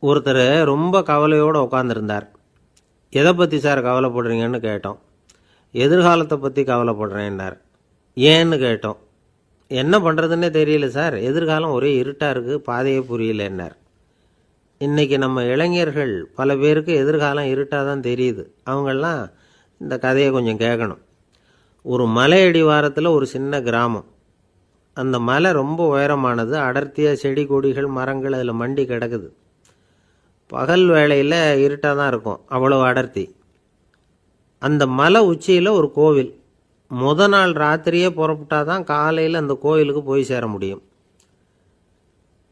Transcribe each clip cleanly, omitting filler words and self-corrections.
ஒருத்தர் ரொம்ப கவலையோடு உட்காந்துருந்தார். எதை பற்றி சார் கவலைப்படுறீங்கன்னு கேட்டோம். எதிர்காலத்தை பற்றி கவலைப்படுறேன்னார். ஏன்னு கேட்டோம். என்ன பண்ணுறதுன்னே தெரியல சார், எதிர்காலம் ஒரே இருட்டாக இருக்குது, பாதையே புரியலன்னார். இன்றைக்கி நம்ம இளைஞர்கள் பல பேருக்கு எதிர்காலம் இருட்டாக தான் தெரியுது. அவங்கெல்லாம் இந்த கதையை கொஞ்சம் கேட்கணும். ஒரு மலை அடிவாரத்தில் ஒரு சின்ன கிராமம். அந்த மலை ரொம்ப உயரமானது. அடர்த்தியாக செடி கொடிகள் மரங்கள் அதில் மண்டி கிடக்குது. பகல் வேளையில் இருட்டாக தான் இருக்கும், அவ்வளோ அடர்த்தி. அந்த மலை உச்சியில் ஒரு கோவில். நாள் ராத்திரியே புறப்பட்டால் தான் காலையில் அந்த கோவிலுக்கு போய் சேர முடியும்.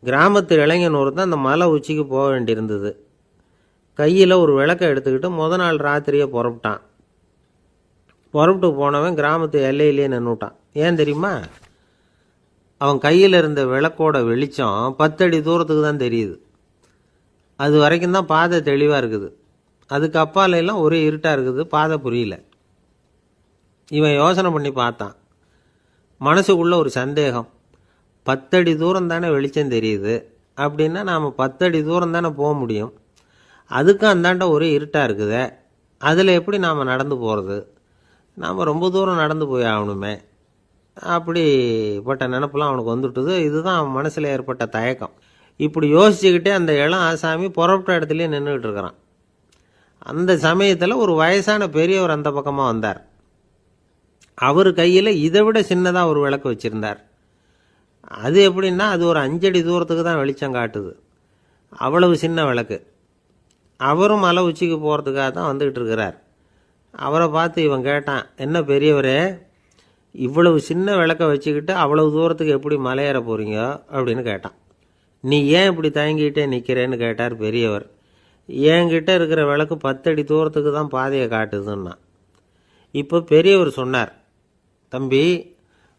கிராமத்து இளைஞன் ஒருத்தன் அந்த மலை உச்சிக்கு போக வேண்டியிருந்தது. கையில் ஒரு விளக்கை எடுத்துக்கிட்டு நாள் ராத்திரியே புறப்பட்டான். புறப்பட்டு போனவன் கிராமத்து எல்லையிலேயே நின்றுட்டான். ஏன் தெரியுமா? அவன் கையில் இருந்த விளக்கோட வெளிச்சம் 10 அடி தூரத்துக்கு தான் தெரியுது. அது வரைக்கும் தான் பாதை தெளிவாக இருக்குது. அதுக்கு அப்பாலெல்லாம் ஒரே இருட்டாக இருக்குது, பாதை புரியல. இவன் யோசனை பண்ணி பார்த்தான். மனசுக்குள்ள ஒரு சந்தேகம். 10 அடி தூரம் தானே வெளிச்சம் தெரியுது, அப்படின்னா நாம் 10 அடி தூரம் தானே போக முடியும். அதுக்கும் அந்தாண்ட ஒரே இருட்டாக இருக்குதே, அதில் எப்படி நாம் நடந்து போகிறது? நாம் ரொம்ப தூரம் நடந்து போய் ஆகணுமே. அப்படிப்பட்ட நினப்பெல்லாம் அவனுக்கு வந்துட்டுது. இதுதான் அவன் மனசில் ஏற்பட்ட தயக்கம். இப்படி யோசிச்சுக்கிட்டே அந்த இளம் ஆசாமி புறப்பட்ட இடத்துலையே நின்றுக்கிட்டு இருக்கிறான். அந்த சமயத்தில் ஒரு வயசான பெரியவர் அந்த பக்கமாக வந்தார். அவர் கையில் இதை விட சின்னதாக ஒரு விளக்கு வச்சுருந்தார். அது எப்படின்னா, அது ஒரு 5 அடி தூரத்துக்கு தான் வெளிச்சம் காட்டுது. அவ்வளவு சின்ன விளக்கு. அவரும் மலை உச்சிக்கு போகிறதுக்காக தான் வந்துக்கிட்டு இருக்கிறார். அவரை பார்த்து இவன் கேட்டான், என்ன பெரியவரே, இவ்வளவு சின்ன விளக்கை வச்சுக்கிட்டு அவ்வளவு தூரத்துக்கு எப்படி மலையேற போகிறீங்க அப்படின்னு கேட்டான். நீ ஏன் இப்படி தயங்கிட்டே நிற்கிறேன்னு கேட்டார் பெரியவர். என்கிட்ட இருக்கிற விளக்கு 10 அடி தூரத்துக்கு தான் பாதையை காட்டுதுன்னா. இப்போ பெரியவர் சொன்னார், தம்பி,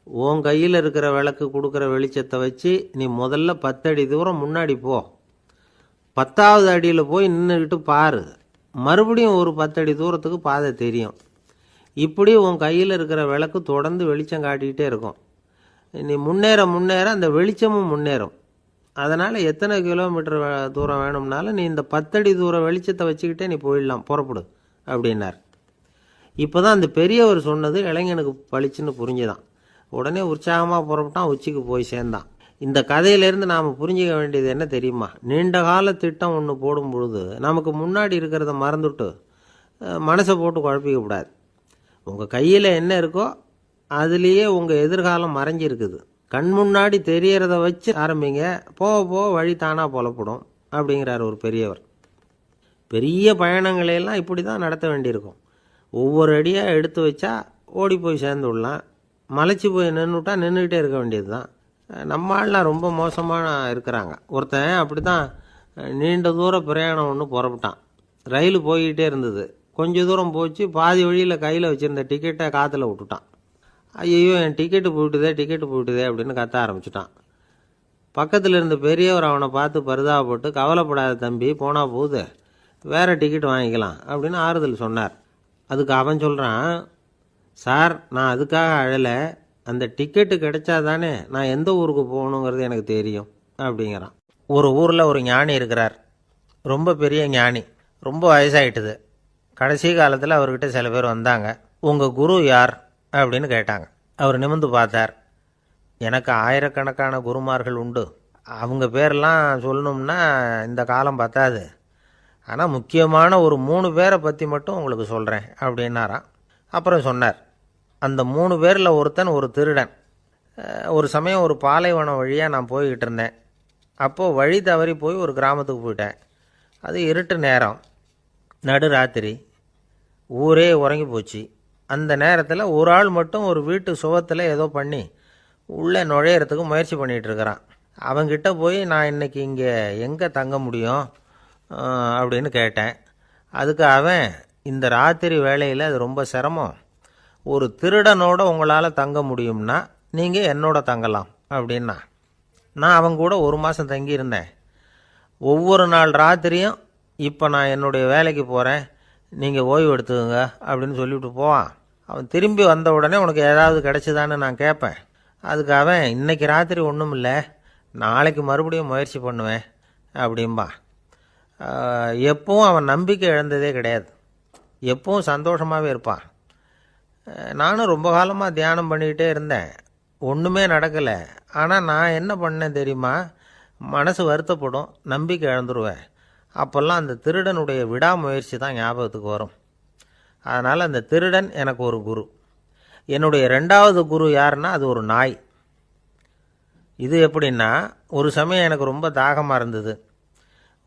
உன் கையில் இருக்கிற விளக்கு கொடுக்குற வெளிச்சத்தை வச்சு நீ முதல்ல 10 அடி தூரம் முன்னாடி போ. 10வது அடியில் போய் நின்றுக்கிட்டு பாரு, மறுபடியும் ஒரு 10 அடி தூரத்துக்கு பாதை தெரியும். இப்படி உன் கையில் இருக்கிற விளக்கு தொடர்ந்து வெளிச்சம் காட்டிக்கிட்டே இருக்கும். நீ முன்னேற முன்னேற அந்த வெளிச்சமும் முன்னேறும். அதனால் எத்தனை கிலோமீட்டர் தூரம் வேணும்னாலும் நீ இந்த 10 அடி தூரம் வெளிச்சத்தை வச்சுக்கிட்டே நீ போயிடலாம், புறப்படு அப்படின்னார். இப்போ தான் அந்த பெரியவர் சொன்னது இளைஞனுக்கு பளிச்சுன்னு புரிஞ்சுதான். உடனே உற்சாகமாக புறப்பட்டான், உச்சிக்கு போய் சேர்ந்தான். இந்த கதையிலேருந்து நாம் புரிஞ்சிக்க வேண்டியது என்ன தெரியுமா? நீண்ட கால திட்டம் ஒன்று போடும் பொழுது நமக்கு முன்னாடி இருக்கிறத மறந்துட்டு மனசை போட்டு குழப்பிக்கக்கூடாது. உங்கள் கையில் என்ன இருக்கோ அதுலேயே உங்கள் எதிர்காலம் மறைஞ்சிருக்குது. கண் முன்னாடி தெரியறத வச்சு ஆரம்பிங்க, போக போக வழி தானாக புலப்படும் அப்படிங்கிறார் ஒரு பெரியவர். பெரிய பயணங்களையெல்லாம் இப்படி தான் நடத்த வேண்டியிருக்கும். ஒவ்வொரு அடியாக எடுத்து வச்சா ஓடி போய் சேர்ந்து விடலாம். மலைச்சி போய் நின்றுட்டா நின்றுக்கிட்டே இருக்க வேண்டியது தான். நம்ம ஆள்லாம் ரொம்ப மோசமான இருக்கிறாங்க. ஒருத்தன் அப்படி தான் நீண்ட தூர பிரயாணம் ஒன்று புறப்பட்டான். ரயில் போய்கிட்டே இருந்தது. கொஞ்சம் தூரம் போச்சு, பாதி வழியில் கையில் வச்சுருந்த டிக்கெட்டை காற்றுல விட்டுட்டான். ஐயோ, என் டிக்கெட்டு போயிட்டுதே அப்படின்னு கத்த ஆரம்பிச்சிட்டான். பக்கத்தில் இருந்த பெரியவர் அவனை பார்த்து பரிதாபப்பட்டு, கவலைப்படாத தம்பி, போனால் போகுது, வேறு டிக்கெட் வாங்கிக்கலாம் அப்படின்னு ஆறுதல் சொன்னார். அதுக்கு அவன் சொல்கிறான், சார், நான் அதுக்காக அழலை, அந்த டிக்கெட்டு கிடைச்சா தானே நான் எந்த ஊருக்கு போகணுங்கிறது எனக்கு தெரியும் அப்படிங்கிறான். ஒரு ஊரில் ஒரு ஞானி இருக்கிறார். ரொம்ப பெரிய ஞானி. ரொம்ப வயசாகிட்டுது. கடைசி காலத்தில் அவர்கிட்ட சில பேர் வந்தாங்க. உங்கள் குரு யார் அப்படின்னு கேட்டாங்க. அவர் நிமிர்ந்து பார்த்தார். எனக்கு ஆயிரக்கணக்கான குருமார்கள் உண்டு. அவங்க பேரெல்லாம் சொல்லணும்னா இந்த காலம் பத்தாது. ஆனால் முக்கியமான ஒரு 3 பேரை பற்றி மட்டும் உங்களுக்கு சொல்கிறேன் அப்படின்னாராம். அப்புறம் சொன்னார், அந்த 3 பேரில் ஒருத்தன் ஒரு திருடன். ஒரு சமயம் ஒரு பாலைவனம் வழியாக நான் போய்கிட்டு இருந்தேன். அப்போது வழி தவறி போய் ஒரு கிராமத்துக்கு போயிட்டேன். அது இருட்டு நேரம், நடு ராத்திரி, ஊரே உறங்கி போச்சு. அந்த நேரத்தில் ஒரு ஆள் மட்டும் ஒரு வீட்டு சுவத்தில் ஏதோ பண்ணி உள்ளே நுழையிறதுக்கு முயற்சி பண்ணிகிட்ருக்கிறான். அவங்கிட்ட போய், நான் இன்றைக்கி இங்கே எங்கே தங்க முடியும் அப்படின்னு கேட்டேன். அதுக்கு அவன், இந்த ராத்திரி வேளையில் அது ரொம்ப சிரமம், ஒரு திருடனோட உங்களால் தங்க முடியும்னா நீங்கள் என்னோட தங்கலாம் அப்படின்னா. நான் அவங்க கூட 1 மாதம் தங்கியிருந்தேன். ஒவ்வொரு நாள் ராத்திரியும், இப்போ நான் என்னுடைய வேலைக்கு போகிறேன், நீங்கள் ஓய்வு எடுத்துக்கோங்க அப்படின்னு சொல்லிவிட்டு போவான். அவன் திரும்பி வந்த உடனே உனக்கு ஏதாவது கிடச்சிதான்னு நான் கேட்பேன். அதுக்கு அவன், இன்றைக்கி ராத்திரி ஒன்றும் இல்லை, நாளைக்கு மறுபடியும் முயற்சி பண்ணுவேன் அப்படின்பா. எப்பவும் அவன் நம்பிக்கை இழந்ததே கிடையாது, எப்பவும் சந்தோஷமாகவே இருப்பான். நானும் ரொம்ப காலமாக தியானம் பண்ணிக்கிட்டே இருந்தேன், ஒன்றுமே நடக்கலை. ஆனால் நான் என்ன பண்ணேன் தெரியுமா, மனசு வருத்தப்படும், நம்பிக்கை இழந்துருவேன். அப்போல்லாம் அந்த திருடனுடைய விடாமுயற்சி தான் ஞாபகத்துக்கு வரும். அதனால் அந்த திருடன் எனக்கு ஒரு குரு. என்னுடைய 2வது குரு யாருன்னா அது ஒரு நாய். இது எப்படின்னா, ஒரு சமயம் எனக்கு ரொம்ப தாகமாக இருந்தது,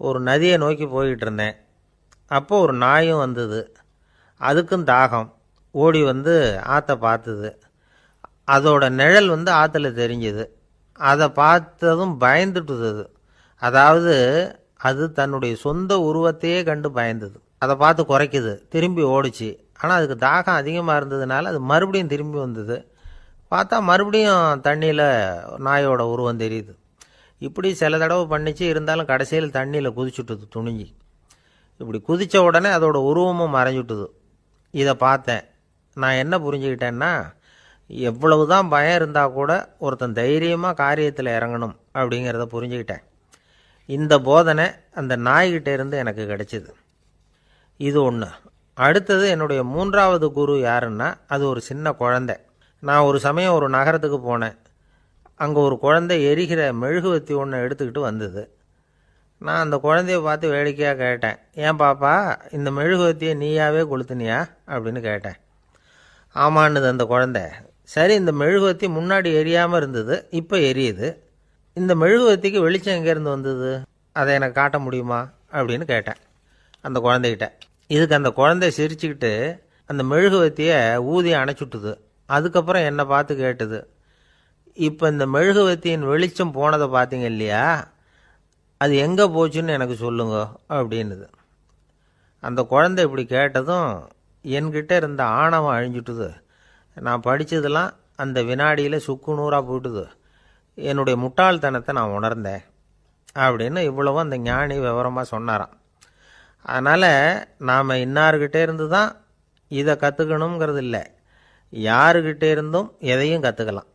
ஒரு நதியை நோக்கி போய்கிட்டு இருந்தேன். அப்போது ஒரு நாயும் வந்தது, அதுக்கும் தாகம். ஓடி வந்து ஆற்றை பார்த்துது, அதோட நிழல் வந்து ஆற்றுல தெரிஞ்சுது. அதை பார்த்ததும் பயந்துட்டுது. அதாவது அது தன்னுடைய சொந்த உருவத்தையே கண்டு பயந்தது. அதை பார்த்து குறைக்குது, திரும்பி ஓடிச்சு. ஆனால் அதுக்கு தாகம் அதிகமாக இருந்ததுனால அது மறுபடியும் திரும்பி வந்தது. பார்த்தா மறுபடியும் தண்ணியில் நாயோட உருவம் தெரியுது. இப்படி சில தடவை பண்ணிச்சு, இருந்தாலும் கடைசியில் தண்ணியில் குதிச்சுட்டுது துணிஞ்சி. இப்படி குதித்த உடனே அதோட உருவமும் மறைஞ்சுட்டுது. இதை பார்த்தேன். நான் என்ன புரிஞ்சுக்கிட்டேன்னா, எவ்வளவு தான் பயம் இருந்தால் கூட ஒருத்தன் தைரியமாக காரியத்தில் இறங்கணும் அப்படிங்கிறத புரிஞ்சுக்கிட்டேன். இந்த போதனை அந்த நாய்கிட்ட இருந்து எனக்கு கிடைச்சிது. இது ஒன்று. அடுத்தது என்னுடைய 3வது குரு யாருன்னா அது ஒரு சின்ன குழந்தை. நான் ஒரு சமயம் ஒரு நகரத்துக்கு போனேன். அங்கே ஒரு குழந்தை எரிகிற மெழுகுவத்தி ஒன்று எடுத்துக்கிட்டு வந்தது. நான் அந்த குழந்தைய பார்த்து வேடிக்கையாக கேட்டேன், ஏன் பாப்பா இந்த மெழுகுவத்தியை நீயாவே கொளுத்துனியா அப்படின்னு கேட்டேன். ஆமான்னுது அந்த குழந்தை. சரி, இந்த மெழுகுவத்தி முன்னாடி எரியாமல் இருந்தது, இப்போ எரியுது, இந்த மெழுகுவத்திக்கு வெளிச்சம் எங்கேருந்து வந்தது, அதை எனக்கு காட்ட முடியுமா அப்படின்னு கேட்டேன் அந்த குழந்தைகிட்ட. இதுக்கு அந்த குழந்தை சிரிச்சுக்கிட்டு அந்த மெழுகுவத்தியை ஊதி அணைச்சுட்டுது. அதுக்கப்புறம் என்னை பார்த்து கேட்டுது, இப்போ இந்த மெழுகுவத்தியின் வெளிச்சம் போனதை பார்த்தீங்க இல்லையா, அது எங்கே போச்சுன்னு எனக்கு சொல்லுங்க அப்படின்னுது. அந்த குழந்தை இப்படி கேட்டதும் என்கிட்ட இருந்த ஆணவம் அழிஞ்சுட்டுது. நான் படித்ததெல்லாம் அந்த வினாடியில் சுக்கு நூறாக போயிட்டுது. என்னுடைய முட்டாள்தனத்தை நான் உணர்ந்தேன் அப்படின்னு இவ்வளவும் அந்த ஞானி விவரமாக சொன்னாராம். அதனால் நாம் இன்னார்கிட்டே இருந்து தான் இதை கற்றுக்கணுங்கிறது இல்லை, யாருக்கிட்டே இருந்தும் எதையும் கற்றுக்கலாம்.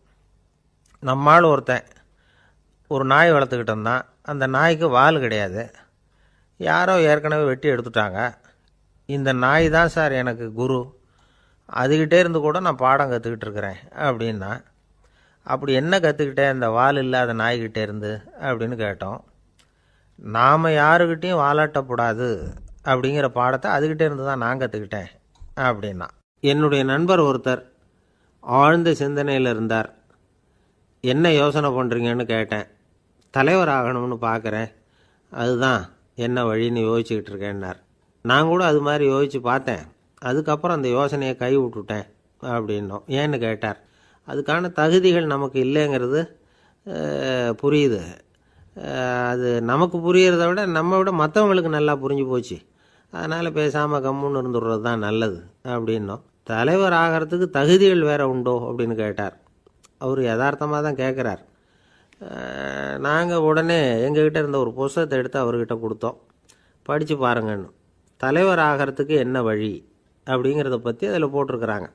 நம்மால் ஒருத்தன் ஒரு நாய் வளர்த்துக்கிட்டு இருந்தான். அந்த நாய்க்கு வால் கிடையாது, யாரோ ஏற்கனவே வெட்டி எடுத்துட்டாங்க. இந்த நாய் தான் சார் எனக்கு குரு, அதுக்கிட்டே இருந்து கூட நான் பாடம் கற்றுக்கிட்டு இருக்கிறேன் அப்படின்னா. அப்படி என்ன கற்றுக்கிட்டேன் அந்த வால் இல்லாத நாய்கிட்டே இருந்து அப்படின்னு கேட்டோம். நாம் யாருக்கிட்டையும் வாலாட்டக்கூடாது அப்படிங்கிற பாடத்தை அதுக்கிட்டே இருந்து தான் நான் கற்றுக்கிட்டேன் அப்படின்னா. என்னுடைய நண்பர் ஒருத்தர் ஆழ்ந்த சிந்தனையில் இருந்தார். என்ன யோசனை பண்ணுறீங்கன்னு கேட்டேன். தலைவர் ஆகணும்னு பார்க்குறேன், அதுதான் என்ன வழின்னு யோசிச்சுக்கிட்டு இருக்கேன்னார். நான் கூட அது மாதிரி யோசித்து பார்த்தேன். அதுக்கப்புறம் அந்த யோசனையை கை விட்டுட்டேன் அப்படின்னோம். ஏன்னு கேட்டார். அதுக்கான தகுதிகள் நமக்கு இல்லைங்கிறது புரியுது. அது நமக்கு புரியறத விட நம்ம விட மற்றவங்களுக்கு நல்லா புரிஞ்சு போச்சு. அதனால் பேசாமல் கம்முன்னு இருந்துடுறது தான் நல்லது அப்படின்னோம். தலைவர் ஆகிறதுக்கு தகுதிகள் வேறு உண்டோ அப்படின்னு கேட்டார். அவர் யதார்த்தமாக தான் கேட்குறார். நாங்கள் உடனே எங்ககிட்ட இருந்த ஒரு புஸ்தகத்தை எடுத்து அவர்கிட்ட கொடுத்தோம், படித்து பாருங்கன்னு. தலைவர் ஆகிறதுக்கு என்ன வழி அப்படிங்கிறத பற்றி அதில் போட்டிருக்கிறாங்க.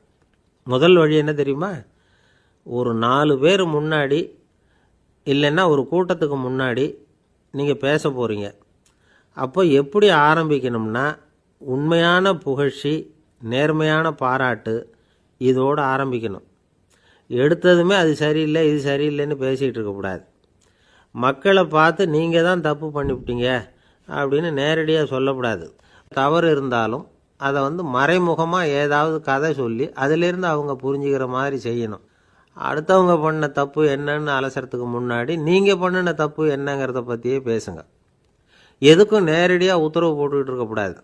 முதல் வழி என்ன தெரியுமா, ஒரு 4 பேர் முன்னாடி இல்லைன்னா ஒரு கூட்டத்துக்கு முன்னாடி நீங்கள் பேச போகிறீங்க. அப்போ எப்படி ஆரம்பிக்கணும்னா, உண்மையான புகழ்ச்சி, நேர்மையான பாராட்டு, இதோடு ஆரம்பிக்கணும். எடுத்ததுமே அது சரியில்லை இது சரியில்லைன்னு பேசிகிட்டு இருக்கக்கூடாது. மக்களை பார்த்து நீங்கள் தான் தப்பு பண்ணிவிட்டீங்க அப்படின்னு நேரடியாக சொல்லக்கூடாது. தவறு இருந்தாலும் அதை மறைமுகமாக ஏதாவது கதை சொல்லி அதிலிருந்து அவங்க புரிஞ்சுக்கிற மாதிரி செய்யணும். அடுத்தவங்க பண்ண தப்பு என்னன்னு அலசறதுக்கு முன்னாடி நீங்கள் பண்ணின தப்பு என்னங்கிறத பற்றியே பேசுங்க. எதுக்கும் நேரடியாக உத்தரவு போட்டுக்கிட்டு இருக்கக்கூடாது.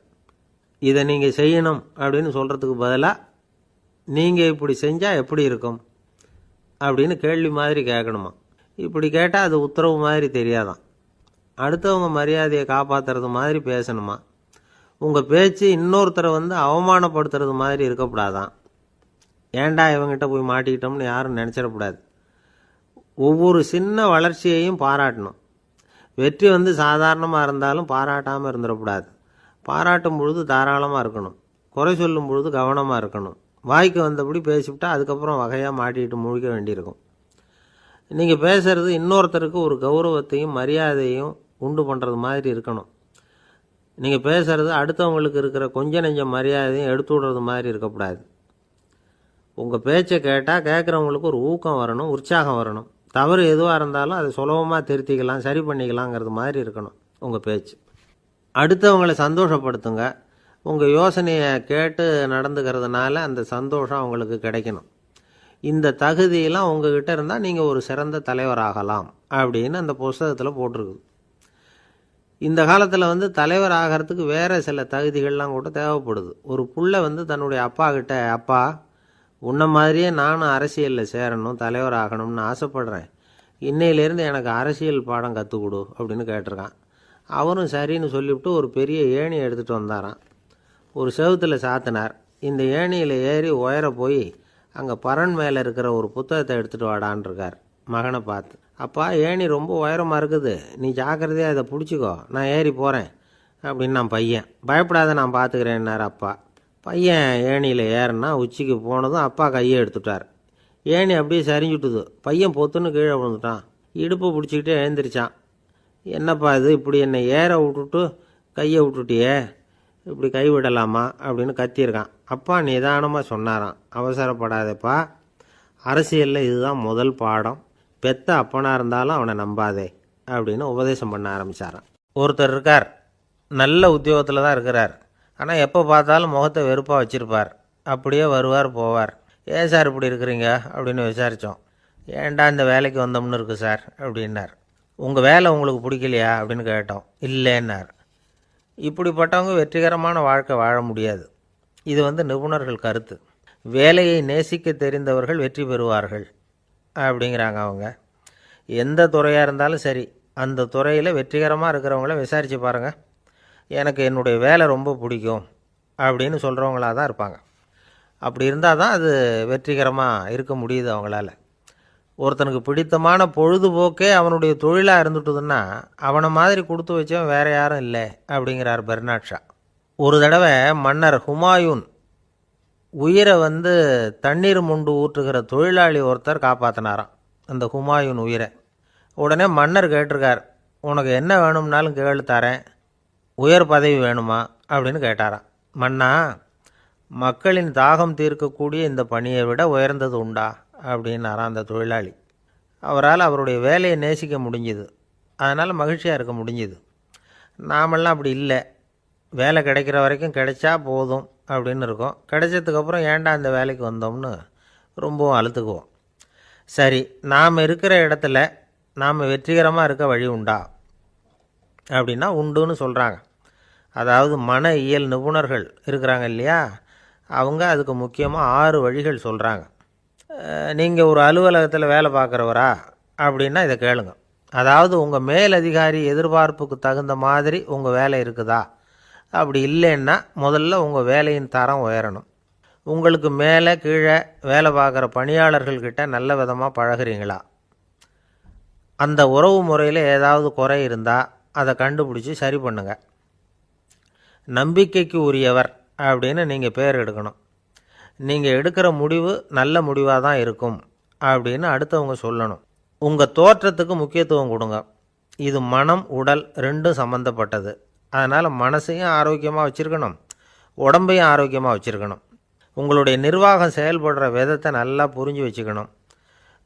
இதை நீங்கள் செய்யணும் அப்படின்னு சொல்கிறதுக்கு பதிலாக நீங்கள் இப்படி செஞ்சால் எப்படி இருக்கும் அப்படின்னு கேள்வி மாதிரி கேட்கணுமா. இப்படி கேட்டால் அது உத்தரவு மாதிரி தெரியாதான். அடுத்தவங்க மரியாதையை காப்பாற்றுறது மாதிரி பேசணுமா. உங்கள் பேச்சு இன்னொருத்தரை அவமானப்படுத்துறது மாதிரி இருக்கக்கூடாதான். ஏண்டா இவங்கிட்ட போய் மாட்டிக்கிட்டோம்னு யாரும் நினச்சிடக்கூடாது. ஒவ்வொரு சின்ன வளர்ச்சியையும் பாராட்டணும். வெற்றி சாதாரணமாக இருந்தாலும் பாராட்டாமல் இருந்துடக்கூடாது. பாராட்டும் பொழுது தாராளமாக இருக்கணும், குறை சொல்லும் பொழுது கவனமாக இருக்கணும். வாய்க்கு வந்தபடி பேசிவிட்டா அதுக்கப்புறம் வகையாக மாட்டிக்கிட்டு முழிக்க வேண்டியிருக்கும். நீங்கள் பேசுகிறது இன்னொருத்தருக்கு ஒரு கௌரவத்தையும் மரியாதையும் உண்டு பண்ணுறது மாதிரி இருக்கணும். நீங்கள் பேசுகிறது அடுத்தவங்களுக்கு இருக்கிற கொஞ்ச நெஞ்ச மரியாதையும் எடுத்து விடுறது மாதிரி இருக்கக்கூடாது. உங்கள் பேச்சை கேட்டால் கேட்குறவங்களுக்கு ஒரு ஊக்கம் வரணும், உற்சாகம் வரணும். தவறு எதுவாக இருந்தாலும் அதை சுலபமாக திருத்திக்கலாம், சரி பண்ணிக்கலாங்கிறது மாதிரி இருக்கணும் உங்கள் பேச்சு. அடுத்தவங்களை சந்தோஷப்படுத்துங்க. உங்கள் யோசனையை கேட்டு நடந்துக்கிறதுனால அந்த சந்தோஷம் அவங்களுக்கு கிடைக்கணும். இந்த தகுதியெல்லாம் உங்ககிட்ட இருந்தால் நீங்கள் ஒரு சிறந்த தலைவராகலாம் அப்படின்னு அந்த புஸ்தகத்தில் போட்டிருக்குது. இந்த காலத்தில் தலைவர் ஆகிறதுக்கு வேறு சில தகுதிகள்லாம் கூட தேவைப்படுது. ஒரு புள்ள தன்னுடைய அப்பா கிட்ட, அப்பா உன்ன மாதிரியே நானும் அரசியலில் சேரணும், தலைவர் ஆகணும்னு ஆசைப்படுறேன், இன்னையிலேருந்து எனக்கு அரசியல் பாடம் கற்றுக் கொடு அப்படின்னு கேட்டிருக்கான். அவரும் சரின்னு சொல்லிவிட்டு ஒரு பெரிய ஏணியை எடுத்துகிட்டு வந்தாராம். ஒரு செவுத்தில் சாத்தினார். இந்த ஏணியில் ஏறி உயர போய் அங்கே பரன் மேலே இருக்கிற ஒரு புத்தகத்தை எடுத்துகிட்டு வாடான் இருக்கார். மகனை பார்த்து, அப்பா ஏணி ரொம்ப உயரமாக இருக்குது, நீ ஜாக்கிரதையாக இதை பிடிச்சிக்கோ, நான் ஏறி போகிறேன் அப்படின்னு நான் பையன். பயப்படாத, நான் பார்த்துக்கிறேன்னார் அப்பா. பையன் ஏணியில் ஏறினா உச்சிக்கு போனதும் அப்பா கையை எடுத்துட்டார். ஏணி அப்படியே சரிஞ்சுட்டுது. பையன் பொத்துன்னு கீழே விழுந்துட்டான். இடுப்பை பிடிச்சிக்கிட்டே எழுந்திரிச்சான். என்னப்பா இது, இப்படி என்னை ஏற விட்டுட்டு கையை விட்டுட்டியே, இப்படி கை விடலாமா அப்படின்னு கத்தியிருக்கான். அப்பா நிதானமாக சொன்னாராம், அவசரப்படாதேப்பா, அரசியலில் இதுதான் முதல் பாடம், பெத்த அப்பனாக இருந்தாலும் அவனை நம்பாதே அப்படின்னு உபதேசம் பண்ண ஆரம்பித்தாரான். ஒருத்தர் இருக்கார், நல்ல உத்தியோகத்தில் தான் இருக்கிறார், ஆனால் எப்போ பார்த்தாலும் முகத்தை வெறுப்பாக வச்சுருப்பார். அப்படியே வருவார் போவார். ஏன் சார் இப்படி இருக்கிறீங்க அப்படின்னு விசாரித்தோம். ஏன்டா இந்த வேலைக்கு வந்தோம்னு இருக்குது சார் அப்படின்னார். உங்கள் வேலை உங்களுக்கு பிடிக்கலையா அப்படின்னு கேட்டோம். இல்லைன்னார். இப்படிப்பட்டவங்க வெற்றிகரமான வாழ்க்கை வாழ முடியாது. இது நிபுணர்கள் கருத்து. வேலையை நேசிக்க தெரிந்தவர்கள் வெற்றி பெறுவார்கள் அப்படிங்கிறாங்க அவங்க. எந்த துறையாக இருந்தாலும் சரி, அந்த துறையில் வெற்றிகரமாக இருக்கிறவங்கள விசாரித்து பாருங்கள். எனக்கு என்னுடைய வேலை ரொம்ப பிடிக்கும் அப்படின்னு சொல்கிறவங்களாக தான் இருப்பாங்க. அப்படி இருந்தால் தான் அது வெற்றிகரமாக இருக்க முடியுது அவங்களால. ஒருத்தனுக்கு பிடித்தமான பொழுதுபோக்கே அவனுடைய தொழிலாக இருந்துட்டுதுன்னா அவனை மாதிரி கொடுத்து வச்சவன் வேறு யாரும் இல்லை அப்படிங்கிறார் பெர்னாட் ஷா. ஒரு தடவை மன்னர் ஹுமாயூன் உயிரை தண்ணீர் முண்டு ஊற்றுகிற தொழிலாளி ஒருத்தர் காப்பாற்றினாராம் அந்த ஹுமாயூன் உயிரை. உடனே மன்னர் கேட்டிருக்கார், உனக்கு என்ன வேணும்னாலும் கேளு தரேன், உயர் பதவி வேணுமா அப்படின்னு கேட்டாராம். மன்னா, மக்களின் தாகம் தீர்க்கக்கூடிய இந்த பணியை விட உயர்ந்தது உண்டா அப்படின்னாராம் அந்த தொழிலாளி. அவரால் அவருடைய வேலையை நேசிக்க முடிஞ்சுது, அதனால் மகிழ்ச்சியாக இருக்க முடிஞ்சுது. நாமெல்லாம் அப்படி இல்லை, வேலை கிடைக்கிற வரைக்கும் கிடைச்சா போதும் அப்படின்னு இருக்கோம். கிடைச்சதுக்கப்புறம் ஏன்டா இந்த வேலைக்கு வந்தோம்னு ரொம்பவும் அழுத்துக்குவோம். சரி, நாம் இருக்கிற இடத்துல நாம் வெற்றிகரமாக இருக்க வழி உண்டா அப்படின்னா உண்டுன்னு சொல்கிறாங்க. அதாவது மன இயல் நிபுணர்கள் இருக்கிறாங்க இல்லையா, அவங்க அதுக்கு முக்கியமாக 6 வழிகள் சொல்கிறாங்க. நீங்கள் ஒரு அலுவலகத்தில் வேலை பார்க்குறவரா அப்படின்னா இதை கேளுங்க. அதாவது உங்கள் மேலதிகாரி எதிர்பார்ப்புக்கு தகுந்த மாதிரி உங்கள் வேலை இருக்குதா? அப்படி இல்லைன்னா முதல்ல உங்கள் வேலையின் தரம் உயரணும். உங்களுக்கு மேலே கீழே வேலை பார்க்குற பணியாளர்கள்கிட்ட நல்ல விதமாக பழகிறீங்களா? அந்த உறவு முறையில் ஏதாவது குறை இருந்தால் அதை கண்டுபிடிச்சி சரி பண்ணுங்கள். நம்பிக்கைக்கு உரியவர் அப்படின்னு நீங்கள் பேர் எடுக்கணும். நீங்கள் எடுக்கிற முடிவு நல்ல முடிவாக தான் இருக்கும் அப்படின்னு அடுத்தவங்க சொல்லணும். உங்கள் தோற்றத்துக்கு முக்கியத்துவம் கொடுங்க. இது மனம் உடல் ரெண்டும் சம்மந்தப்பட்டது. அதனால் மனசையும் ஆரோக்கியமாக வச்சுருக்கணும், உடம்பையும் ஆரோக்கியமாக வச்சுருக்கணும். உங்களுடைய நிர்வாகம் செயல்படுற விதத்தை நல்லா புரிஞ்சு வச்சுக்கணும்.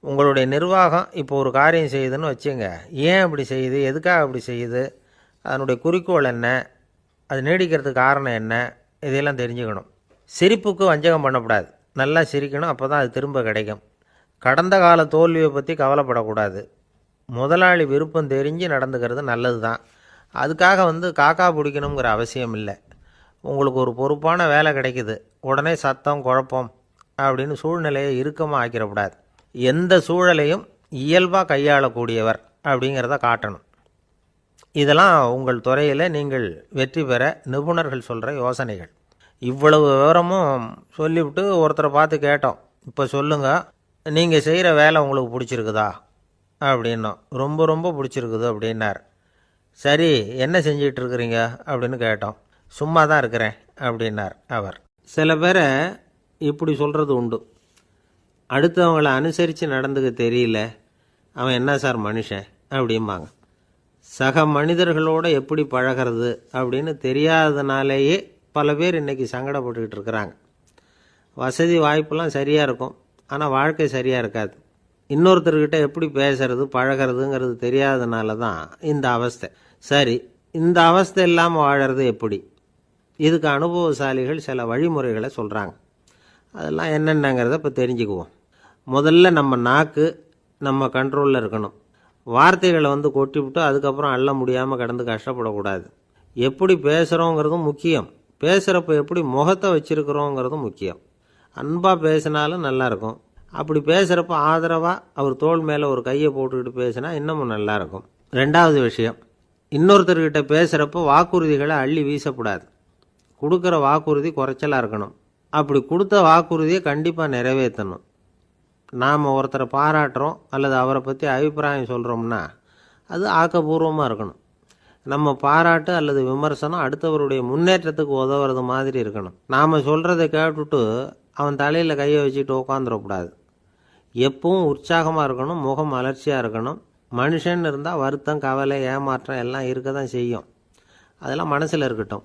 உங்களுடைய நிர்வாகம் இப்போ ஒரு காரியம் செய்யுதுன்னு வச்சுங்க, ஏன் அப்படி செய்யுது, எதுக்காக அப்படி செய்யுது, அதனுடைய குறிக்கோள் என்ன, அது நீடிக்கிறதுக்கு காரணம் என்ன, இதையெல்லாம் தெரிஞ்சுக்கணும். சிரிப்புக்கு வஞ்சகம் பண்ணக்கூடாது, நல்லா சிரிக்கணும், அப்போ தான் அது திரும்ப கிடைக்கும். கடந்த கால தோல்வியை பற்றி கவலைப்படக்கூடாது. முதலாளி விருப்பம் தெரிஞ்சு நடந்துக்கிறது நல்லது தான். அதுக்காக காக்கா பிடிக்கணுங்கிற அவசியம் இல்லை. உங்களுக்கு ஒரு பொறுப்பான வேலை கிடைக்குது, உடனே சத்தம் குழப்பம் அப்படின்னு சூழ்நிலையை இறுக்கமாக ஆக்கிடக்கூடாது. எந்த சூழலையும் இயல்பாக கையாளக்கூடியவர் அப்படிங்கிறத காட்டணும். இதெல்லாம் உங்கள் துறையில் நீங்கள் வெற்றி பெற நிபுணர்கள் சொல்கிற யோசனைகள். இவ்வளவு விவரமும் சொல்லிவிட்டு ஒருத்தரை பார்த்து கேட்டோம், இப்போ சொல்லுங்கள், நீங்கள் செய்கிற வேலை உங்களுக்கு பிடிச்சிருக்குதா அப்படின்னோம். ரொம்ப ரொம்ப பிடிச்சிருக்குது அப்படின்னார். சரி, என்ன செஞ்சிட்ருக்குறீங்க அப்படின்னு கேட்டோம். சும்மா தான் இருக்கிறேன் அப்படின்னார் அவர். சில பேரை இப்படி சொல்கிறது உண்டு, அடுத்தவங்களை அனுசரித்து நடந்துக்க தெரியல, அவன் என்ன சார் மனுஷன் அப்படிம்பாங்க. சக மனிதர்களோடு எப்படி பழகிறது அப்படின்னு தெரியாததுனாலேயே பல பேர் இன்றைக்கி சங்கடப்பட்டுக்கிட்டு இருக்கிறாங்க. வசதி வாய்ப்பெல்லாம் சரியாக இருக்கும், ஆனால் வாழ்க்கை சரியாக இருக்காது. இன்னொருத்தர்கிட்ட எப்படி பேசுறது பழகிறதுங்கிறது தெரியாததுனால தான் இந்த அவஸ்தை. சரி, இந்த அவஸ்தை இல்லாமல் வாழறது எப்படி? இதுக்கு அனுபவசாலிகள் சில வழிமுறைகளை சொல்கிறாங்க. அதெல்லாம் என்னென்னங்கிறத இப்போ தெரிஞ்சுக்குவோம். முதல்ல நம்ம நாக்கு நம்ம கண்ட்ரோலில் இருக்கணும். வார்த்தைகளை கொட்டிவிட்டு அதுக்கப்புறம் அள்ள முடியாமல் கடந்து கஷ்டப்படக்கூடாது. எப்படி பேசுகிறோங்கிறதும் முக்கியம், பேசுகிறப்ப எப்படி முகத்தை வச்சுருக்கிறோங்கிறதும் முக்கியம். அன்பாக பேசினாலும் நல்லாயிருக்கும். அப்படி பேசுகிறப்ப ஆதரவாக அவர் தோள் மேலே ஒரு கையை போட்டுக்கிட்டு பேசினா இன்னமும் நல்லாயிருக்கும். ரெண்டாவது விஷயம், இன்னொருத்தர்கிட்ட பேசுகிறப்போ வாக்குறுதிகளை அள்ளி வீசக்கூடாது. கொடுக்குற வாக்குறுதி குறைச்சலாக இருக்கணும். அப்படி கொடுத்த வாக்குறுதியை கண்டிப்பாக நிறைவேற்றணும். நாம் ஒருத்தரை பாராட்டுறோம் அல்லது அவரை பற்றி அபிப்பிராயம் சொல்கிறோம்னா அது ஆக்கப்பூர்வமாக இருக்கணும். நம்ம பாராட்டு அல்லது விமர்சனம் அடுத்தவருடைய முன்னேற்றத்துக்கு உதவுறது மாதிரி இருக்கணும். நாம் சொல்கிறத கேட்டுட்டு அவன் தலையில் கையை வச்சுட்டு உட்காந்துடக்கூடாது. எப்பவும் உற்சாகமாக இருக்கணும், முகம் மலர்ச்சியாக இருக்கணும். மனுஷன் இருந்தால் வருத்தம், கவலை, ஏமாற்றம் எல்லாம் இருக்க தான் செய்யும். அதெல்லாம் மனசில் இருக்கட்டும்.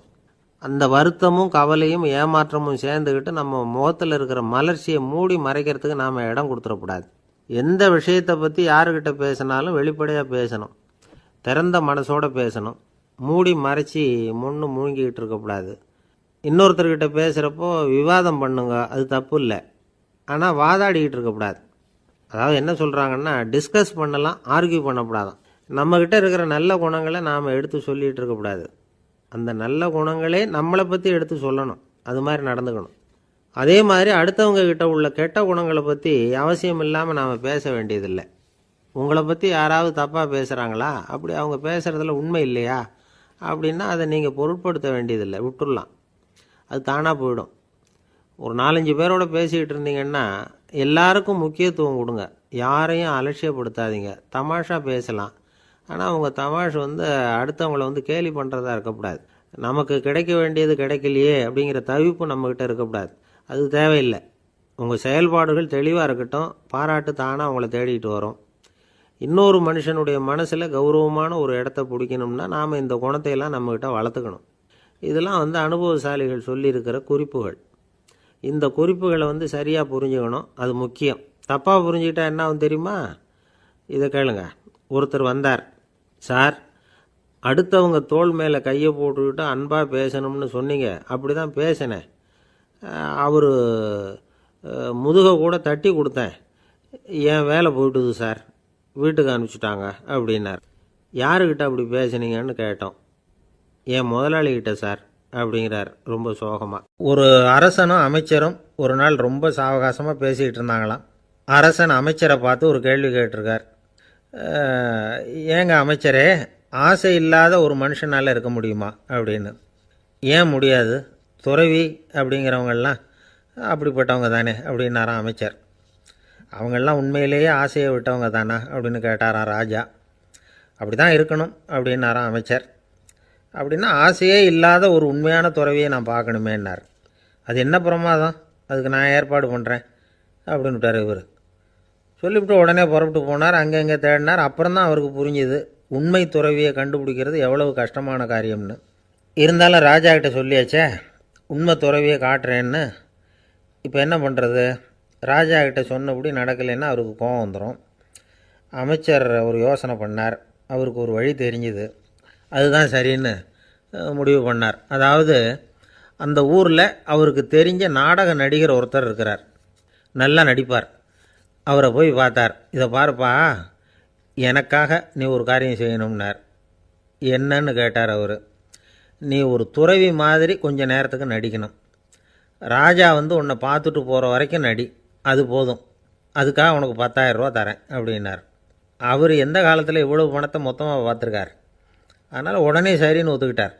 அந்த வருத்தமும் கவலையும் ஏமாற்றமும் சேர்ந்துக்கிட்டு நம்ம முகத்தில் இருக்கிற மலர்ச்சியை மூடி மறைக்கிறதுக்கு நாம் இடம் கொடுத்துடக்கூடாது. எந்த விஷயத்தை பற்றி யாருக்கிட்ட பேசினாலும் வெளிப்படையாக பேசணும், திறந்த மனசோடு பேசணும். மூடி மறைச்சி முழுங்கிக்கிட்டு இருக்கக்கூடாது. இன்னொருத்தர்கிட்ட பேசுகிறப்போ விவாதம் பண்ணுங்க, அது தப்பு இல்லை. ஆனால் வாதாடிக்கிட்டு இருக்கக்கூடாது. அதாவது என்ன சொல்கிறாங்கன்னா, டிஸ்கஸ் பண்ணலாம், ஆர்கியூ பண்ணக்கூடாதான். நம்மக்கிட்ட இருக்கிற நல்ல குணங்களை நாம் எடுத்து சொல்லிகிட்டு இருக்கக்கூடாது. அந்த நல்ல குணங்களே நம்மளை பற்றி எடுத்து சொல்லணும், அது மாதிரி நடந்துக்கணும். அதே மாதிரி அடுத்தவங்க கிட்ட உள்ள கெட்ட குணங்களை பற்றி அவசியம் இல்லாமல் நாம் பேச வேண்டியதில்லை. உங்களை பற்றி யாராவது தப்பாக பேசுகிறாங்களா, அப்படி அவங்க பேசுகிறதுல உண்மை இல்லையா அப்படின்னா அதை நீங்கள் பொருட்படுத்த வேண்டியதில்லை, விட்டுடலாம். அது தானாக போயிடும். ஒரு 4-5 பேரோட பேசிக்கிட்டு இருந்தீங்கன்னா எல்லாருக்கும் முக்கியத்துவம் கொடுங்க, யாரையும் அலட்சியப்படுத்தாதீங்க. தமாஷா பேசலாம், ஆனால் அவங்க தமாஷ் அடுத்தவங்களை கேலி பண்ணுறதா இருக்கக்கூடாது. நமக்கு கிடைக்க வேண்டியது கிடைக்கலையே அப்படிங்கிற தவிப்பு நம்மக்கிட்ட இருக்கக்கூடாது, அது தேவையில்லை. உங்கள் செயல்பாடுகள் தெளிவாக இருக்கட்டும், பாராட்டு தானாக அவங்கள தேடிட்டு வரும். இன்னொரு மனுஷனுடைய மனசில் கௌரவமான ஒரு இடத்த பிடிக்கணும்னா நாம் இந்த குணத்தையெல்லாம் நம்மக்கிட்ட வளர்த்துக்கணும். இதெல்லாம் அனுபவசாலிகள் சொல்லியிருக்கிற குறிப்புகள். இந்த குறிப்புகளை சரியாக புரிஞ்சுக்கணும், அது முக்கியம். தப்பாக புரிஞ்சுக்கிட்டா என்ன ஆகும் தெரியுமா? இதை கேளுங்க. ஒருத்தர் வந்தார், சார் அடுத்தவங்க தோள் மேலே கையை போட்டுக்கிட்டு அன்பாக பேசணும்னு சொன்னீங்க, அப்படி தான் பேசினேன். அவர் முதுகை கூட தட்டி கொடுத்தேன், என் வேலை போயிட்டுது சார், வீட்டுக்கு அனுப்பிச்சிட்டாங்க அப்படின்னார். யாருக்கிட்ட அப்படி பேசுனீங்கன்னு கேட்டோம். என் முதலாளிகிட்ட சார் அப்படிங்கிறார் ரொம்ப சோகமாக. ஒரு அரசனும் அமைச்சரும் ஒரு நாள் ரொம்ப சாவகாசமாக பேசிக்கிட்டு இருந்தாங்களாம். அரசன் அமைச்சரை பார்த்து ஒரு கேள்வி கேட்டிருக்கார். ஏங்க அமைச்சரே, ஆசை இல்லாத ஒரு மனுஷனால் இருக்க முடியுமா அப்படின்னு. ஏன் முடியாது, துறவி அப்படிங்கிறவங்கெல்லாம் அப்படிப்பட்டவங்க தானே அப்படின்னாராம் அமைச்சர். அவங்கெல்லாம் உண்மையிலேயே ஆசையை விட்டவங்க தானா அப்படின்னு கேட்டாராம் ராஜா. அப்படி தான் இருக்கணும் அப்படின்னாராம் அமைச்சர். அப்படின்னா ஆசையே இல்லாத ஒரு உண்மையான துறவியை நான் பார்க்கணுமேன்னார். அது என்ன பிரமாதம், அதுக்கு நான் ஏற்பாடு பண்ணுறேன் அப்படின்னு விட்டார் இவர். சொல்லிவிட்டு உடனே புறப்பட்டு போனார். அங்கே தேடினார். அப்புறம் தான் அவருக்கு புரிஞ்சுது உண்மை துறவியை கண்டுபிடிக்கிறது எவ்வளவு கஷ்டமான காரியம்னு. இருந்தாலும் ராஜா கிட்ட சொல்லியாச்சே, உண்மை துறவியை காட்டுறேன்னு. இப்போ என்ன பண்ணுறது? ராஜா கிட்ட சொன்னபடி நடக்கலைன்னா அவருக்கு கோபம் வந்துடும். அமைச்சர் ஒரு யோசனை பண்ணார். அவருக்கு ஒரு வழி தெரிஞ்சுது. அதுதான் சரின்னு முடிவு பண்ணார். அதாவது அந்த ஊரில் அவருக்கு தெரிஞ்ச நாடக நடிகர் ஒருத்தர் இருக்கிறார், நல்லா நடிப்பார். அவரை போய் பார்த்தார். இதை பாருப்பா, எனக்காக நீ ஒரு காரியம் செய்யணும்னார். என்னன்னு கேட்டார் அவர். நீ ஒரு துறவி மாதிரி கொஞ்ச நேரத்துக்கு நடிக்கணும். ராஜா உன்னை பார்த்துட்டு போகிற வரைக்கும் நடி, அது போதும். அதுக்காக உனக்கு 10,000 ரூபா தரேன் அப்படின்னார். அவர் எந்த காலத்தில் இவ்வளவு பணத்தை மொத்தமாக பார்த்துருக்கார். அதனால் உடனே சரின்னு ஒத்துக்கிட்டார்.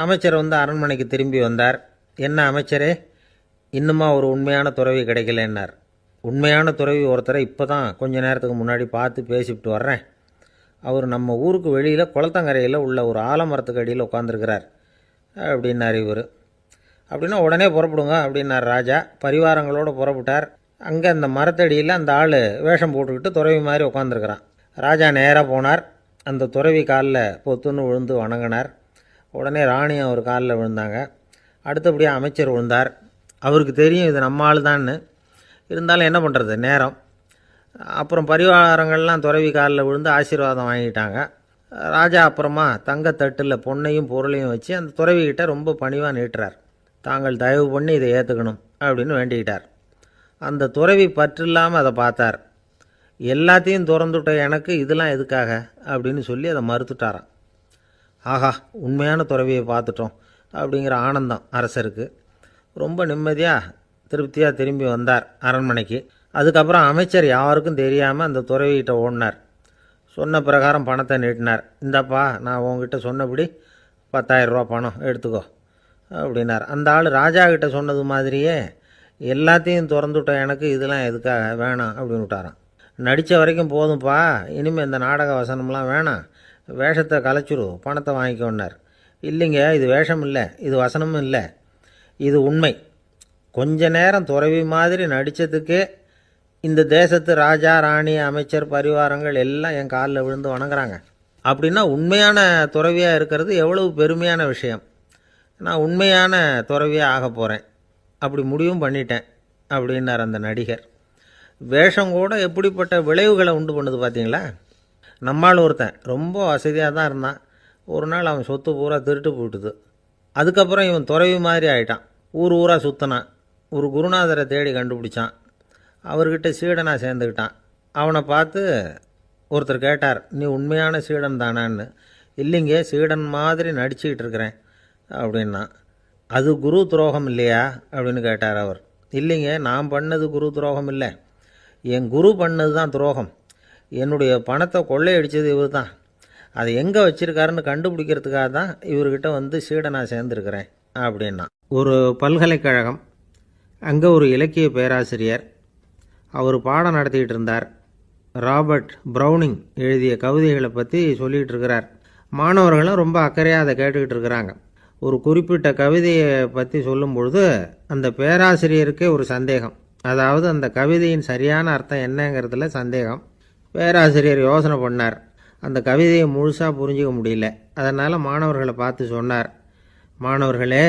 அமைச்சர் அரண்மனைக்கு திரும்பி வந்தார். என்ன அமைச்சரே, இன்னுமா ஒரு உண்மையான துறவி கிடைக்கலன்னார். உண்மையான துறவி ஒருத்தரை இப்போ தான் கொஞ்ச நேரத்துக்கு முன்னாடி பார்த்து பேசிவிட்டு வர்றேன். அவர் நம்ம ஊருக்கு வெளியில் குளத்தங்கரையில் உள்ள ஒரு ஆலமரத்துக்கு அடியில் உட்காந்துருக்கிறார் அப்படின்னார் இவர். அப்படின்னா உடனே புறப்படுங்க அப்படின்னார் ராஜா. பரிவாரங்களோடு புறப்பட்டார். அங்கே அந்த மரத்தடியில் அந்த ஆள் வேஷம் போட்டுக்கிட்டு துறவி மாதிரி உட்காந்துருக்கிறான். ராஜா நேராக போனார். அந்த துறவி காலில் பொத்துன்னு விழுந்து வணங்கினார். உடனே ராணியும் அவர் காலில் விழுந்தாங்க. அடுத்தபடியாக அமைச்சர் விழுந்தார். அவருக்கு தெரியும் இது நம்ம ஆள் தான்னு. இருந்தாலும் என்ன பண்ணுறது, நேரம். அப்புறம் பரிவாரங்கள்லாம் துறவி காலில் விழுந்து ஆசீர்வாதம் வாங்கிட்டாங்க. ராஜா அப்புறமா தங்கத்தட்டில் பொன்னையும் பொருளையும் வச்சு அந்த துறவிகிட்ட ரொம்ப பணிவாக நீட்டுறார். தாங்கள் தயவு பண்ணி இதை ஏற்றுக்கணும் அப்படின்னு வேண்டிக்கிட்டார். அந்த துறவி பற்றில்லாமல் அதை பார்த்தார். எல்லாத்தையும் திறந்துவிட்ட எனக்கு இதெல்லாம் எதுக்காக அப்படின்னு சொல்லி அதை மறுத்துட்டாராம். ஆஹா, உண்மையான துறவியை பார்த்துட்டோம் அப்படிங்கிற ஆனந்தம் அரசருக்கு. ரொம்ப நிம்மதியாக திருப்தியாக திரும்பி வந்தார் அரண்மனைக்கு. அதுக்கப்புறம் அமைச்சர் யாருக்கும் தெரியாமல் அந்த துறவிகிட்ட ஓடினார். சொன்ன பிரகாரம் பணத்தை நீட்டினார். இந்தப்பா, நான் உங்ககிட்ட சொன்னபடி 10,000 ரூபா பணம் எடுத்துக்கோ அப்படின்னார். அந்த ஆள் ராஜா கிட்ட சொன்னது மாதிரியே எல்லாத்தையும் திறந்துவிட்ட எனக்கு இதெல்லாம் எதுக்காக வேணாம் அப்படின்னு விட்டாரான். நடித்த வரைக்கும் போதும்ப்பா, இனிமேல் இந்த நாடக வசனம்லாம் வேணாம், வேஷத்தை கலைச்சிரு, பணத்தை வாங்கிக்கோன்னார். இல்லைங்க, இது வேஷம் இல்லை, இது வசனமும் இல்லை, இது உண்மை. கொஞ்ச நேரம் துறவி மாதிரி நடித்ததுக்கே இந்த தேசத்து ராஜா, ராணி, அமைச்சர், பரிவாரங்கள் எல்லாம் என் காலில் விழுந்து வணங்குறாங்க. அப்படின்னா உண்மையான துறவியாக இருக்கிறது எவ்வளவு பெருமையான விஷயம். நான் உண்மையான துறவியாக ஆக போகிறேன், அப்படி முடிவும் பண்ணிட்டேன் அப்படின்னார் அந்த நடிகர். வேஷம் கூட எப்படிப்பட்ட விளைவுகளை உண்டு பண்ணுது பார்த்தீங்களா. நம்மால் ஒருத்தன் ரொம்ப வசதியாக தான் இருந்தான். ஒரு நாள் அவன் சொத்து பூரா திருட்டு போட்டுது. அதுக்கப்புறம் இவன் துறவி மாதிரி ஆகிட்டான். ஊர் ஊராக சுற்றினான். ஒரு குருநாதரை தேடி கண்டுபிடிச்சான். அவர்கிட்ட சீடனாக சேர்ந்துக்கிட்டான். அவனை பார்த்து ஒருத்தர் கேட்டார், நீ உண்மையான சீடன் தானான்னு. இல்லைங்க, சீடன் மாதிரி நடிச்சுக்கிட்டு இருக்கிறேன் அப்படின்னா. அது குரு துரோகம் இல்லையா அப்படின்னு கேட்டார் அவர். இல்லைங்க, நான் பண்ணது குரு துரோகம் இல்லை, என் குரு பண்ணது தான் துரோகம். என்னுடைய பணத்தை கொள்ளையடித்தது இவர் தான். அதை எங்கே வச்சுருக்காருன்னு கண்டுபிடிக்கிறதுக்காக தான் இவர்கிட்ட வந்து சீடனாக சேர்ந்துருக்கிறேன் அப்படின்னா. ஒரு பல்கலைக்கழகம், அங்கே ஒரு இலக்கிய பேராசிரியர், அவர் பாடம் நடத்திக்கிட்டு இருந்தார். ராபர்ட் ப்ரௌனிங் எழுதிய கவிதைகளை பற்றி சொல்லிகிட்டு இருக்கிறார். மாணவர்களும் ரொம்ப அக்கறையாக அதை கேட்டுக்கிட்டு இருக்கிறாங்க. ஒரு குறிப்பிட்ட கவிதையை பற்றி சொல்லும் பொழுது அந்த பேராசிரியருக்கே ஒரு சந்தேகம். அதாவது அந்த கவிதையின் சரியான அர்த்தம் என்னங்கிறதுல சந்தேகம். பேராசிரியர் யோசனை பண்ணார். அந்த கவிதையை முழுசாக புரிஞ்சிக்க முடியல. அதனால் மாணவர்களை பார்த்து சொன்னார், மாணவர்களே,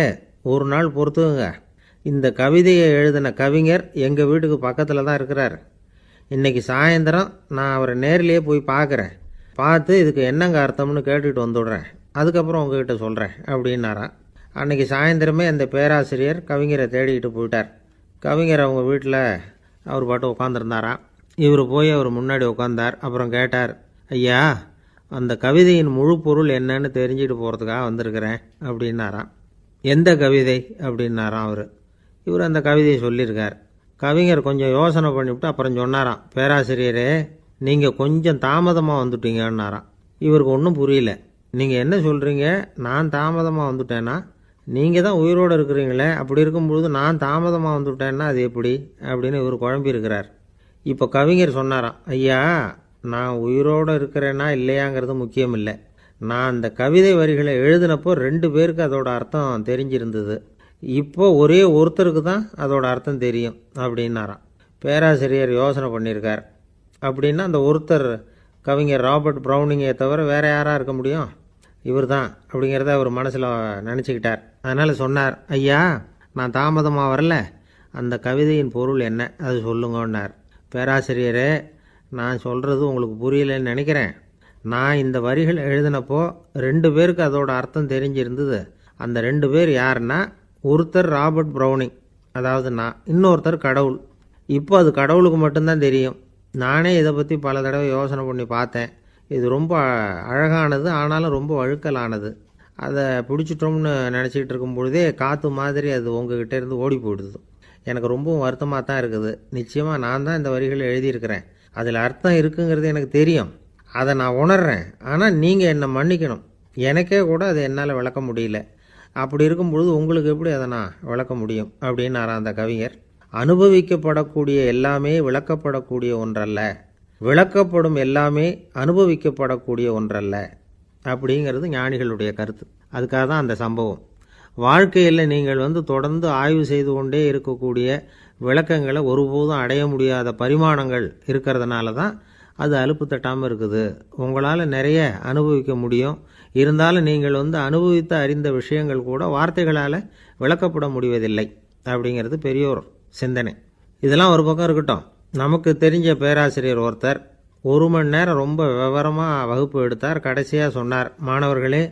ஒரு நாள் பொறுத்துக்குங்க. இந்த கவிதையை எழுதின கவிஞர் எங்கள் வீட்டுக்கு பக்கத்தில் தான் இருக்கிறார். இன்றைக்கி சாயந்தரம் நான் அவரை நேரிலேயே போய் பார்க்குறேன். பார்த்து இதுக்கு என்னங்க அர்த்தம்னு கேட்டுட்டு வந்துவிடுறேன். அதுக்கப்புறம் உங்ககிட்ட சொல்கிறேன் அப்படின்னாராம். அன்றைக்கி சாயந்தரமே அந்த பேராசிரியர் கவிஞரை தேடிக்கிட்டு போயிட்டார். கவிஞர் அவங்க வீட்டில் அவர் பாட்டு உட்காந்துருந்தாராம். இவர் போய் அவர் முன்னாடி உட்காந்தார். அப்புறம் கேட்டார், ஐயா, அந்த கவிதையின் முழு பொருள் என்னன்னு தெரிஞ்சுட்டு போகிறதுக்காக வந்திருக்கிறேன் அப்படின்னாராம். எந்த கவிதை அப்படின்னாராம் அவர். இவர் அந்த கவிதையை சொல்லியிருக்கார். கவிஞர் கொஞ்சம் யோசனை பண்ணிவிட்டு அப்புறம் சொன்னாராம், பேராசிரியரே, நீங்கள் கொஞ்சம் தாமதமாக வந்துட்டீங்கன்னாராம். இவருக்கு ஒன்றும் புரியல. நீங்கள் என்ன சொல்கிறீங்க, நான் தாமதமாக வந்துட்டேன்னா? நீங்கள் தான் உயிரோடு இருக்கிறீங்களே, அப்படி இருக்கும்பொழுது நான் தாமதமாக வந்துவிட்டேன்னா அது எப்படி அப்படின்னு இவர் குழம்பியிருக்கிறார். இப்போ கவிஞர் சொன்னாராம், ஐயா, நான் உயிரோடு இருக்கிறேன்னா இல்லையாங்கிறது முக்கியம் இல்லை. நான் அந்த கவிதை வரிகளை எழுதினப்போ 2 பேருக்கு அதோட அர்த்தம் தெரிஞ்சிருந்தது. இப்போ ஒரே ஒருத்தருக்கு தான் அதோட அர்த்தம் தெரியும் அப்படின்னாராம். பேராசிரியர் யோசனை பண்ணியிருக்கார். அப்படின்னா அந்த ஒருத்தர் கவிஞர் ராபர்ட் ப்ரௌனிங்கை தவிர வேறு யாராக இருக்க முடியும்? இவர் தான் அப்படிங்கிறத அவர் மனசில் நினச்சிக்கிட்டார். அதனால் சொன்னார், ஐயா, நான் தாமதமாக வரல, அந்த கவிதையின் பொருள் என்ன அது சொல்லுங்கன்னார். பேராசிரியரே, நான் சொல்கிறது உங்களுக்கு புரியலைன்னு நினைக்கிறேன். நான் இந்த வரிகள் எழுதினப்போ 2 பேருக்கு அதோட அர்த்தம் தெரிஞ்சிருந்தது. அந்த 2 பேர் யாருன்னா, ஒருத்தர் ராபர்ட் ப்ரௌனிங், அதாவது நான், இன்னொருத்தர் கடவுள். இப்போ அது கடவுளுக்கு மட்டும்தான் தெரியும். நானே இதை பற்றி பல தடவை யோசனை பண்ணி பார்த்தேன். இது ரொம்ப அழகானது, ஆனாலும் ரொம்ப வழுக்கலானது. அதை பிடிச்சிட்டோம்னு நினச்சிக்கிட்டு இருக்கும் பொழுதே காற்று மாதிரி அது உங்ககிட்ட இருந்து ஓடி போயிடுது. எனக்கு ரொம்பவும் வருத்தமாக தான் இருக்குது. நிச்சயமாக நான் தான் இந்த வரிகளை எழுதியிருக்கிறேன். அதில் அர்த்தம் இருக்குங்கிறது எனக்கு தெரியும், அதை நான் உணர்றேன். ஆனால் நீங்கள் என்னை மன்னிக்கணும். எனக்கே கூட அதை என்னால் விளக்க முடியல. அப்படி இருக்கும் பொழுது உங்களுக்கு எப்படி அதை நான் விளக்க முடியும் அப்படின்னாராம் அந்த கவிஞர். அனுபவிக்கப்படக்கூடிய எல்லாமே விளக்கப்படக்கூடிய ஒன்றல்ல, விளக்கப்படும் எல்லாமே அனுபவிக்கப்படக்கூடிய ஒன்றல்ல அப்படிங்கிறது ஞானிகளுடைய கருத்து. அதுக்காக தான் அந்த சம்பவம். வாழ்க்கையில் நீங்கள் தொடர்ந்து ஆய்வு செய்து கொண்டே இருக்கக்கூடிய விளக்கங்களை ஒருபோதும் அடைய முடியாத பரிமாணங்கள் இருக்கிறதுனால தான் அது அலுப்பு தட்டாமல் இருக்குது. உங்களால் நிறைய அனுபவிக்க முடியும். இருந்தாலும் நீங்கள் அனுபவித்து அறிந்த விஷயங்கள் கூட வார்த்தைகளால் விளக்கப்பட முடிவதில்லை அப்படிங்கிறது பெரியோர் சிந்தனை. இதெல்லாம் ஒரு பக்கம் இருக்கட்டும். நமக்கு தெரிஞ்ச பேராசிரியர் ஒருத்தர் 1 மணி நேரம் ரொம்ப விவரமாக வகுப்பு எடுத்தார். கடைசியாக சொன்னார், மாணவர்களே,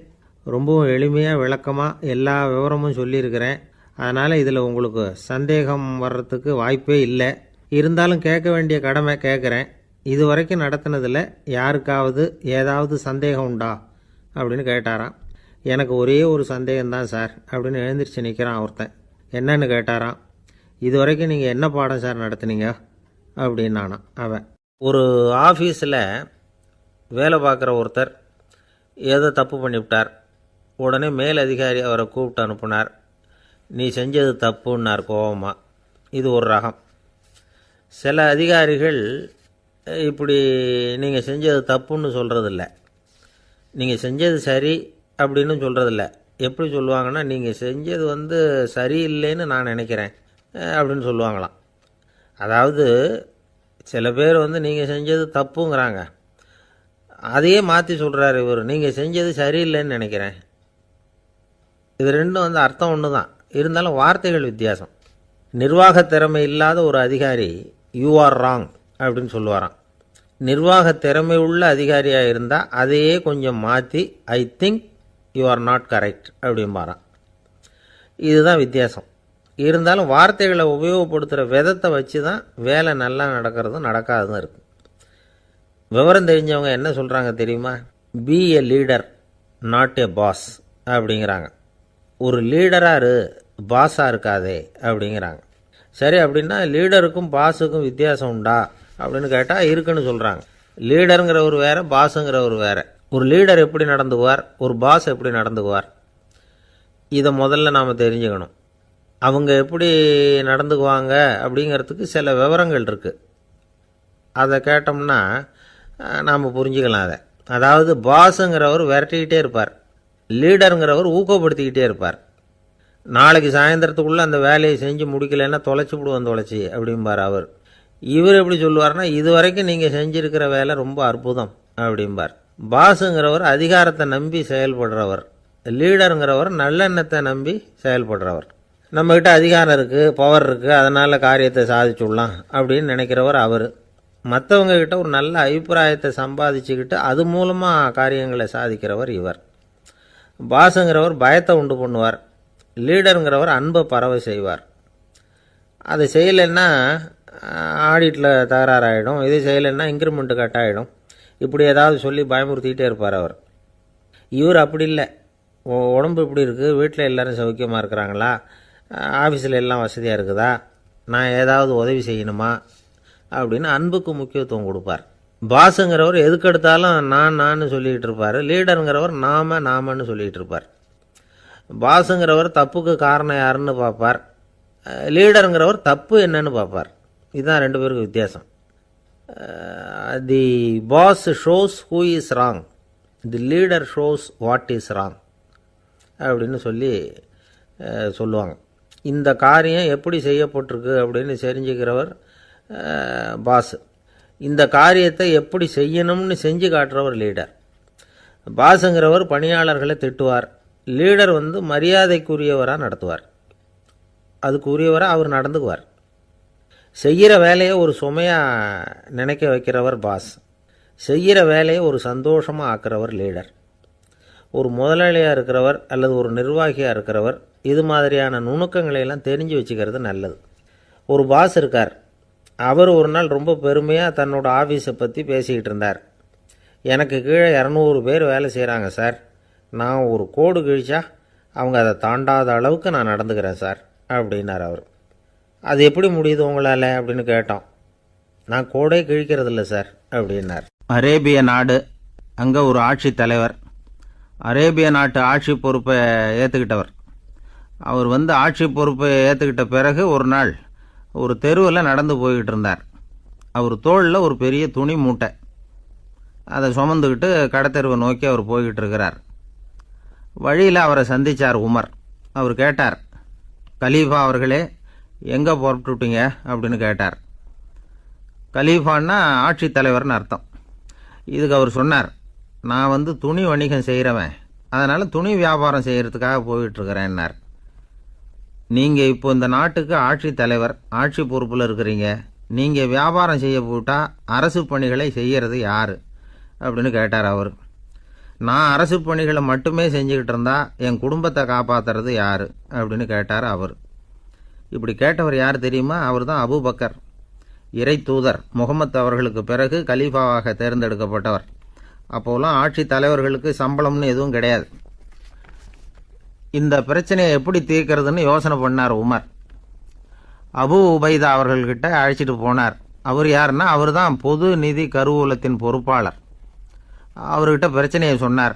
ரொம்பவும் எளிமையாக விளக்கமாக எல்லா விவரமும் சொல்லியிருக்கிறேன். அதனால் இதில் உங்களுக்கு சந்தேகம் வர்றதுக்கு வாய்ப்பே இல்லை. இருந்தாலும் கேட்க வேண்டிய கடமை கேட்குறேன். இது வரைக்கும் நடத்தினதில் யாருக்காவது ஏதாவது சந்தேகம் உண்டா அப்படின்னு கேட்டாராம். எனக்கு ஒரே ஒரு சந்தேகம்தான் சார் அப்படின்னு எழுந்திரிச்சு நிற்கிறான் ஒருத்தன். என்னன்னு கேட்டாராம். இது வரைக்கும் நீங்கள் என்ன பாடம் சார் நடத்துனீங்க அப்படின்னானா அவன். ஒரு ஆஃபீஸில் வேலை பார்க்குற ஒருத்தர் ஏதோ தப்பு பண்ணிவிட்டார். உடனே மேல் அதிகாரி அவரை கூப்பிட்டு அனுப்புனார். நீ செஞ்சது தப்புன்னார் கோபமாக. இது ஒரு ரகம். சில அதிகாரிகள் இப்படி நீங்கள் செஞ்சது தப்புன்னு சொல்கிறதில்ல, நீங்கள் செஞ்சது சரி அப்படின்னு சொல்கிறதில்ல. எப்படி சொல்லுவாங்கன்னா, நீங்கள் செஞ்சது சரியில்லைன்னு நான் நினைக்கிறேன் அப்படின்னு சொல்லுவாங்களாம். அதாவது சில பேர் நீங்கள் செஞ்சது தப்புங்கிறாங்க, அதையே மாற்றி சொல்கிறாரு இவர், நீங்கள் செஞ்சது சரியில்லைன்னு நினைக்கிறேன். இது ரெண்டும் அர்த்தம் ஒன்று தான், இருந்தாலும் வார்த்தைகள் வித்தியாசம். நிர்வாக திறமை இல்லாத ஒரு அதிகாரி யூ ஆர் ராங் அப்படின்னு சொல்லுவாராம். நிர்வாக திறமை உள்ள அதிகாரியாக இருந்தால் அதையே கொஞ்சம் மாற்றி I think you are not correct அப்படிம்பாராம். இதுதான் வித்தியாசம். இருந்தாலும் வார்த்தைகளை உபயோகப்படுத்துகிற விதத்தை வச்சு தான் வேலை நல்லா நடக்கிறதும் நடக்காததும் இருக்குது. விவரம் தெரிஞ்சவங்க என்ன சொல்கிறாங்க தெரியுமா? Be a leader not a boss அப்படிங்கிறாங்க. ஒரு லீடராக இரு, பாஸாக இருக்காதே அப்படிங்கிறாங்க. சரி, அப்படின்னா லீடருக்கும் பாஸுக்கும் வித்தியாசம் உண்டா அப்படின்னு கேட்டால் இருக்குன்னு சொல்கிறாங்க. லீடருங்கிறவர் வேறு, பாஸுங்கிறவர் வேறு. ஒரு லீடர் எப்படி நடந்துக்குவார், ஒரு பாஸ் எப்படி நடந்துக்குவார், இதை முதல்ல நாம் தெரிஞ்சுக்கணும். அவங்க எப்படி நடந்துக்குவாங்க அப்படிங்கிறதுக்கு சில விவரங்கள் இருக்குது. அதை கேட்டோம்னா நாம் புரிஞ்சுக்கலாம் அதை. அதாவது பாஸுங்கிறவர் விரட்டிக்கிட்டே இருப்பார், லீடருங்கிறவர் ஊக்கப்படுத்திக்கிட்டே இருப்பார். நாளைக்கு சாயந்தரத்துக்குள்ளே அந்த வேலையை செஞ்சு முடிக்கலைன்னா தொலைச்சி விடுவோம் தொலைச்சி அப்படிம்பார் அவர். இவர் எப்படி சொல்லுவார்னா, இது வரைக்கும் நீங்கள் செஞ்சுருக்கிற வேலை ரொம்ப அற்புதம் அப்படிம்பார். பாஸுங்கிறவர் அதிகாரத்தை நம்பி செயல்படுறவர், லீடருங்கிறவர் நல்லெண்ணத்தை நம்பி செயல்படுறவர். நம்மக்கிட்ட அதிகாரம் இருக்குது, பவர் இருக்குது, அதனால் காரியத்தை சாதிச்சுடலாம் அப்படின்னு நினைக்கிறவர் அவர். மற்றவங்க கிட்ட ஒரு நல்ல அபிப்பிராயத்தை சம்பாதிச்சுக்கிட்டு அது மூலமாக காரியங்களை சாதிக்கிறவர் இவர். பாஸுங்கிறவர் பயத்தை உண்டு பண்ணுவார், லீடருங்கிறவர் அன்பை பரவ செய்வார். அதை செய்யலைன்னா ஆடிட்டில் தகராறாயிடும், இது செய்யலைன்னா இன்க்ரிமெண்ட்டு கட் ஆகிடும், இப்படி ஏதாவது சொல்லி பயமுறுத்திக்கிட்டே இருப்பார் அவர். இவர் அப்படி இல்லை. உடம்பு இப்படி இருக்குது, வீட்டில் எல்லோரும் சௌக்கியமாக இருக்கிறாங்களா, ஆஃபீஸில் எல்லாம் வசதியாக இருக்குதா, நான் ஏதாவது உதவி செய்யணுமா அப்படின்னு அன்புக்கு முக்கியத்துவம் கொடுப்பார். பாஸுங்கிறவர் எதுக்கெடுத்தாலும் நான் சொல்லிகிட்டு இருப்பார், லீடருங்கிறவர் நாமன்னு சொல்லிகிட்டு இருப்பார். பாஸுங்கிறவர் தப்புக்கு காரணம் யாருன்னு பார்ப்பார், லீடருங்கிறவர் தப்பு என்னன்னு பார்ப்பார். இதுதான் ரெண்டு பேருக்கு வித்தியாசம். The boss shows who is wrong, the leader shows what is wrong அப்படின்னு சொல்லுவாங்க. இந்த காரியம் எப்படி செய்யப்பட்டிருக்கு அப்படின்னு தெரிஞ்சுக்கிறவர் பாஸ், இந்த காரியத்தை எப்படி செய்யணும்னு செஞ்சு காட்டுறவர் லீடர். பாஸுங்கிறவர் பணியாளர்களை திட்டுவார், லீடர் மரியாதைக்குரியவராக நடத்துவார், அதுக்குரியவராக அவர் நடந்துக்குவார். செய்கிற வேலையை ஒரு சுமையாக நினைக்க வைக்கிறவர் பாஸ், செய்கிற வேலையை ஒரு சந்தோஷமாக ஆக்கிறவர் லீடர். ஒரு முதலாளியாக இருக்கிறவர் அல்லது ஒரு நிர்வாகியாக இருக்கிறவர் இது மாதிரியான நுணுக்கங்களையெல்லாம் தெரிஞ்சு வச்சுக்கிறது நல்லது. ஒரு பாஸ் இருக்கார், அவர் ஒரு நாள் ரொம்ப பெருமையாக தன்னோட ஆஃபீஸை பற்றி பேசிக்கிட்டு இருந்தார். எனக்கு கீழே 200 பேர் வேலை செய்கிறாங்க சார், நான் ஒரு கோடு கிழிச்சா அவங்க அதை தாண்டாத அளவுக்கு நான் நடந்துக்கிறேன் சார் அப்படின்னார் அவர். அது எப்படி முடியுது உங்களால் அப்படின்னு கேட்டோம். நான் கோடே கிழிக்கிறதில்ல சார் அப்படின்னார். அரேபிய நாடு, அங்கே ஒரு ஆட்சி தலைவர், அரேபிய நாட்டு ஆட்சி பொறுப்பை ஏற்றுக்கிட்டவர். அவர் ஆட்சி பொறுப்பை ஏற்றுக்கிட்ட பிறகு ஒரு நாள் ஒரு தெருவில் நடந்து போய்கிட்டு இருந்தார். அவர் தோளில் ஒரு பெரிய துணி மூட்டை, அதை சுமந்துக்கிட்டு கடத்தெருவை நோக்கி அவர் போய்கிட்டு இருக்கிறார். வழியில் அவரை சந்தித்தார் உமர். அவர் கேட்டார், கலீஃபா அவர்களே, எங்கே புறப்பட்டுட்டீங்க அப்படின்னு கேட்டார். கலீஃபான்னா ஆட்சி தலைவர்னு அர்த்தம். இதுக்கு அவர் சொன்னார், நான் துணி வணிகம் செய்கிறவன், அதனால் துணி வியாபாரம் செய்கிறதுக்காக போயிட்டுருக்கிறேன்னார். நீங்கள் இப்போ இந்த நாட்டுக்கு ஆட்சி தலைவர், ஆட்சி பொறுப்பில் இருக்கிறீங்க, நீங்கள் வியாபாரம் செய்ய போட்டால் அரசு பணிகளை செய்கிறது யார் அப்படின்னு கேட்டார் அவர். நான் அரசு பணிகளை மட்டுமே செஞ்சுக்கிட்டு இருந்தா என் குடும்பத்தை காப்பாற்றுறது யார் அப்படின்னு கேட்டார் அவர். இப்படி கேட்டவர் யார் தெரியுமா? அவர் தான் அபூபக்கர், இறை தூதர் முகமது அவர்களுக்கு பிறகு கலீஃபாவாக தேர்ந்தெடுக்கப்பட்டவர். அப்போலாம் ஆட்சி தலைவர்களுக்கு சம்பளம்னு எதுவும் கிடையாது. இந்த பிரச்சனையை எப்படி தீர்க்கிறதுன்னு யோசனை பண்ணார் உமர். அபு உபைதா அவர்கள்கிட்ட அழைச்சிட்டு போனார். அவர் யாருன்னா, அவர் தான் பொது நிதி கருவூலத்தின் பொறுப்பாளர். அவர்கிட்ட பிரச்சனையை சொன்னார்.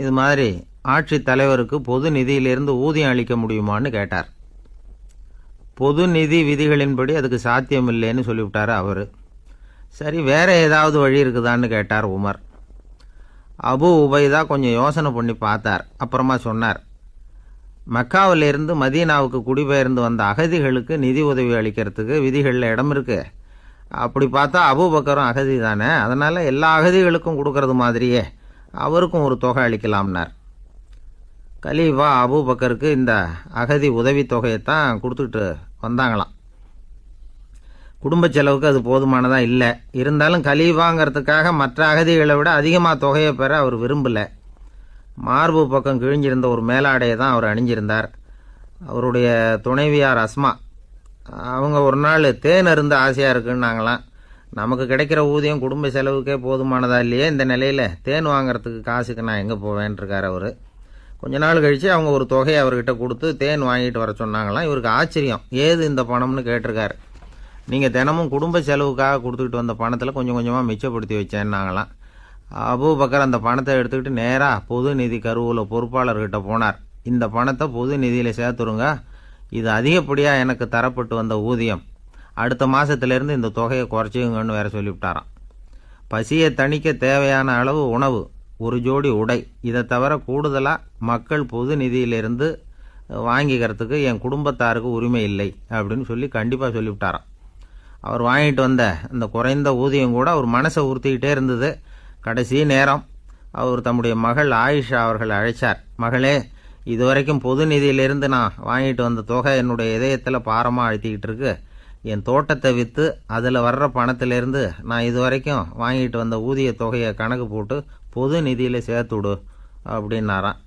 இது மாதிரி ஆட்சி தலைவருக்கு பொது நிதியிலிருந்து ஊதியம் அளிக்க முடியுமான்னு கேட்டார். பொது நிதி விதிகளின்படி அதுக்கு சாத்தியம் இல்லைன்னு சொல்லிவிட்டார் அவர். சரி, வேற ஏதாவது வழி இருக்குதான்னு கேட்டார் உமர். அபு உபைதா கொஞ்சம் யோசனை பண்ணி பார்த்தார். அப்புறமா சொன்னார், மக்காவிலிருந்து மதீனாவுக்கு குடிபெயர்ந்து வந்த அகதிகளுக்கு நிதி உதவி அளிக்கிறதுக்கு விதிகளில் இடம் இருக்கு. அப்படி பார்த்தா அபூபக்கரும் அகதி தானே, அதனால் எல்லா அகதிகளுக்கும் கொடுக்கறது மாதிரியே அவருக்கும் ஒரு தொகை அளிக்கலாம்னார். கலீஃபா அபூபக்கருக்கு இந்த அகதி உதவி தொகையைத்தான் கொடுத்துட்டு வந்தாங்களாம். குடும்ப செலவுக்கு அது போதுமானதாக இல்லை. இருந்தாலும் கலீஃபாங்கிறதுக்காக மற்ற அகதிகளை விட அதிகமாக தொகையை பெற அவர் விரும்பலை. மார்பு பக்கம் கிழிஞ்சிருந்த ஒரு மேலாடையை தான் அவர் அணிஞ்சிருந்தார். அவருடைய துணைவியார் அஸ்மா, அவங்க ஒரு நாள் தேன் அருந்த ஆசையாக இருக்குன்னாங்களாம். நமக்கு கிடைக்கிற ஊதியம் குடும்ப செலவுக்கே போதுமானதா இல்லையே, இந்த நிலையில் தேன் வாங்கிறதுக்கு காசுக்கு நான் எங்கே போவேன்ருக்கார் அவர். கொஞ்ச நாள் கழித்து அவங்க ஒரு தொகையை அவர்கிட்ட கொடுத்து தேன் வாங்கிட்டு வர சொன்னாங்களாம். இவருக்கு ஆச்சரியம், ஏது இந்த பணம்னு கேட்டிருக்காரு. நீங்கள் தினமும் குடும்ப செலவுக்காக கொடுத்துக்கிட்டு வந்த பணத்தில் கொஞ்சம் கொஞ்சமாக மிச்சப்படுத்தி வச்சேன்னாங்களாம். அபூபக்கர் அந்த பணத்தை எடுத்துக்கிட்டு நேராக பொது நிதி கருவூல பொறுப்பாளர்கிட்ட போனார். இந்த பணத்தை பொது நிதியில் சேர்த்துருங்க, இது அதிகப்படியாக எனக்கு தரப்பட்டு வந்த ஊதியம், அடுத்த மாதத்திலேருந்து இந்த தொகையை குறைச்சிங்கன்னு வேற சொல்லிவிட்டாராம். பசியை தணிக்க தேவையான அளவு உணவு, ஒரு ஜோடி உடை, இதை தவிர கூடுதலாக மக்கள் பொது நிதியிலிருந்து வாங்கிக்கிறதுக்கு என் குடும்பத்தாருக்கு உரிமை இல்லை அப்படின்னு சொல்லி கண்டிப்பாக சொல்லிவிட்டாராம். அவர் வாங்கிட்டு வந்த அந்த குறைந்த ஊதியம் கூட அவர் மனசை உறுத்திக்கிட்டே இருந்தது. கடைசி நேரம் அவர் தம்முடைய மகள் ஆயிஷா அவர்களை அழைச்சார். மகளே, இதுவரைக்கும் பொது நிதியிலிருந்து நான் வாங்கிட்டு வந்த தொகை என்னுடைய இதயத்தில் பாரமாக அழுத்திக்கிட்டு இருக்கு. என் தோட்டத்தை விற்று அதில் வர்ற பணத்திலேருந்து நான் இதுவரைக்கும் வாங்கிட்டு வந்த ஊதிய தொகையை கணக்கு போட்டு பொது நிதியில் சேர்த்து விடு அப்படின்னாராம்.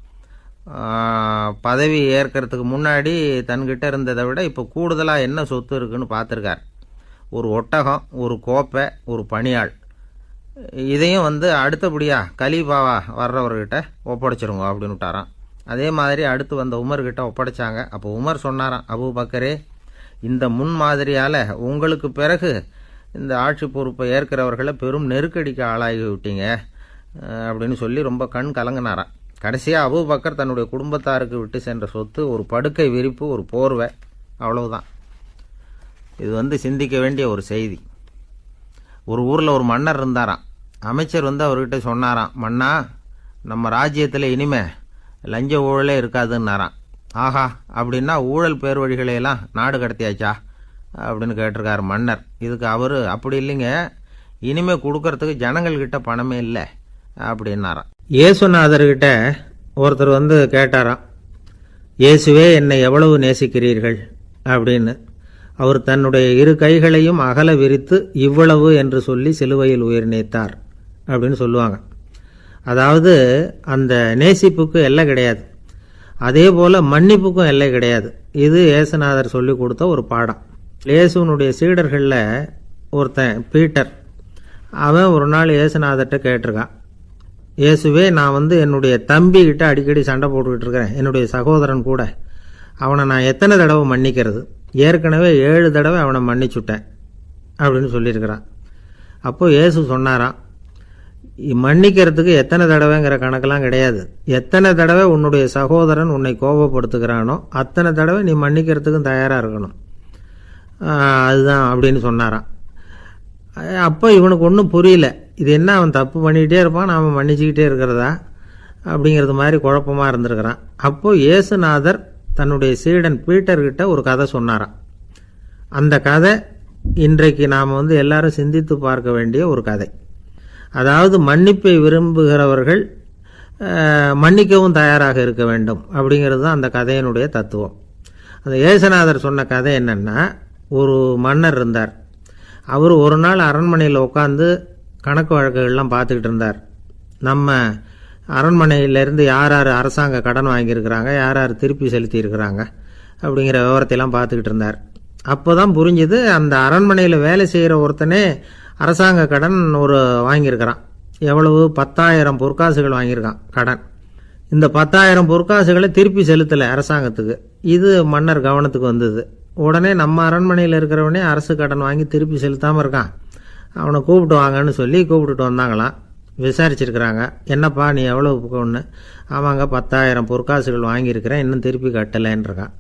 பதவி ஏற்கிறதுக்கு முன்னாடி தன்கிட்ட இருந்ததை விட இப்போ கூடுதலாக என்ன சொத்து இருக்குன்னு பார்த்துருக்கார். ஒரு ஒட்டகம், ஒரு கோப்பை, ஒரு பணியாள். இதையும் அடுத்தபடியாக கலீஃபாவா வர்றவர்கிட்ட ஒப்படைச்சிருங்க அப்படின்னு விட்டாராம். அதே மாதிரி அடுத்து வந்த உமர்கிட்ட ஒப்படைச்சாங்க. அப்போ உமர் சொன்னாராம், அபூபக்கரே, இந்த முன்மாதிரியால் உங்களுக்கு பிறகு இந்த ஆட்சி பொறுப்பை ஏற்கிறவர்களை பெரும் நெருக்கடிக்கு ஆளாகி விட்டீங்க அப்படின்னு சொல்லி ரொம்ப கண் கலங்கினாராம். கடைசியாக அபூபக்கர் தன்னுடைய குடும்பத்தாருக்கு விட்டு சென்ற சொத்து ஒரு படுக்கை விரிப்பு, ஒரு போர்வை, அவ்வளவுதான். இது சிந்திக்க வேண்டிய ஒரு செய்தி. ஒரு ஊரில் ஒரு மன்னர் இருந்தாராம். அமைச்சர் அவர்கிட்ட சொன்னாராம், மன்னா, நம்ம ராஜ்யத்தில் இனிமே லஞ்ச ஊழலே இருக்காதுன்னாராம். ஆஹா, அப்படின்னா ஊழல் பேர் வழிகளையெல்லாம் நாடு கடத்தியாச்சா அப்படின்னு கேட்டிருக்காரு மன்னர். இதுக்கு அவர், அப்படி இல்லைங்க, இனிமே கொடுக்கறதுக்கு ஜனங்கள்கிட்ட பணமே இல்லை அப்படின்னாராம். இயேசுநாதர்கிட்ட ஒருத்தர் கேட்டாராம், இயேசுவே, என்னை எவ்வளவு நேசிக்கிறீர்கள் அப்படின்னு. அவர் தன்னுடைய இரு கைகளையும் அகல விரித்து இவ்வளவு என்று சொல்லி சிலுவையில் உயிர் நீத்தார் அப்படின்னு சொல்லுவாங்க. அதாவது அந்த நேசிப்புக்கு எல்லை கிடையாது, அதே போல் மன்னிப்புக்கும் எல்லை கிடையாது. இது இயேசுநாதர் சொல்லி கொடுத்த ஒரு பாடம். இயேசுனுடைய சீடர்களில் ஒருத்தன் பீட்டர், அவன் ஒரு நாள் இயேசுநாதர்கிட்ட கேட்டிருக்கான், இயேசுவே, நான் என்னுடைய தம்பிக்கிட்ட அடிக்கடி சண்டை போட்டுக்கிட்டு இருக்கிறேன், என்னுடைய சகோதரன் கூட. அவனை நான் எத்தனை தடவை மன்னிக்கிறது? ஏற்கனவே 7 தடவை அவனை மன்னிச்சுட்டேன் அப்படின்னு சொல்லியிருக்கிறான். அப்போது இயேசு சொன்னாராம், மன்னிக்கிறதுக்கு எத்தனை தடவைங்கிற கணக்கெல்லாம் கிடையாது. எத்தனை தடவை உன்னுடைய சகோதரன் உன்னை கோபப்படுத்துகிறானோ அத்தனை தடவை நீ மன்னிக்கிறதுக்கும் தயாராக இருக்கணும், அதுதான் அப்படின்னு சொன்னாராம். அப்போ இவனுக்கு ஒன்றும் புரியல, இது என்ன அவன் தப்பு பண்ணிக்கிட்டே இருப்பான், நாம் மன்னிச்சுக்கிட்டே இருக்கிறதா அப்படிங்கிறது மாதிரி குழப்பமாக இருந்திருக்கிறான். அப்போது இயேசுநாதர் தன்னுடைய சீடன் பீட்டர்கிட்ட ஒரு கதை சொன்னாராம். அந்த கதை இன்றைக்கு நாம் எல்லாரும் சிந்தித்து பார்க்க வேண்டிய ஒரு கதை. அதாவது மன்னிப்பை விரும்புகிறவர்கள் மன்னிக்கவும் தயாராக இருக்க வேண்டும் அப்படிங்கிறது தான் அந்த கதையினுடைய தத்துவம். அந்த ஏசுநாதர் சொன்ன கதை என்னென்னா, ஒரு மன்னர் இருந்தார். அவர் ஒரு நாள் அரண்மனையில் உட்காந்து கணக்கு வழக்குகள்லாம் பார்த்துக்கிட்டு இருந்தார். நம்ம அரண்மனையிலேருந்து யார் யார் அரசாங்க கடன் வாங்கியிருக்கிறாங்க, யார் யார் திருப்பி செலுத்தியிருக்கிறாங்க அப்படிங்கிற விவரத்தையெல்லாம் பார்த்துக்கிட்டு இருந்தார். அப்போ தான் புரிஞ்சுது, அந்த அரண்மனையில் வேலை செய்கிற ஒருத்தனே அரசாங்க கடன் வாங்கியிருக்கிறான். எவ்வளவு? 10,000 பொற்காசுகள் வாங்கியிருக்கான் கடன். இந்த 10,000 பொற்காசுகளை திருப்பி செலுத்தலை அரசாங்கத்துக்கு. இது மன்னர் கவனத்துக்கு வந்தது. உடனே நம்ம அரண்மனையில் இருக்கிறவனே அரசு கடன் வாங்கி திருப்பி செலுத்தாமல் இருக்கான், அவனை கூப்பிட்டு வாங்கன்னு சொல்லி கூப்பிட்டுட்டு வந்தாங்களாம். விசாரிச்சிருக்கிறாங்க, என்னப்பா நீ எவ்வளோ ஒன்று? ஆமாங்க 10,000 பொற்காசுகள் வாங்கியிருக்கிறேன், இன்னும் திருப்பி கட்டலைன்னு இருக்கான்.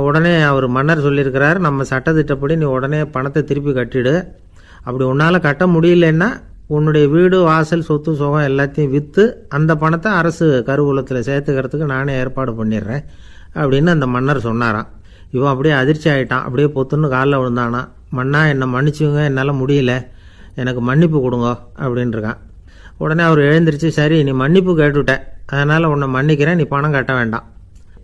உடனே அவர் மன்னர் சொல்லியிருக்கிறார், நம்ம சட்டத்திட்டப்படி நீ உடனே பணத்தை திருப்பி கட்டிடு. அப்படி உன்னால் கட்ட முடியலன்னா உன்னுடைய வீடு வாசல் சொத்து சுகம் எல்லாத்தையும் விற்று அந்த பணத்தை அரசு கருவூலத்தில் சேர்த்துக்கிறதுக்கு நானே ஏற்பாடு பண்ணிடுறேன் அப்படின்னு அந்த மன்னர் சொன்னாராம். இவன் அப்படியே அதிர்ச்சி ஆகிட்டான். அப்படியே பொத்துன்னு காலில் விழுந்தானா, மன்னா என்னை மன்னிச்சுங்க, என்னால் முடியல, எனக்கு மன்னிப்பு கொடுங்க அப்படின்ட்டுருக்கான். உடனே அவர் எழுந்திரிச்சு, சரி நீ மன்னிப்பு கேட்டுவிட்டேன், அதனால் உன்னை மன்னிக்கிறேன், நீ பணம் கட்ட வேண்டாம்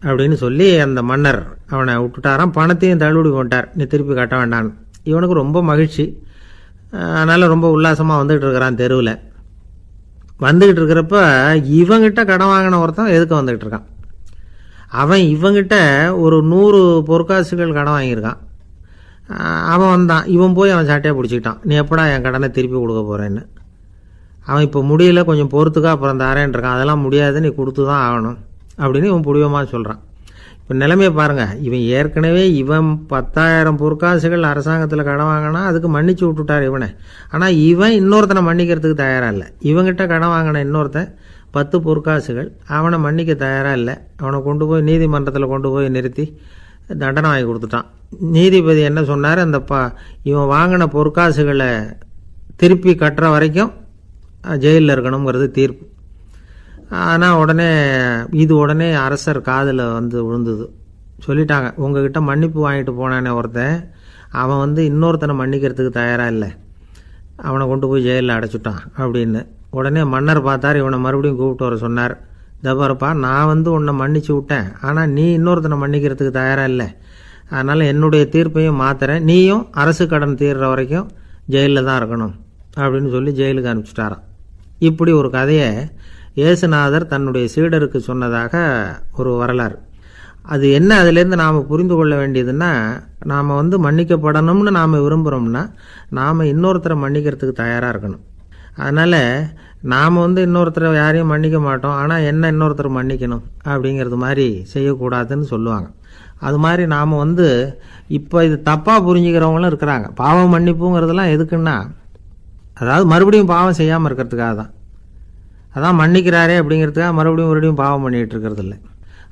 அப்படின்னு சொல்லி அந்த மன்னர் அவனை விட்டுட்டாராம். பணத்தையும் தள்ளுபடி கொண்டார், நீ திருப்பி கட்ட வேண்டான்னு. இவனுக்கு ரொம்ப மகிழ்ச்சி. அதனால் ரொம்ப உல்லாசமாக வந்துகிட்டு இருக்கிறான். தெருவில் வந்துக்கிட்டு இருக்கிறப்ப இவங்கிட்ட கடன் வாங்கின ஒருத்தன் எதுக்கு வந்துக்கிட்டு இருக்கான். அவன் இவங்கிட்ட ஒரு 100 பொற்காசுகள் கடன் வாங்கியிருக்கான். அவன் வந்தான், இவன் போய் அவன் சாட்டையை பிடிச்சிக்கிட்டான், நீ எப்படா என் கடனை திருப்பி கொடுக்க போகிறேன்னு. அவன் இப்போ முடியல, கொஞ்சம் பொறுத்துக்கா, அப்புறம் தரேன் இருக்கான். அதெல்லாம் முடியாது, நீ கொடுத்து தான் ஆகணும் அப்படின்னு இவன் புடிவமாக சொல்கிறான். இப்போ நிலைமையை பாருங்கள், இவன் ஏற்கனவே 10,000 பொற்காசுகள் அரசாங்கத்தில் கடன் வாங்கினா அதுக்கு மன்னிச்சு விட்டுட்டார் இவனை. ஆனால் இவன் இன்னொருத்தனை மன்னிக்கிறதுக்கு தயாராக இல்லை. இவங்கிட்ட கடன் வாங்கின இன்னொருத்தன் 10 பொற்காசுகள், அவனை மன்னிக்க தயாராக இல்லை. அவனை கொண்டு போய் நீதிமன்றத்தில் கொண்டு போய் நிறுத்தி தண்டனை வாங்கி கொடுத்துட்டான். நீதிபதி என்ன சொன்னார், அந்த இவன் வாங்கின பொற்காசுகளை திருப்பி கட்டுற வரைக்கும் ஜெயிலில் இருக்கணுங்கிறது தீர்ப்பு. ஆனால் உடனே அரசர் காதில் வந்து விழுந்தது. சொல்லிட்டாங்க, உங்ககிட்ட மன்னிப்பு வாங்கிட்டு போனானே ஒருத்தன், அவன் இன்னொருத்தனை மன்னிக்கிறதுக்கு தயாராக இல்லை, அவனை கொண்டு போய் ஜெயிலில் அடைச்சிட்டான் அப்படின்னு. உடனே மன்னர் பார்த்தார், இவனை மறுபடியும் கூப்பிட்டு வர சொன்னார். தபாரப்பா, நான் உன்னை மன்னிச்சு விட்டேன், ஆனால் நீ இன்னொருத்தனை மன்னிக்கிறதுக்கு தயாராக இல்லை, அதனால் என்னுடைய தீர்ப்பையும் மாற்றுறேன், நீயும் அரசு கடன் தீர்ற வரைக்கும் ஜெயிலில் தான் இருக்கணும் அப்படின்னு சொல்லி ஜெயிலுக்கு அனுப்பிச்சிட்டாராம். இப்படி ஒரு கதையை இயேசுநாதர் தன்னுடைய சீடருக்கு சொன்னதாக ஒரு வரலாறு. அது என்ன, அதிலேருந்து நாம் புரிந்து கொள்ள வேண்டியதுன்னா, நாம் மன்னிக்கப்படணும்னு நாம் விரும்புகிறோம்னா நாம் இன்னொருத்தரை மன்னிக்கிறதுக்கு தயாராக இருக்கணும். அதனால் நாம் இன்னொருத்தரை யாரையும் மன்னிக்க மாட்டோம், ஆனால் என்ன இன்னொருத்தர் மன்னிக்கணும் அப்படிங்கிறது மாதிரி செய்யக்கூடாதுன்னு சொல்லுவாங்க. அது மாதிரி நாம் இப்போ இது தப்பாக புரிஞ்சுக்கிறவங்களும் இருக்கிறாங்க. பாவம் மன்னிப்புங்கிறதெல்லாம் எதுக்குன்னா, அதாவது மறுபடியும் பாவம் செய்யாமல் இருக்கிறதுக்காக தான். அதான் மன்னிக்கிறாரே அப்படிங்கிறதுக்காக மறுபடியும் பாவம் பண்ணிகிட்டு இருக்கிறது இல்லை.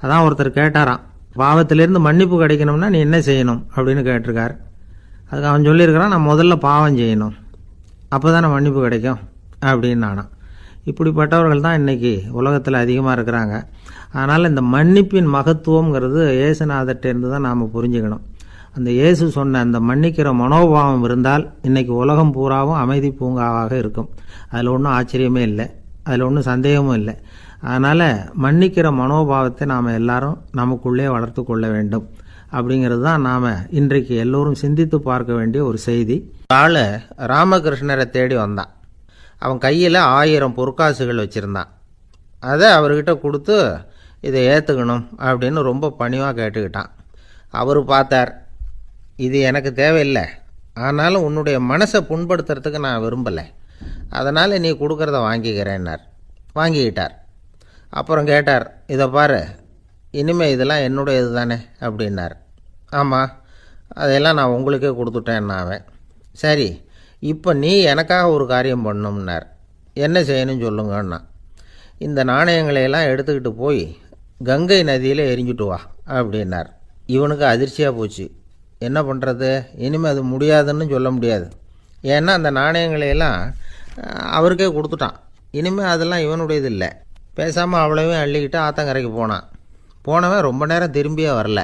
அதான் ஒருத்தர் கேட்டாராம், பாவத்திலேருந்து மன்னிப்பு கிடைக்கணும்னா நீ என்ன செய்யணும் அப்படின்னு கேட்டிருக்கார். அதுக்கு அவன் சொல்லியிருக்கிறான், நான் முதல்ல பாவம் செய்யணும், அப்போ தானே மன்னிப்பு கிடைக்கும் அப்படின்னு நானாம். இப்படிப்பட்டவர்கள் தான் இன்றைக்கி உலகத்தில் அதிகமாக இருக்கிறாங்க. அதனால் இந்த மன்னிப்பின் மகத்துவங்கிறது இயேசுநாதர்கிட்டேருந்து தான் நாம் புரிஞ்சுக்கணும். அந்த இயேசு சொன்ன அந்த மன்னிக்கிற மனோபாவம் இருந்தால் இன்றைக்கி உலகம் பூராவும் அமைதி பூங்காவாக இருக்கும். அதில் ஒன்றும் ஆச்சரியமே இல்லை, அதில் ஒன்றும் சந்தேகமும் இல்லை. அதனால் மன்னிக்கிற மனோபாவத்தை நாம் எல்லாரும் நமக்குள்ளே வளர்த்து கொள்ள வேண்டும் அப்படிங்கிறது தான் நாம் இன்றைக்கு எல்லோரும் சிந்தித்து பார்க்க வேண்டிய ஒரு செய்தி. ஆள் ராமகிருஷ்ணரை தேடி வந்தான். அவன் கையில் 1000 பொற்காசுகள் வச்சுருந்தான். அதை அவர்கிட்ட கொடுத்து இதை ஏற்றுக்கணும் அப்படின்னு ரொம்ப பணிவாக கேட்டுக்கிட்டான். அவர் பார்த்தார், இது எனக்கு தேவையில்லை, ஆனாலும் உன்னுடைய மனசை புண்படுத்துறதுக்கு நான் விரும்பலை, அதனால் நீ கொடுக்குறத வாங்கிக்கிறேன்னார். வாங்கிக்கிட்டார். அப்புறம் கேட்டார், இதை பாரு, இனிமேல் இதெல்லாம் என்னுடைய இது தானே அப்படின்னார். ஆமாம், அதையெல்லாம் நான் உங்களுக்கே கொடுத்துட்டேன்னா அவன். சரி, இப்போ நீ எனக்காக ஒரு காரியம் பண்ணணும்னார். என்ன செய்யணும்னு சொல்லுங்கன்னா, இந்த நாணயங்களையெல்லாம் எடுத்துக்கிட்டு போய் கங்கை நதியில் எரிஞ்சுட்டு வா அப்படின்னார். இவனுக்கு அதிர்ச்சியாக போச்சு. என்ன பண்ணுறது, இனிமேல் அது முடியாதுன்னு சொல்ல முடியாது. ஏன்னா அந்த நாணயங்களையெல்லாம் அவருக்கே கொடுத்துட்டான். இனிமேல் அதெல்லாம் இவனுடையது இல்லை. பேசாமல் அவ்வளோவே அள்ளிக்கிட்டு ஆத்தங்கரைக்கு போனான். போனவன் ரொம்ப நேரம் திரும்பியே வரல.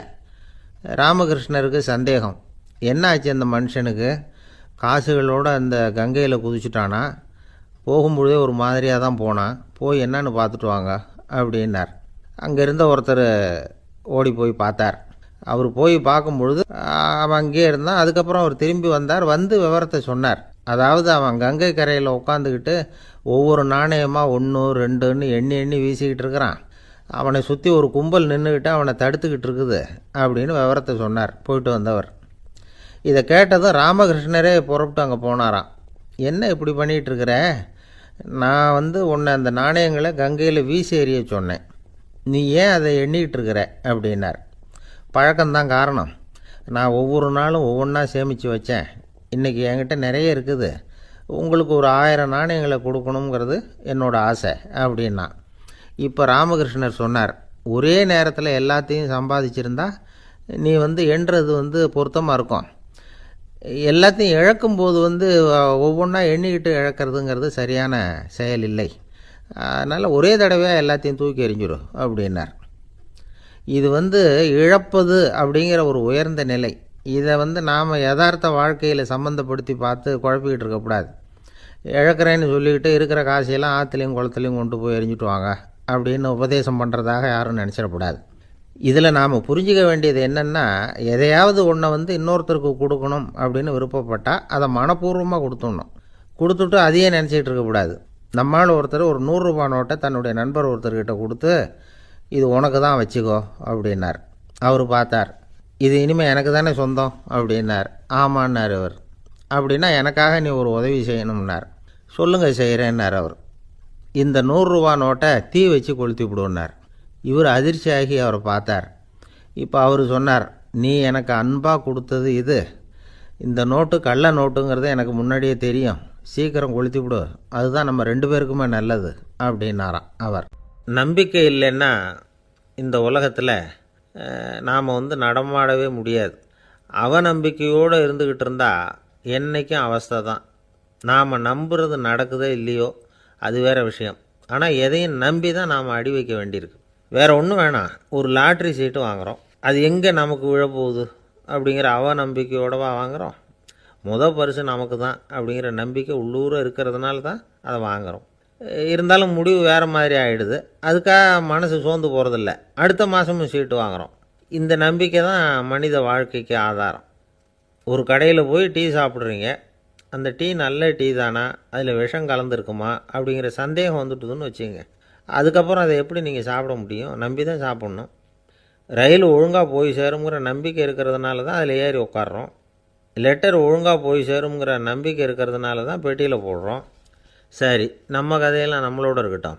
ராமகிருஷ்ணருக்கு சந்தேகம், என்ன ஆச்சு அந்த மனுஷனுக்கு, காசுகளோடு அந்த கங்கையில் குதிச்சுட்டானா, போகும்பொழுதே ஒரு மாதிரியாக தான் போனான், போய் என்னன்னு பார்த்துட்டு வாங்க அப்படின்னார். அங்கே இருந்த ஒருத்தர் ஓடி போய் பார்த்தார். அவர் போய் பார்க்கும்பொழுது அவன் அங்கேயே இருந்தான். அதுக்கப்புறம் அவர் திரும்பி வந்தார், வந்து விவரத்தை சொன்னார். அதாவது அவன் கங்கை கரையில் உட்காந்துக்கிட்டு ஒவ்வொரு நாணயமாக 1 2ன்னு எண்ணி எண்ணி வீசிக்கிட்டு இருக்கிறான். அவனை சுற்றி ஒரு கும்பல் நின்றுக்கிட்டு அவனை தடுத்துக்கிட்டு இருக்குது அப்படின்னு விவரத்தை சொன்னார் போயிட்டு வந்தவர். இதை கேட்டதும் ராமகிருஷ்ணரே புறப்பட்டு அங்கே போனாராம். என்ன இப்படி பண்ணிகிட்டு இருக்கிற? நான் உன்னை அந்த நாணயங்களை கங்கையில் வீசி எறிய சொன்னேன், நீ ஏன் அதை எண்ணிக்கிட்டு இருக்கிற அப்படின்னார். பழக்கம்தான் காரணம், நான் ஒவ்வொரு நாளும் ஒவ்வொன்றா சேமித்து வச்சேன். இன்றைக்கி என்கிட்ட நிறைய இருக்குது, உங்களுக்கு ஒரு 1000 நாணயங்களை கொடுக்கணுங்கிறது என்னோடய ஆசை அப்படின்னா. இப்போ ராமகிருஷ்ணர் சொன்னார், ஒரே நேரத்தில் எல்லாத்தையும் சம்பாதிச்சிருந்தா நீ எண்ணுறது பொருத்தமாக இருக்கும். எல்லாத்தையும் இழக்கும்போது ஒவ்வொன்றா எண்ணிக்கிட்டு இழக்கிறதுங்கிறது சரியான செயல் இல்லை. அதனால் ஒரே தடவையாக எல்லாத்தையும் தூக்கி எறிஞ்சிடும் அப்படின்னார். இது இழப்பது அப்படிங்கிற ஒரு உயர்ந்த நிலை. இதை நாம் யதார்த்த வாழ்க்கையில் சம்மந்தப்படுத்தி பார்த்து குழப்பிக்கிட்டு இருக்கக்கூடாது. இழக்கிறேன்னு சொல்லிக்கிட்டு இருக்கிற காசையெல்லாம் ஆற்றுலையும் குளத்துலையும் கொண்டு போய் எரிஞ்சிட்டு வாங்க அப்படின்னு உபதேசம் பண்ணுறதாக யாரும் நினச்சிடக்கூடாது. இதில் நாம் புரிஞ்சிக்க வேண்டியது என்னென்னா, எதையாவது ஒன்றை இன்னொருத்தருக்கு கொடுக்கணும் அப்படின்னு விருப்பப்பட்டால் அதை மனப்பூர்வமாக கொடுத்துடணும். கொடுத்துட்டு அதையே நினச்சிக்கிட்டு இருக்கக்கூடாது. நம்மால் ஒருத்தர் ஒரு 100 ரூபா நோட்டை தன்னுடைய நண்பர் ஒருத்தர்கிட்ட கொடுத்து, இது உனக்கு தான் வச்சுக்கோ அப்படின்னார். அவர் பார்த்தார், இது இனிமேல் எனக்கு தானே சொந்தம் அப்படின்னார். ஆமான்னார் அவர். அப்படின்னா எனக்காக நீ ஒரு உதவி செய்யணும்னார். சொல்லுங்கள் செய்கிறேன்னார் அவர். இந்த 100 ரூபா நோட்டை தீ வச்சு கொளுத்தி விடுன்னார். இவர் அதிர்ச்சியாகி அவரை பார்த்தார். இப்போ அவர் சொன்னார், நீ எனக்கு அன்பாக கொடுத்தது இது, இந்த நோட்டு கள்ள நோட்டுங்கிறது எனக்கு முன்னாடியே தெரியும், சீக்கிரம் கொளுத்தி விடு, அதுதான் நம்ம 2 பேருக்குமே நல்லது அப்படின்னாராம் அவர். நம்பிக்கை இல்லைன்னா இந்த உலகத்தில் நாம் நடமாடவே முடியாது. அவநம்பிக்கையோடு இருந்துக்கிட்டு இருந்தால் என்றைக்கும் அவஸ்தை தான். நாம் நம்புறது நடக்குதோ இல்லையோ அது வேறு விஷயம். ஆனால் எதையும் நம்பி தான் நாம் அடி வைக்க வேண்டியிருக்கு. வேறு ஒன்றும் வேணாம், ஒரு லாட்ரி சீட்டு வாங்குகிறோம், அது எங்கே நமக்கு விழப்போகுது அப்படிங்கிற அவநம்பிக்கையோடவா வாங்குகிறோம்? பரிசு நமக்கு தான் அப்படிங்கிற நம்பிக்கை உள்ளூர இருக்கிறதுனால தான் அதை வாங்குகிறோம். இருந்தாலும் முடிவு வேறு மாதிரி ஆகிடுது. அதுக்காக மனசு சோர்ந்து போகிறதில்ல, அடுத்த மாதமும் சீட்டு வாங்குகிறோம். இந்த நம்பிக்கை தான் மனித வாழ்க்கைக்கு ஆதாரம். ஒரு கடையில் போய் டீ சாப்பிட்றீங்க, அந்த டீ நல்ல டீ தானா, அதில் விஷம் கலந்துருக்குமா அப்படிங்கிற சந்தேகம் வந்துட்டுதுன்னு வச்சுங்க. அதுக்கப்புறம் அதை எப்படி நீங்கள் சாப்பிட முடியும்? நம்பி தான் சாப்பிட்ணும். ரயில் ஒழுங்காக போய் சேருங்கிற நம்பிக்கை இருக்கிறதுனால தான் அதில் ஏறி உட்காடுறோம். லெட்டர் ஒழுங்காக போய் சேருங்கிற நம்பிக்கை இருக்கிறதுனால தான் பெட்டியில் போடுறோம். சரி, நம்ம கதையெல்லாம் நம்மளோட இருக்கட்டும்.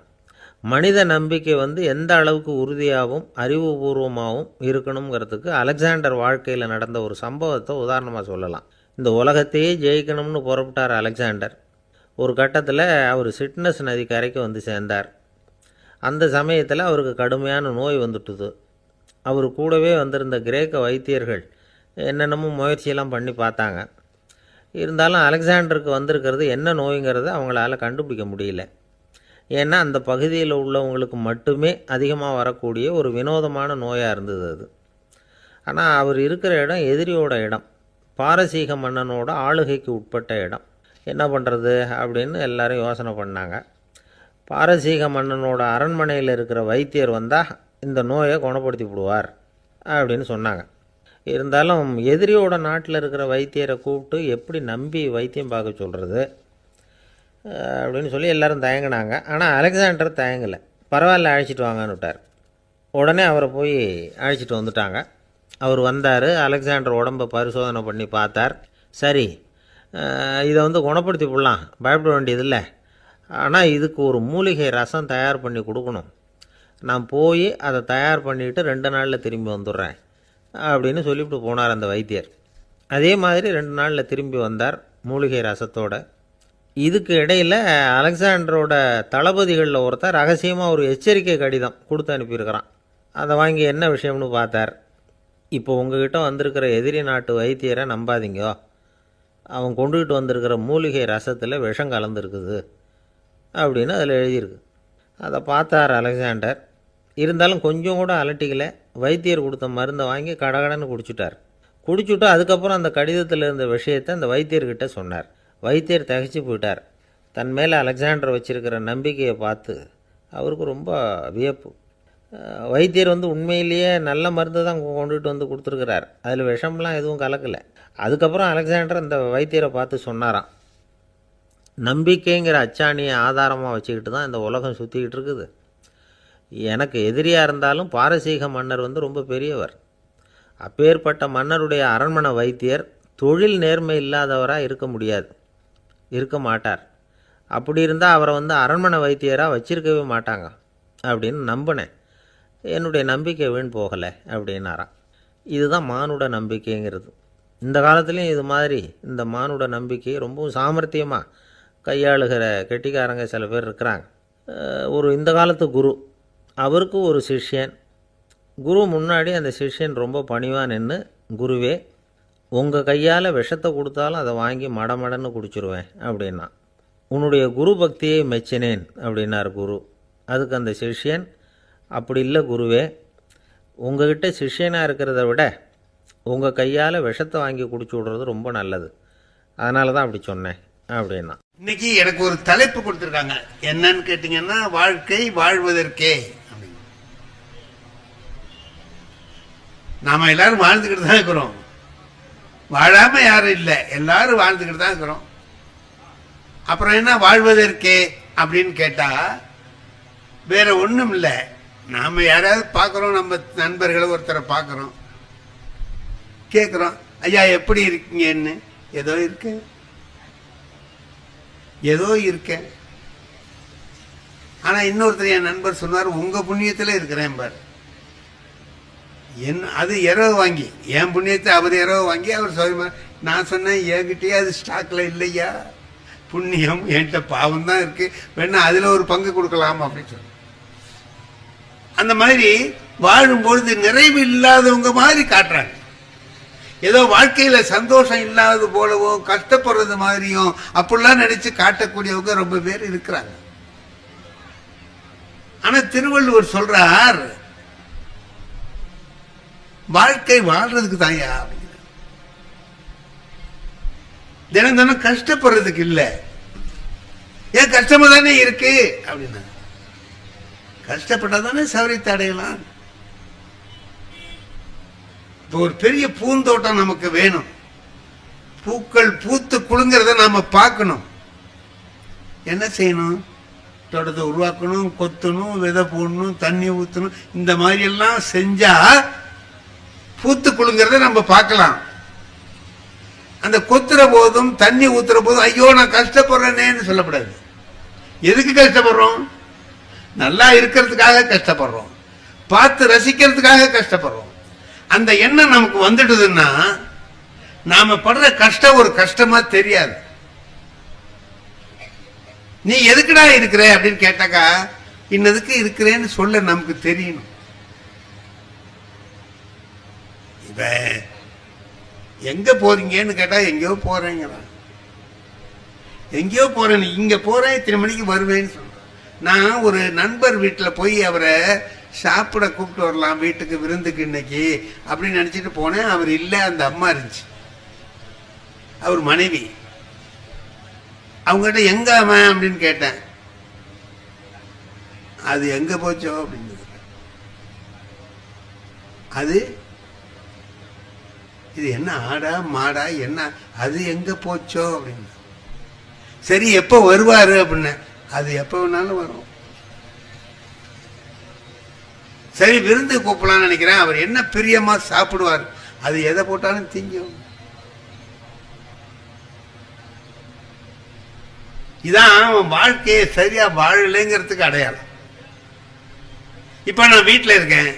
மனித நம்பிக்கை எந்த அளவுக்கு உறுதியாகவும் அறிவுபூர்வமாகவும் இருக்கணுங்கிறதுக்கு அலெக்சாண்டர் வாழ்க்கையில் நடந்த ஒரு சம்பவத்தை உதாரணமாக சொல்லலாம். இந்த உலகத்தையே ஜெயிக்கணும்னு புறப்பட்டார் அலெக்சாண்டர். ஒரு கட்டத்தில் அவர் சிட்னஸ் நதி கரைக்கு சேர்ந்தார். அந்த சமயத்தில் அவருக்கு கடுமையான நோய் வந்துட்டுது. அவர் கூடவே வந்திருந்த கிரேக்க வைத்தியர்கள் என்னென்னமோ முயற்சியெல்லாம் பண்ணி பார்த்தாங்க. இருந்தாலும் அலெக்சாண்டருக்கு வந்திருக்கிறது என்ன நோய்ங்கிறத அவங்களால கண்டுபிடிக்க முடியல. ஏன்னா அந்த பகுதியில் உள்ளவங்களுக்கு மட்டுமே அதிகமாக வரக்கூடிய ஒரு வினோதமான நோயாக இருந்தது அது. ஆனால் அவர் இருக்கிற இடம் எதிரியோட இடம், பாரசீக மன்னனோட ஆளுகைக்கு உட்பட்ட இடம். என்ன பண்ணுறது அப்படின்னு எல்லாரும் யோசனை பண்ணாங்க. பாரசீக மன்னனோட அரண்மனையில் இருக்கிற வைத்தியர் வந்தால் இந்த நோயை குணப்படுத்தி விடுவார் அப்படின்னு சொன்னாங்க. இருந்தாலும் எதிரியோட நாட்டில் இருக்கிற வைத்தியரை கூப்பிட்டு எப்படி நம்பி வைத்தியம் பார்க்க சொல்கிறது அப்படின்னு சொல்லி எல்லோரும் தயங்கினாங்க. ஆனால் அலெக்சாண்டர் தயங்கலை. பரவாயில்ல, அழைச்சிட்டு வாங்கன்னு விட்டார். உடனே அவரை போய் அழைச்சிட்டு வந்துட்டாங்க. அவர் வந்தார். அலெக்சாண்டர் உடம்பை பரிசோதனை பண்ணி பார்த்தார். சரி, இதை குணப்படுத்தி விடலாம், பயப்பட வேண்டியதில்லை. ஆனால் இதுக்கு ஒரு மூலிகை ரசம் தயார் பண்ணி கொடுக்கணும். நான் போய் அதை தயார் பண்ணிவிட்டு 2 நாளில் திரும்பி வந்துடுறேன் அப்படின்னு சொல்லிவிட்டு போனார் அந்த வைத்தியர். அதே மாதிரி 2 நாளில் திரும்பி வந்தார் மூலிகை ரசத்தோட. இதுக்கு இடையில் அலெக்சாண்டரோட தளபதிகளில் ஒருத்தர் ரகசியமாக ஒரு எச்சரிக்கை கடிதம் கொடுத்து அனுப்பியிருக்கிறான். அதை வாங்கி என்ன விஷயம்னு பார்த்தார். இப்போ உங்ககிட்ட வந்திருக்கிற எதிரி நாட்டு வைத்தியரை நம்பாதீங்க, அவன் கொண்டுகிட்டு வந்திருக்கிற மூலிகை ரசத்தில் விஷம் கலந்துருக்குது அப்படின்னு அதில் எழுதியிருக்கு. அதை பார்த்தார் அலெக்சாண்டர். இருந்தாலும் கொஞ்சம் கூட அலட்டிக்கலை. வைத்தியர் கொடுத்த மருந்தை வாங்கி கடகடன்னு குடிச்சுட்டு அதுக்கப்புறம் அந்த கடிதத்தில் இருந்த விஷயத்தை அந்த வைத்தியர்கிட்ட சொன்னார். வைத்தியர் தகைச்சு போயிட்டார். தன் மேலே அலெக்சாண்டர் வச்சிருக்கிற நம்பிக்கையை பார்த்து அவருக்கு ரொம்ப வியப்பு. வைத்தியர் உண்மையிலேயே நல்ல மருந்து தான் கொண்டுட்டு கொடுத்துருக்கிறார், அதில் விஷம்லாம் எதுவும் கலக்கலை. அதுக்கப்புறம் அலெக்சாண்டர் அந்த வைத்தியரை பார்த்து சொன்னாராம், நம்பிக்கைங்கிற அச்சாணியை ஆதாரமாக வச்சுக்கிட்டு தான் இந்த உலகம் சுற்றிக்கிட்டு இருக்குது. எனக்கு எதிரியாக இருந்தாலும் பாரசீக மன்னர் ரொம்ப பெரியவர். அப்பேற்பட்ட மன்னருடைய அரண்மனை வைத்தியர் தொழில் நேர்மை இல்லாதவராக இருக்க மாட்டார். அப்படி இருந்தால் அவரை அரண்மனை வைத்தியராக வச்சிருக்கவே மாட்டாங்க அப்படின்னு நம்பினேன். என்னுடைய நம்பிக்கை வீண் போகலை அப்படின்னாராம். இதுதான் மானுட நம்பிக்கைங்கிறது. இந்த காலத்துலேயும் இது மாதிரி இந்த மானுட நம்பிக்கை ரொம்பவும் சாமர்த்தியமாக கையாளுகிற கெட்டிக்காரங்க சில பேர் இருக்கிறாங்க. இந்த காலத்து குரு, அவருக்கு ஒரு சிஷ்யன். குரு முன்னாடி அந்த சிஷ்யன் ரொம்ப பணிவாக நின்று, குருவே, உங்கள் கையால் விஷத்தை கொடுத்தாலும் அதை வாங்கி மடமடன்னு குடிச்சிருவேன் அப்படின்னா. உன்னுடைய குரு பக்தியை மெச்சினேன் அப்படின்னார் குரு. அதுக்கு அந்த சிஷ்யன், அப்படி இல்லை குருவே, உங்ககிட்ட சிஷ்யனாக இருக்கிறத விட உங்கள் கையால் விஷத்தை வாங்கி குடிச்சு விடுறது ரொம்ப நல்லது, அதனால தான் அப்படி சொன்னேன் அப்படின்னா. இன்னைக்கு எனக்கு ஒரு தலைப்பு கொடுத்துருக்காங்க, என்னன்னு கேட்டீங்கன்னா, வாழ்க்கை வாழ்வதற்கே. நாம எல்லாரும் வாழ்ந்துக்கிட்டு தான் இருக்கிறோம், வாழாம யாரும் இல்லை, எல்லாரும் வாழ்ந்துக்கிட்டு தான் இருக்கிறோம். அப்புறம் என்ன வாழ்வதற்கே அப்படின்னு கேட்டா வேற ஒண்ணும் இல்லை. நாம யாராவது பார்க்கிறோம், நம்ம நண்பர்களை ஒருத்தரை பார்க்கிறோம், கேட்கிறோம், ஐயா எப்படி இருக்கீங்கன்னு. ஏதோ இருக்கேன். ஆனா இன்னொருத்தர் என் நண்பர் சொன்னார், உங்க புண்ணியத்துல இருக்கிறேன் பாரு. அது இரவு வாங்கி, என் புண்ணியத்தை அவர் இரவு வாங்கி அவர் சொல்ல. நான் சொன்னேன், என்கிட்டயே அது ஸ்டாக்ல இல்லையா, புண்ணியம் என்கிட்ட பாவம் தான் இருக்கு, வேணா அதுல ஒரு பங்கு கொடுக்கலாம் அப்படின்னு சொன்ன. அந்த மாதிரி வாழும்பொழுது நிறைவு இல்லாதவங்க மாதிரி காட்டுறாங்க. ஏதோ வாழ்க்கையில சந்தோஷம் இல்லாதது போலவும் கஷ்டப்படுறது மாதிரியும் அப்படிலாம் நினைச்சு காட்டக்கூடியவங்க ரொம்ப பேர் இருக்கிறாங்க. ஆனா திருவள்ளுவர் சொல்றார், வாழ்க்கை வாழ்றதுக்கு தாயா, தினம் தினம் கஷ்டப்படுறதுக்கு இல்ல. ஏன் கஷ்டமா தானே இருக்கு அப்படின்னா, கஷ்டப்பட்டா தானே சௌரியத்தை அடையலாம். ஒரு பெரிய பூந்தோட்டம் நமக்கு வேணும், பூக்கள் பூத்து குலுங்கிறத நாம பார்க்கணும். என்ன செய்யணும், தோட்டத்தை உருவாக்கணும், கொத்தணும், விதை போடணும், தண்ணி ஊற்றணும். இந்த மாதிரி எல்லாம் செஞ்சா பூத்து குலுங்கிறத நம்ம பார்க்கலாம். அந்த கொத்துற போதும் தண்ணி ஊத்துற போதும் ஐயோ நான் கஷ்டப்படுறேன்னு சொல்லக்கூடாது. எதுக்கு கஷ்டப்படுறோம்? நல்லா இருக்கிறதுக்காக கஷ்டப்படுறோம், பார்த்து ரசிக்கிறதுக்காக கஷ்டப்படுறோம். அந்த எண்ணம் நமக்கு வந்துடுதுன்னா நாம படுற கஷ்டம் ஒரு கஷ்டமா தெரியாது. நீ எதுக்குடா இருக்கிற அப்படின்னு கேட்டாக்கா, இன்னதுக்கு இருக்கிறேன்னு சொல்ல நமக்கு தெரியணும். இப்ப எங்க போறீங்கன்னு கேட்டா, எங்கேயோ போறேங்கிறான். எங்கேயோ போறேன், இங்க போறேன், இத்தனை மணிக்கு வருவேன்னு சொல்றேன். நான் ஒரு நண்பர் வீட்டில் போய் அவரை சாப்பிட கூப்பிட்டு வரலாம் வீட்டுக்கு விருந்துக்கு இன்னைக்கு அப்படின்னு நினைச்சிட்டு போனேன். அவர் இல்லை, அந்த அம்மா இருந்துச்சு, அவர் மனைவி. அவங்ககிட்ட எங்க அவன் அப்படின்னு கேட்டேன். அது எங்க போச்சோ அப்படின்னு. அது இது என்ன ஆடா மாடா என்ன, அது எங்க போச்சோ அப்படின்னு. சரி எப்ப வருவாரு அப்படின்னு. அது எப்ப வேணாலும் வரும். சரி விருந்து கூப்பிடலாம்னு நினைக்கிறேன், அவர் என்ன பிரியமா சாப்பிடுவார், அது எதை போட்டாலும் திங்கும். இதான் அவன் வாழ்க்கையை சரியா வாழலைங்கிறதுக்கு அடையாளம். இப்ப நான் வீட்டில் இருக்கேன்,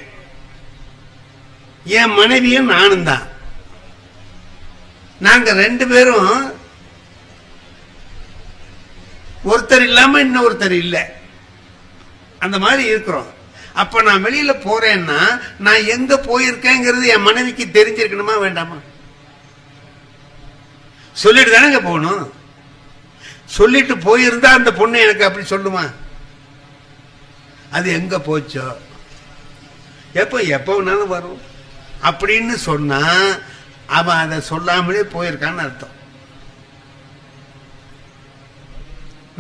என் மனைவியும் நானும் தான். நாங்க ரெண்டு பேரும் ஒருத்தர் இல்லாம இன்னொருத்தர் இல்லை, அந்த மாதிரி இருக்கிறோம். அப்ப நான் வெளியில போறேன்னா நான் எங்க போயிருக்கேங்கிறது என் மனைவிக்கு தெரிஞ்சிருக்கணுமா வேண்டாமா? சொல்லிட்டு தானே போகணும். சொல்லிட்டு போயிருந்தா அந்த பொண்ணு எனக்கு அப்படி சொல்லுமா? அது எங்க போச்சோ, எப்ப வேணாலும் வரும் அப்படின்னு சொன்னா அவன் அதை சொல்லாமலே போயிருக்கான்னு அர்த்தம்.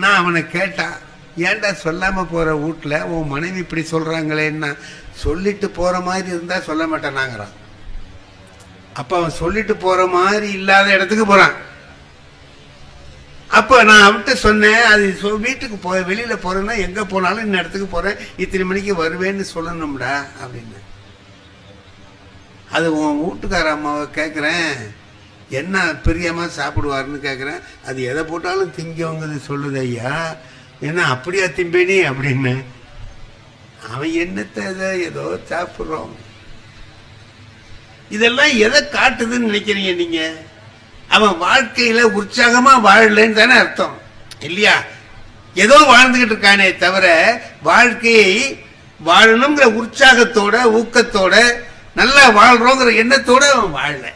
நான் அவனை கேட்டான், ஏன்டா சொல்லாம போற வீட்டுல உன் மனைவி இப்படி சொல்றாங்களேன்னா, சொல்லிட்டு போற மாதிரி இருந்தா சொல்ல மாட்டானாங்கிறான். அப்ப அவன் சொல்லிட்டு போற மாதிரி இல்லாத இடத்துக்கு போறான். அப்ப நான் அவன்கிட்ட சொன்னேன், அது வீட்டுக்கு வெளியில போறேன்னா எங்க போனாலும் இந்த இடத்துக்கு போறேன், இத்தனை மணிக்கு வருவேன்னு சொல்லணும்டா அப்படின்னு. அது உன் வீட்டுக்கார அம்மாவை கேட்குறேன், என்ன பிரியமா சாப்பிடுவாருன்னு கேட்குறேன். அது எதை போட்டாலும் திங்கவங்க சொல்லுது ஐயா, என்ன அப்படியா திம்பேனி அப்படின்னு. அவன் என்னத்தை ஏதோ சாப்பிட்றோம். இதெல்லாம் எதை காட்டுதுன்னு நினைக்கிறீங்க நீங்க? அவன் வாழ்க்கையில உற்சாகமா வாழலன்னு தானே அர்த்தம் இல்லையா? ஏதோ வாழ்ந்துகிட்டு இருக்கானே தவிர வாழ்க்கையை வாழணுங்கிற உற்சாகத்தோட ஊக்கத்தோட நல்லா வாழ்றோங்கிற எண்ணத்தோட அவன் வாழல.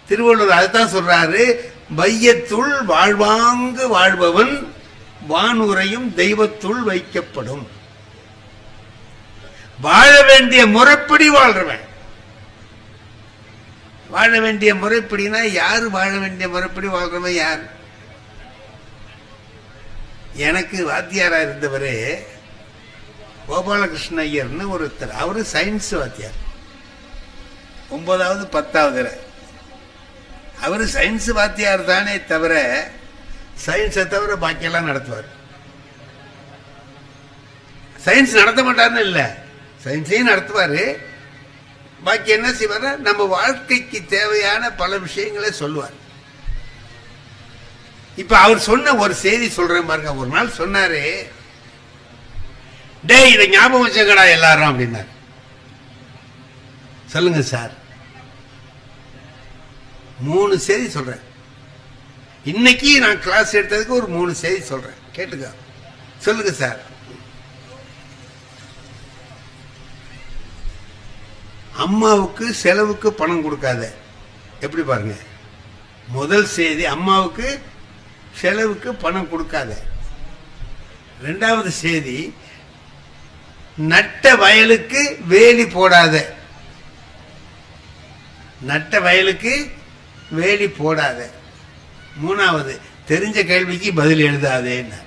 திருவள்ளுவர் அதுதான் சொல்றாரு, வையத்துள் வாழ்வாங்கு வாழ்பவன் வானுரையும் தெய்வத்துள் வைக்கப்படும். வாழ வேண்டிய முறைப்படி வாழ்றவன். வாழ வேண்டிய முறைப்படினா யாரு வாழ வேண்டிய முறைப்படி வாழ்றவன் யார்? எனக்கு வாத்தியாரா இருந்தவரே கோபாலகிருஷ்ண ஐயர்னு ஒருத்தர். அவரு சயின்ஸ் வாத்தியார், 9வது 10வது. அவரு சயின்ஸ் வாத்தியார் தானே தவிர சயின்ஸை தவிர பாக்கியெல்லாம் நடத்துவார். சயின்ஸ் நடத்த மாட்டார்னு இல்லை, சயின்ஸையும் நடத்துவாரு. பாக்கி என்ன செய்வார், நம்ம வாழ்க்கைக்கு தேவையான பல விஷயங்களை சொல்லுவார். இப்ப அவர் சொன்ன ஒரு செய்தி சொல்றேன் பாருங்க. ஒரு நாள் சொன்னாரு, டே இதை ஞாபகம் வச்சுக்கடா எல்லாரும் அப்படின்னாரு. சொல்லுங்க சார். 3 செய்தி சொல்றேன். இன்னைக்கு நான் கிளாஸ் எடுத்ததுக்கு ஒரு 3 செய்தி சொல்றேன், கேட்டுக்க. சொல்லுங்க சார். அம்மாவுக்கு செலவுக்கு பணம் கொடுக்காத. எப்படி பாருங்க, முதல் செய்தி அம்மாவுக்கு செலவுக்கு பணம் கொடுக்காத. 2வது செய்தி நட்ட வயலுக்கு வேலி போடாத. நட்ட வயலுக்கு வேலி போடாத. 3வது தெரிஞ்ச கேள்விக்கு பதில் எழுதாதேன்னு.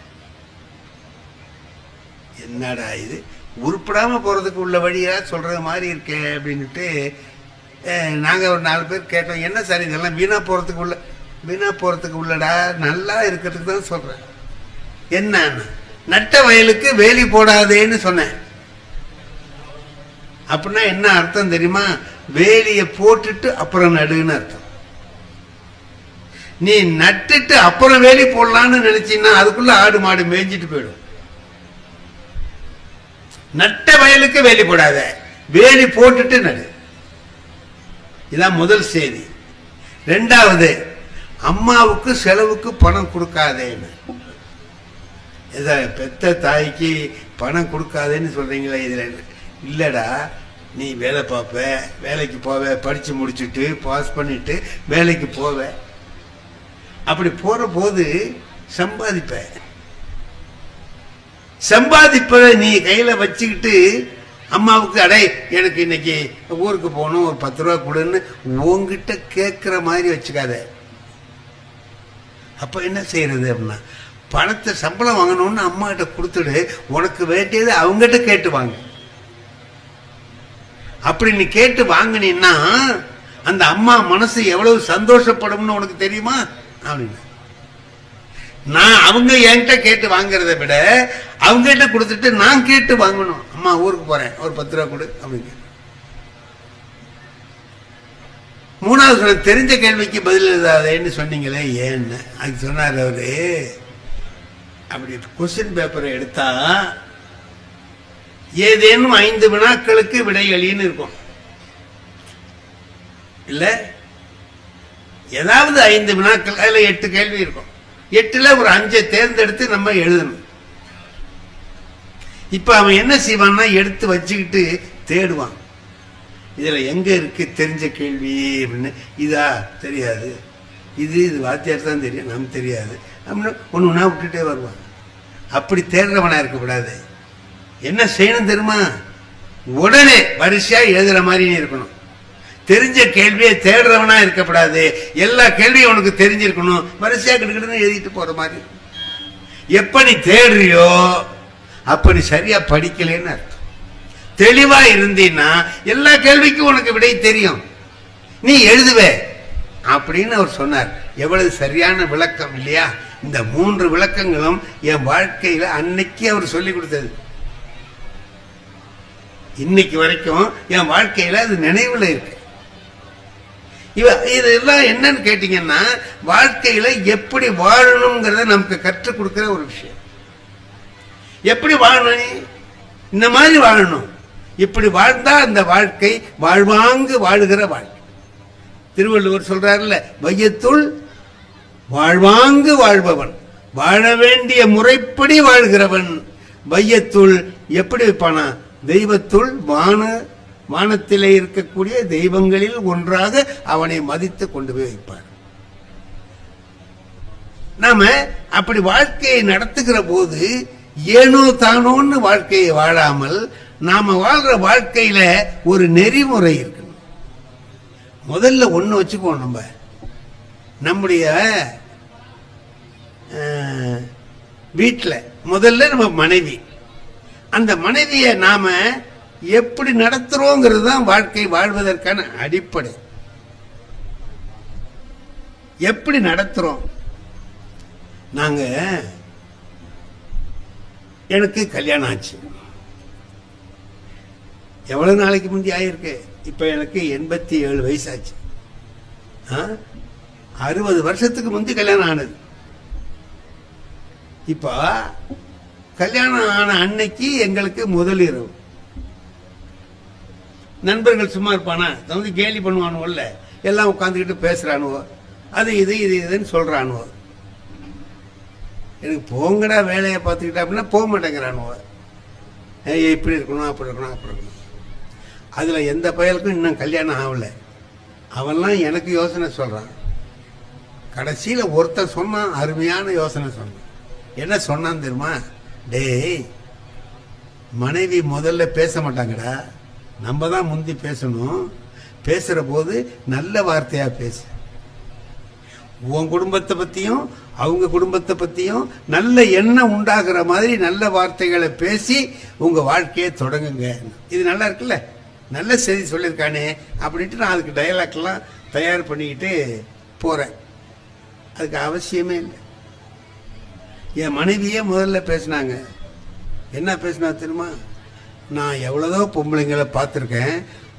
என்னடா இது, உருப்படாம போறதுக்கு உள்ள வழியா சொல்றது மாதிரி இருக்கே அப்படின்னுட்டு நாங்க ஒரு 4 பேர் கேட்டோம். என்ன சார் இதெல்லாம் வீணா போறதுக்கு உள்ளடா, நல்லா இருக்கிறதுக்கு தான் சொல்றேன். என்ன, நட்ட வயலுக்கு வேலி போடாதேன்னு சொன்னேன். அப்படின்னா என்ன அர்த்தம் தெரியுமா? வேலியை போட்டுட்டு அப்புறம் நடுன்னு அர்த்தம். நீ நட்டுட்டு அப்புறம் வேலி போடலான்னு நினைச்சீங்கன்னா அதுக்குள்ள ஆடு மாடு மேய்ஞ்சிட்டு போயிடும். நட்ட வயலுக்கு வேலி போடாத, வேலி போட்டுட்டு நடு. இதான் முதல் செய்தி. 2வது அம்மாவுக்கு செலவுக்கு பணம் கொடுக்காதேன்னு. பெத்த தாய்க்கு பணம் கொடுக்காதேன்னு சொல்றீங்களா? இதுல இல்லடா, நீ வேலை பார்ப்ப, வேலைக்கு போவ, படிச்சு முடிச்சுட்டு பாஸ் பண்ணிட்டு வேலைக்கு போவ. அப்படி போற போது சம்பாதிப்பதை நீ கையில வச்சுக்கிட்டு அம்மாவுக்கு அடை எனக்கு இன்னைக்கு ஊருக்கு போகணும் ஒரு 10 ரூபா கொடுன்னு உங்ககிட்ட கேட்கிற மாதிரி வச்சுக்காத. அப்ப என்ன செய்யறது அப்படின்னா, பணத்தை சம்பளம் வாங்கணும்னு அம்மா கிட்ட கொடுத்துடு, உனக்கு வேண்டியது அவங்ககிட்ட கேட்டு வாங்க. அப்படி நீ கேட்டு வாங்கினீன்னா அந்த அம்மா மனசு எவ்வளவு சந்தோஷப்படும்னு உனக்கு தெரியுமா அப்படின்னு. நான் அவங்க என்கிட்ட கேட்டு வாங்குறத விட அவங்க கிட்ட கொடுத்துட்டு நான் கேட்டு வாங்கணும். அம்மா ஊருக்கு போறேன் ஒரு 10 ரூபா கொடு அப்படின்னு. 3வது தெரிஞ்ச கேள்விக்கு பதில் எழுதாதேன்னு சொன்னீங்களே, ஏன்னு அதுக்கு சொன்னார் அவரு. அப்படி கொஸ்டின் பேப்பரை எடுத்தா ஏதேனும் 5 வினாக்களுக்கு விடைகளின்னு இருக்கும் இல்ல, ஏதாவது 5 வினாக்கள், அதுல 8 கேள்வி இருக்கும். 8ல ஒரு 5 தேர்ந்தெடுத்து நம்ம எழுதணும். இப்ப அவன் என்ன செய்வான்னா எடுத்து வச்சுக்கிட்டு தேடுவான், இதுல எங்க இருக்கு தெரிஞ்ச கேள்வி அப்படின்னு. இதா தெரியாது, இது வாத்தியார் தான் தெரியும், நமக்கு தெரியாது அப்படின்னு ஒண்ணு விட்டுட்டே வருவான். அப்படி தேடுறவனா இருக்கக்கூடாது. என்ன செய்யணும் தெரியுமா? உடனே வரிசையா எழுதுற மாதிரி இருக்கணும். தெரிஞ்ச கேள்வியை தேடுறவனா இருக்கப்படாது. எல்லா கேள்வியும் உனக்கு தெரிஞ்சிருக்கணும். வரிசையா கிட்டக்கிட்டு எழுதிட்டு போற மாதிரி. எப்ப நீ தேடுறியோ அப்ப நீ சரியா படிக்கலன்னு அர்த்தம். தெளிவா இருந்தீன்னா எல்லா கேள்விக்கும் உனக்கு விடை தெரியும், நீ எழுதுவே அப்படின்னு அவர் சொன்னார். எவ்வளவு சரியான விளக்கம் இல்லையா? இந்த 3 விளக்கங்களும் என் வாழ்க்கையில அன்னைக்கு அவர் சொல்லி கொடுத்தது. இன்னைக்கு வரைக்கும் என் வாழ்க்கையில அது நினைவுல இருக்கு. இதெல்லாம் என்னன்னு கேட்டீங்கன்னா, வாழ்க்கையில எப்படி வாழணுங்கிறத நமக்கு கற்றுக் கொடுக்கிற ஒரு விஷயம். எப்படி வாழணும்? இந்த மாதிரி வாழணும். இப்படி வாழ்ந்தா அந்த வாழ்க்கை வாழ்வாங்கு வாழுகிற வாழ்க்கை. திருவள்ளுவர் சொல்றாருல்ல, வையத்துள் வாழ்வாங்கு வாழ்பவன், வாழ வேண்டிய முறைப்படி வாழ்கிறவன். வையத்துள் எப்படி வைப்பானா? தெய்வத்துள் வானத்திலே இருக்கக்கூடிய தெய்வங்களில் ஒன்றாக அவனை மதித்து கொண்டு போய் வைப்பார். நாம அப்படி வாழ்க்கையை நடத்துகிற போது ஏனோ தானோன்னு வாழ்க்கையை வாழாமல் நாம வாழ்ற வாழ்க்கையில ஒரு நெறிமுறை இருக்கணும். முதல்ல ஒண்ணு வச்சுக்குவோம். நம்முடைய வீட்டுல முதல்ல நம்ம மனைவி, அந்த மனைவியை நாம எப்படி நடத்துறோங்கிறது தான் வாழ்க்கை வாழ்வதற்கான அடிப்படை. எப்படி நடத்துறோம்? நாங்க எனக்கு கல்யாணம் ஆச்சு. எவ்வளவு நாளைக்கு முந்தி ஆயிருக்கு? இப்ப எனக்கு 87 வயசாச்சு. 60 வருஷத்துக்கு முந்தி கல்யாணம் ஆனது. இப்ப கல்யாணம் ஆன அன்னைக்கு எங்களுக்கு முதல் இரவு. நண்பர்கள் சும்மா இருப்பானா? வந்து கேலி பண்ணுவானுவல்ல, எல்லாம் உட்காந்துக்கிட்டு பேசுறானுவோ, அது இது இது இதுன்னு சொல்றானுவோ. எனக்கு போங்கடா வேலையை பார்த்துக்கிட்டா அப்படின்னா போக மாட்டேங்கிறானுவோ. இப்படி இருக்கணும், அப்படி இருக்கணும், அப்படி இருக்கணும். அதுல எந்த பயலுக்கும் இன்னும் கல்யாணம் ஆகல. அவன்லாம் எனக்கு யோசனை சொல்றான். கடைசியில ஒருத்தன் சொன்னான், அருமையான யோசனை சொன்னான். என்ன சொன்னான் தெரியுமா? டேய், மனைவி முதல்ல பேச மாட்டாங்கடா, நம்ம தான் முந்தி பேசணும். பேசுற போது நல்ல வார்த்தையா பேசு. உன் குடும்பத்தை பத்தியும் அவங்க குடும்பத்தை பத்தியும் நல்ல எண்ணம் உண்டாகிற மாதிரி நல்ல வார்த்தைகளை பேசி உங்க வாழ்க்கையை தொடங்குங்க. இது நல்லா இருக்குல்ல, நல்ல செய்தி சொல்லியிருக்கானே அப்படின்ட்டு நான் அதுக்கு டயலாக் எல்லாம் தயார் பண்ணிக்கிட்டு போறேன். அதுக்கு அவசியமே இல்லை. என் மனைவியே முதல்ல பேசினாங்க. என்ன பேசினா தெரியுமா? நான் எவ்வளவோ பொம்பளைங்களை பார்த்துருக்கேன்,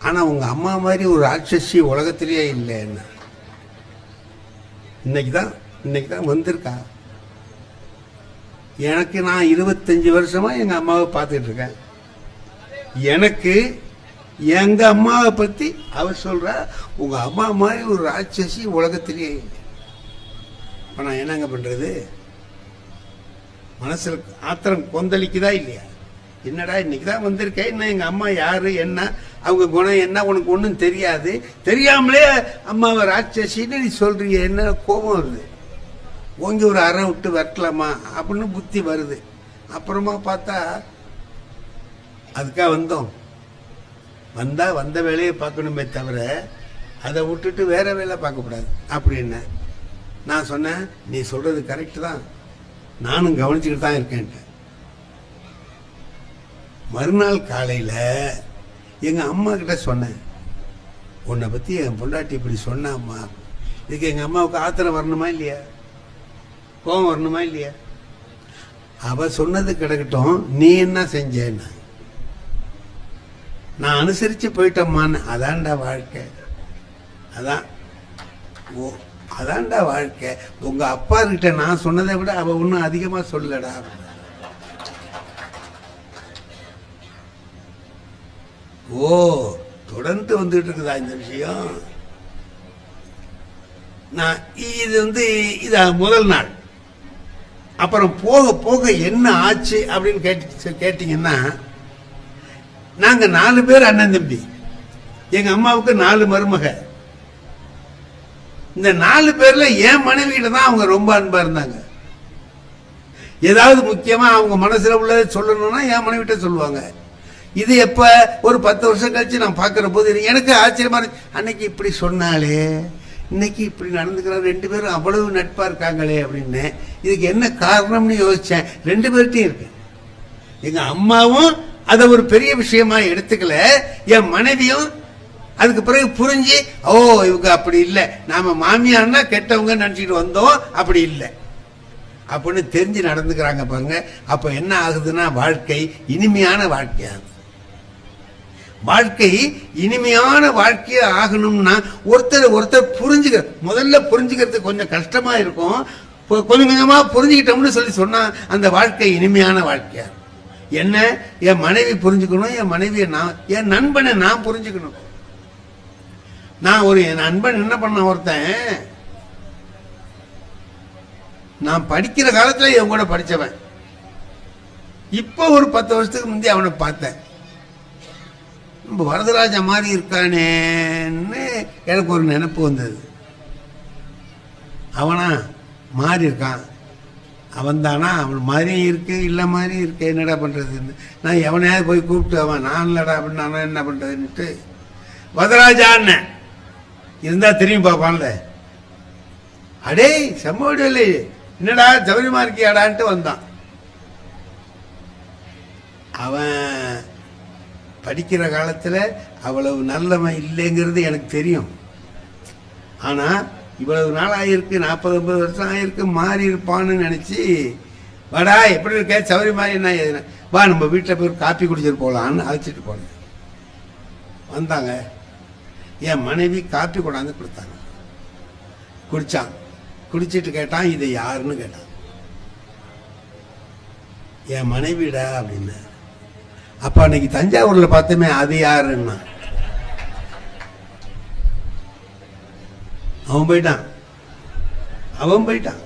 ஆனா உங்க அம்மா மாதிரி ஒரு ராட்சசி உலகத்திலேயே இல்லை. என்ன இன்னைக்கு தான் வந்திருக்கா. எனக்கு நான் 25 வருஷமா எங்க அம்மாவை பார்த்துட்டு இருக்கேன். எனக்கு எங்க அம்மாவை பத்தி அவ சொல்றா, உங்க அம்மா மாதிரி ஒரு ராட்சசி உலகத்திலேயே இல்லை. இப்ப நான் என்னங்க பண்றது? மனசுல ஆத்திரம் கொந்தளிக்குதா இல்லையா? என்னடா இன்னைக்கு தான் வந்திருக்கேன், என்ன எங்க அம்மா யாரு, என்ன அவங்க குணம் என்ன உனக்கு ஒன்றும் தெரியாது, தெரியாமலே அம்மாவை ராட்சசின்னு நீ சொல்றீங்க. என்ன கோபம் வருது, ஓங்கி ஒரு அறை விட்டு வெட்டலாமா அப்படின்னு புத்தி வருது. அப்புறமா பார்த்தா அதுக்காக வந்த வேலையை பார்க்கணுமே தவிர அதை விட்டுட்டு வேற வேலை பார்க்கக்கூடாது அப்படின்னு நான் சொன்னேன். நீ சொல்றது கரெக்ட் தான், நானும் கவனிச்சுக்கிட்டு தான் இருக்கேன். மறுநாள் காலையில எங்க அம்மா கிட்ட சொன்னேன், உன்னை பத்தி என் பொண்டாட்டி இப்படி சொன்னாம்மா. இதுக்கு எங்க அம்மாவுக்கு ஆத்திரம் வரணுமா இல்லையா, கோபம் வரணுமா இல்லையா? அவ சொன்னது கிடக்கட்டும், நீ என்ன செஞ்சேன்னு நான் அனுசரிச்சு போயிட்டோம்மான்னு. அதான்டா வாழ்க்கை, அதான்டா வாழ்க்கை. உங்க அப்பா கிட்ட நான் சொன்னதை விட அவ ஒன்னும் அதிகமா சொல்லடா. ஓ, தொடர்ந்து வந்துட்டு இருக்குதா இந்த விஷயம்? நான் இது முதல் நாள். அப்புறம் போக போக என்ன ஆச்சு அப்படின்னு கேட்டீங்கன்னா, நாங்க 4 பேர் அண்ணன் தம்பி, எங்க அம்மாவுக்கு 4 மருமக. இந்த 4 பேர்ல என் மனைவியில தான் அவங்க ரொம்ப அன்பா இருந்தாங்க. ஏதாவது முக்கியமா அவங்க மனசுல உள்ளதை சொல்லணும்னா என் மனைவிட்ட சொல்லுவாங்க. இது எப்ப ஒரு 10 வருஷம் கழிச்சு நான் பார்க்கிற போது எனக்கு ஆச்சரியமா இருக்கு. அன்னைக்கு இப்படி சொன்னாலே இன்னைக்கு இப்படி நடந்துக்கிறாங்க, 2 பேரும் அவ்வளவு நட்பா இருக்காங்களே அப்படின்னு. இதுக்கு என்ன காரணம்னு யோசிச்சேன். 2 பேர்ட்டையும் இருக்கு. எங்க அம்மாவும் அதை ஒரு பெரிய விஷயமா எடுத்துக்கல, என் மனைவியும் அதுக்கு பிறகு புரிஞ்சு, ஓ இவங்க அப்படி இல்லை, நாம மாமியார்னா கெட்டவங்க நினைச்சிட்டு வந்தோம், அப்படி இல்லை அப்படின்னு தெரிஞ்சு நடந்துக்கிறாங்க பாருங்க. அப்ப என்ன ஆகுதுன்னா வாழ்க்கை இனிமையான வாழ்க்கையாகுது. வாழ்க்கை இனிமையான வாழ்க்கையா ஆகணும்னா ஒருத்தர் புரிஞ்சுக்க, முதல்ல புரிஞ்சுக்கிறது கொஞ்சம் கஷ்டமா இருக்கும். கொஞ்சம் கொஞ்சமா புரிஞ்சுக்கிட்டோம்னு சொல்லி சொன்னா அந்த வாழ்க்கை இனிமையான வாழ்க்கையா. என்ன, என் மனைவி புரிஞ்சுக்கணும், என் மனைவியை நான், என் நண்பனை நான் புரிஞ்சுக்கணும். நான் என் நண்பன் என்ன பண்ண, ஒருத்தன் நான் படிக்கிற காலத்துல என் கூட படிச்சவன், இப்ப ஒரு 10 வருஷத்துக்கு முந்தைய அவனை பார்த்தேன். வரதராஜா மாதிரி இருக்கானேன்னு எனக்கு ஒரு நினைப்பு வந்தது. அவனா மாறி இருக்கான், அவன் தானா, அவன் மாதிரியும் இருக்கு, இல்லை மாதிரியும் இருக்கு, என்னடா பண்றதுன்னு நான் எவனையாவது போய் கூப்பிட்டு அவன் நான் இல்லடா அப்படின்னு என்ன பண்றதுன்னுட்டு வரதராஜான்னு இருந்தா திரும்பி பார்ப்பான்ல, அடே செம்மோடி என்னடா ஜவரிமா இருக்கியாடான்ட்டு வந்தான். அவன் படிக்கிற காலத்துல அவ்வளவு நல்லவன் இல்லைங்கிறது எனக்கு தெரியும். ஆனா இவ்வளவு நாள் ஆயிருக்கு, 40-50 வருஷம் ஆயிருக்கு, மாறி இருப்பான்னு நினைச்சு, வாடா எப்படி இருக்க சௌரி மாதிரி என்ன, வா நம்ம வீட்டில் போய் காப்பி குடிச்சிட்டு போகலான்னு அழைச்சிட்டு போனேன். வந்தாங்க, என் மனைவி காப்பி கொண்டாந்து கொடுத்தாங்க. குடிச்சான், குடிச்சிட்டு கேட்டான் இதை யாருன்னு கேட்டான். என் மனைவிடா அப்படின்னு. அப்ப அன்னைக்கு தஞ்சாவூர்ல பார்த்தோமே அது யாருன்னா அவன் போயிட்டான்.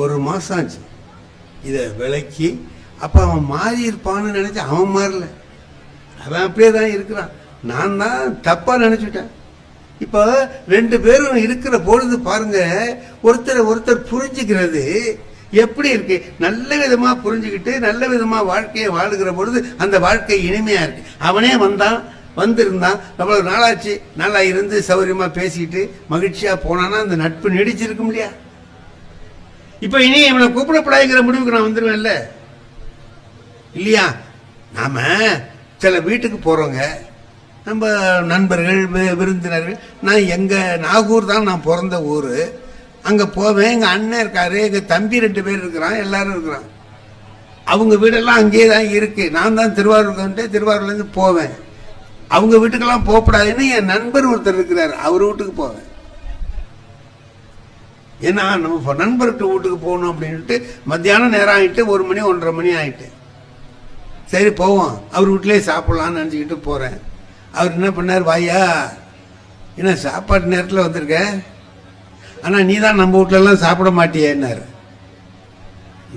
ஒரு மாசம் ஆச்சு இத விலைக்கு. அப்ப அவன் மாறி இருப்பான்னு நினைச்சு அவன் மாறல, அவன் அப்படியே தான் இருக்கிறான். நான் தான் தப்பா நினைச்சுட்டேன். இப்ப 2 பேரும் இருக்கிற பொழுது பாருங்க, ஒருத்தர் புரிஞ்சுக்கிறது எப்படி இருக்கு. நல்ல விதமா புரிஞ்சுக்கிட்டு நல்ல விதமா வாழ்க்கையை வாழுகிற பொழுது அந்த வாழ்க்கை இனிமையா இருக்கு. அவனே வந்திருந்தான், அவ்வளவு நாளாச்சு, நல்லா இருந்து சௌகரியமா பேசிட்டு மகிழ்ச்சியா போனானா அந்த நட்பு நீடிச்சிருக்கும் இல்லையா. இப்ப இனி இவனை கூப்பிடப்படாதுங்கிற முடிவுக்கு நான் வந்துருவேன்ல இல்லையா. நாம சில வீட்டுக்கு போறோங்க, நம்ம நண்பர்கள் விருந்தினர்கள். நான் எங்க நாகூர் தான் நான் பிறந்த ஊரு. அங்க போவேன், எங்க அண்ணன் இருக்காரு, எங்க தம்பி 2 பேர் இருக்கிறான், எல்லாரும் இருக்கிறான். அவங்க வீடெல்லாம் அங்கேயே தான் இருக்கு. நான் தான் திருவாரூர்ல இருந்து போவேன். அவங்க வீட்டுக்கெல்லாம் போகப்படாதுன்னு என் நண்பர் ஒருத்தர் இருக்கிறார், அவர் வீட்டுக்கு போவேன். ஏன்னா நம்ம நண்பர்கிட்ட வீட்டுக்கு போகணும் அப்படின்ட்டு மத்தியானம் நேரம் ஆயிட்டு 1 மணி 1:30 மணி ஆயிட்டு, சரி போவோம் அவர் வீட்டிலேயே சாப்பிடலாம்னு நினச்சிக்கிட்டு போறேன். அவர் என்ன பண்ணார், வாயா என்ன சாப்பாட்டு நேரத்தில் வந்திருக்க, ஆனா நீ தான் நம்ம வீட்டுல எல்லாம் சாப்பிட மாட்டியேன்னாரு.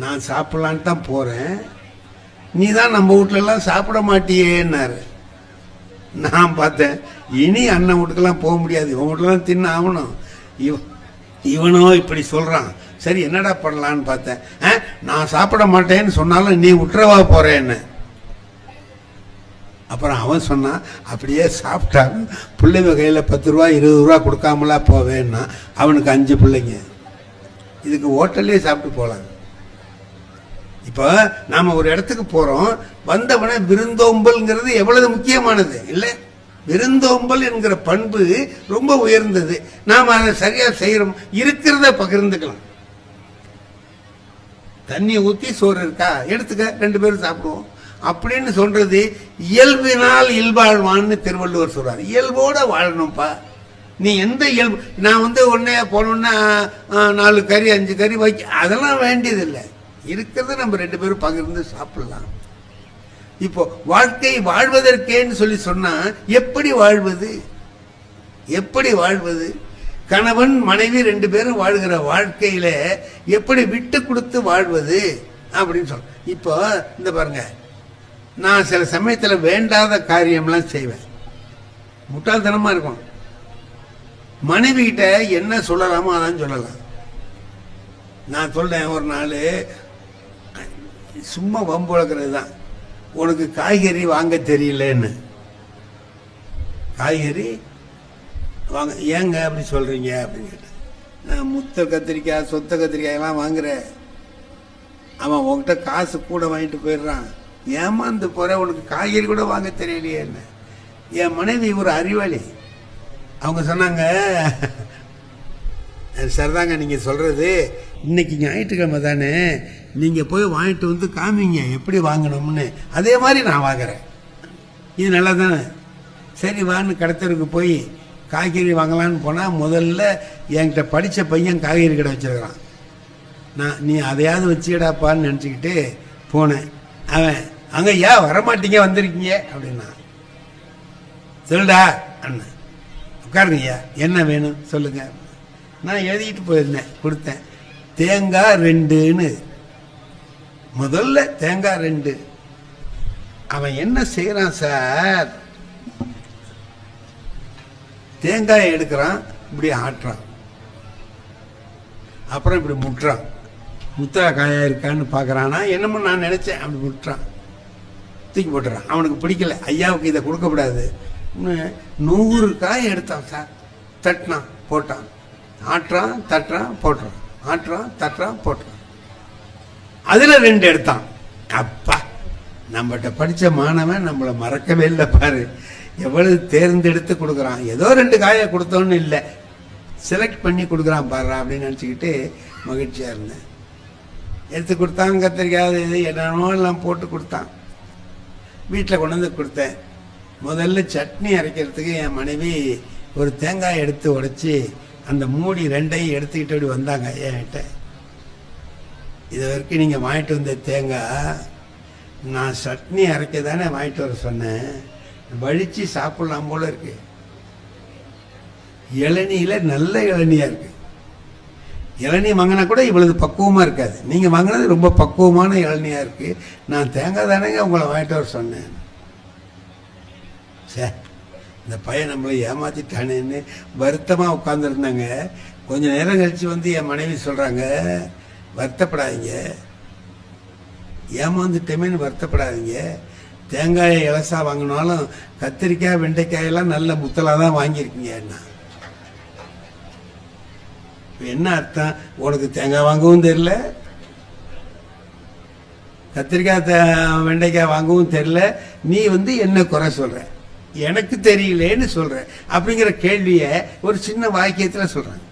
நான் சாப்பிடலான்னு தான் போறேன், நீ தான் நம்ம வீட்டுல எல்லாம் சாப்பிட மாட்டியேன்னாரு. நான் பார்த்தேன், இனி அண்ணன் வீட்டுக்கெல்லாம் போக முடியாது, இவன் வீட்டுலாம் தின்ன ஆகணும். இவனோ இப்படி சொல்றான், சரி என்னடா பண்ணலான்னு பார்த்தேன். நான் சாப்பிட மாட்டேன்னு சொன்னாலும் நீ விட்டுறவா போறேன்னு. அப்புறம் அவன் சொன்னான், அப்படியே சாப்பிட்டாங்க பிள்ளைங்க கையில் 10 ரூபா 20 ரூபா கொடுக்காமலா போவேன்னா. அவனுக்கு 5 பிள்ளைங்க, இதுக்கு ஹோட்டல்லே சாப்பிட்டு போகலாங்க. இப்போ நாம ஒரு இடத்துக்கு போறோம், வந்தவன விருந்தோம்பல்ங்கிறது எவ்வளவு முக்கியமானது இல்லை. விருந்தோம்பல் என்கிற பண்பு ரொம்ப உயர்ந்தது. நாம அதை சரியா செய்யறோம், இருக்கிறத பகிர்ந்துக்கலாம். தண்ணி ஊத்தி சோறு இருக்கா எடுத்துக்க, 2 பேரும் சாப்பிடுவோம் அப்படின்னு சொல்றது இயல்பினால் இயல்பாழ்வான்னு திருவள்ளுவர் சொல்றாரு. இயல்போட வாழணும்ப்பா. நீ எந்த இயல்பு, நான் உடனே போனோன்னா 4 கறி 5 கறி வைக்க, அதெல்லாம் வேண்டியதில்லை. இருக்கிறத நம்ம 2 பேரும் பகிர்ந்து சாப்பிடலாம். இப்போ வாழ்க்கை வாழ்வதற்கேன்னு சொல்லி சொன்னா எப்படி வாழ்வது, எப்படி வாழ்வது? கணவன் மனைவி 2 பேரும் வாழ்கிற வாழ்க்கையில எப்படி விட்டு கொடுத்து வாழ்வது அப்படின்னு சொல்ற. இப்போ இந்த பாருங்க, நான் சில சமயத்துல வேண்டாத காரியம்லாம் செய்வேன், முட்டாள்தனமா இருக்கும். மனைவி கிட்ட என்ன சொல்லலாமோ அதான் சொல்லலாம். நான் சொல்றேன், ஒரு நாள் சும்மா வம்பு வளர்க்கறது தான். உனக்கு காய்கறி வாங்க தெரியலன்னு. காய்கறி வாங்க ஏங்க அப்படி சொல்றீங்க அப்படின்னு கேட்டேன். நான் முத்த கத்திரிக்காய் சொத்த கத்திரிக்காய் எல்லாம் வாங்குறேன். அவன் உன்கிட்ட காசு கூட வாங்கிட்டு போயிடுறான். ஏமாந்து போற, உனக்கு காய்கறி கூட வாங்க தெரியலையே என்ன. என் மனைவி ஒரு அறிவாளி. அவங்க சொன்னாங்க, சரிதாங்க நீங்க சொல்றது, இன்னைக்கு ஞாயிற்றுக்கிழமை தானே, நீங்க போய் வாங்கிட்டு வந்து காமிங்க எப்படி வாங்கணும்னு, அதே மாதிரி நான் வாங்குறேன். இது நல்லா தானே. சரி வான்னு கடத்தருக்கு போய் காய்கறி வாங்கலான்னு போனா, முதல்ல என்கிட்ட படிச்ச பையன் காய்கறி கடை வச்சிருக்கிறான். நான் நீ அதையாவது வச்சுக்கிடாப்பான்னு நினச்சிக்கிட்டு போனேன். அவன் அங்க ஏன் வரமாட்டீங்க வந்திருக்கீங்க அப்படின்னா, சொல்லுடா அண்ணன் உட்காருங்க ஐயா, என்ன வேணும் சொல்லுங்க. நான் எழுதிட்டு போயிருந்தேன், கொடுத்தேன். தேங்காய் 2ன்னு, முதல்ல தேங்காய் 2. அவன் என்ன செய்யறான் சார், தேங்காயை எடுக்கிறான், இப்படி ஆட்டுறான், அப்புறம் இப்படி முட்டுறான். முத்தா காயா இருக்கான்னு பார்க்கறானா என்னமோ நான் நினைச்சேன். அப்படி முட்டுறான், தூக்கி போட்டுறான். அவனுக்கு பிடிக்கல, ஐயாவுக்கு இதை கொடுக்கக்கூடாது. 100 காய் எடுத்தான் சார், தட்டினான் போட்டான், ஆட்டுறான் தட்டுறான் போட்டுறான், ஆட்டுறான் தட்டுறான் போட்டுறான். அதுல 2 எடுத்தான். அப்பா, நம்மகிட்ட படிச்ச மாணவன் நம்மளை மறக்கவே இல்லை பாரு, எவ்வளவு தேர்ந்தெடுத்து கொடுக்குறான். ஏதோ 2 காயை கொடுத்தோன்னு இல்லை, செலக்ட் பண்ணி கொடுக்குறான் பாரு அப்படின்னு நினச்சிக்கிட்டு மகிழ்ச்சியாக இருந்தேன். எடுத்து கொடுத்தான், கத்திரிக்காய் இது என்னென்னோ எல்லாம் போட்டு கொடுத்தான். வீட்டில் கொண்டு வந்து கொடுத்தேன். முதல்ல சட்னி அரைக்கிறதுக்கு என் மனைவி ஒரு தேங்காய் எடுத்து உடைச்சி அந்த மூடி 2ஐயும் எடுத்துக்கிட்டு அப்படி வந்தாங்க என்கிட்ட. இது வரைக்கும் நீங்கள் வாங்கிட்டு வந்த தேங்காய் நான் சட்னி அரைக்க தானே வாங்கிட்டு வர சொன்னேன், வழிச்சு சாப்பிடலாம் போல இருக்கு. இளநியில நல்ல இளநியா இருக்கு. இளநீ வாங்கினா கூட இவ்வளவு பக்குவமா இருக்காது. நீங்க வாங்கினது ரொம்ப பக்குவமான இளநியா இருக்கு. நான் தேங்காய் தானேங்க உங்களை வாங்கிட்டு வர சொன்னேன். சே, இந்த பையன் நம்மளை ஏமாத்திட்டானேன்னு வருத்தமா உட்கார்ந்துருந்தாங்க. கொஞ்ச நேரம் கழிச்சு வந்து என் மனைவி சொல்றாங்க, வருத்தப்படாதீங்க, ஏமாந்துட்டேமேன்னு வருத்தப்படாதீங்க. தேங்காயை இலசா வாங்கினாலும் கத்திரிக்காய் வெண்டைக்காயெல்லாம் நல்ல முத்தலாக தான் வாங்கியிருக்கீங்க. என்ன அர்த்தம், உனக்கு தேங்காய் வாங்கவும் தெரியல, கத்திரிக்காய் வெண்டைக்காய் வாங்கவும் தெரியல, நீ வந்து என்ன குறை சொல்ற, எனக்கு தெரியலேன்னு சொல்ற அப்படிங்கிற கேள்விய ஒரு சின்ன வாக்கியத்தில் சொல்றாங்க.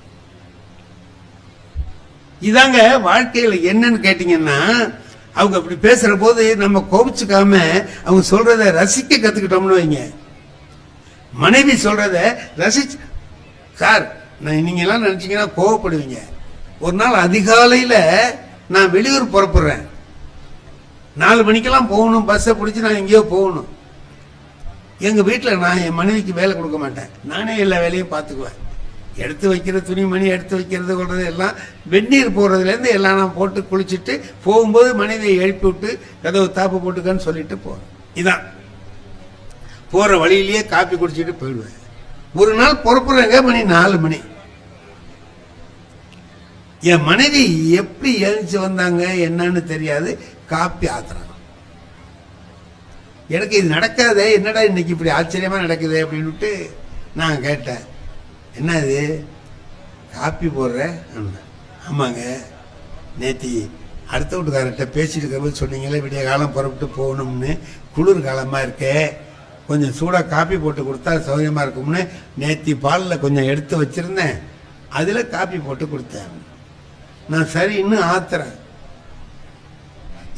இதாங்க வாழ்க்கையில் என்னன்னு கேட்டீங்கன்னா, அவங்க அப்படி பேசுற போது நம்ம கோபிச்சுக்காம அவங்க சொல்றத ரசிக்க கத்துக்கிட்டோம்னு வைங்க. மனைவி சொல்றத ரசிச்சு, சார் நீங்க எல்லாம் நினைச்சீங்கன்னா கோவப்படுவீங்க. ஒரு நாள் அதிகாலையில நான் வெளியூர் புறப்படுறேன், 4 மணிக்கெல்லாம் போகணும், பஸ்ஸை பிடிச்சி நான் எங்கேயோ போகணும். எங்க வீட்டில் நான் என் மனைவிக்கு வேலை கொடுக்க மாட்டேன், நானே எல்லா வேலையும் பார்த்துக்குவேன். எடுத்து வைக்கிற துணிமணி எடுத்து வைக்கிறது கொள்றது எல்லாம், வெந்நீர் போடுறதுலேருந்து எல்லாம் நான் போட்டு குளிச்சுட்டு போகும்போது மனைவியை எழுப்பி விட்டு கதவு தாப்பு போட்டுக்கன்னு சொல்லிட்டு போறேன். இதான் போற வழியிலேயே காப்பி குடிச்சிட்டு போயிடுவேன். ஒரு நாள் புறப்படுறேங்க, மணி 4 மணி. என் மனைவி எப்படி எழுந்துச்சு வந்தாங்க என்னன்னு தெரியாது, காப்பி ஆத்துறாங்க. எனக்கு இது நடக்காதே, என்னடா இன்னைக்கு இப்படி ஆச்சரியமா நடக்குது அப்படின்ட்டு நான் கேட்டேன், என்ன இது காப்பி போடுற? ஆமாங்க, நேத்தி அடுத்த வீட்டுக்காரர்கிட்ட பேசிட்டு இருக்கிறபோது சொன்னீங்களே விடிய காலம் புறப்பட்டு போகணும்னு, குளிர் காலமா இருக்கே, கொஞ்சம் சூடாக காப்பி போட்டு கொடுத்தா சௌகரியமா இருக்கும்னு நேத்தி பாலில் கொஞ்சம் எடுத்து வச்சிருந்தேன், அதில் காப்பி போட்டு கொடுத்தேன். நான் சரி இன்னும் ஆத்துறேன்.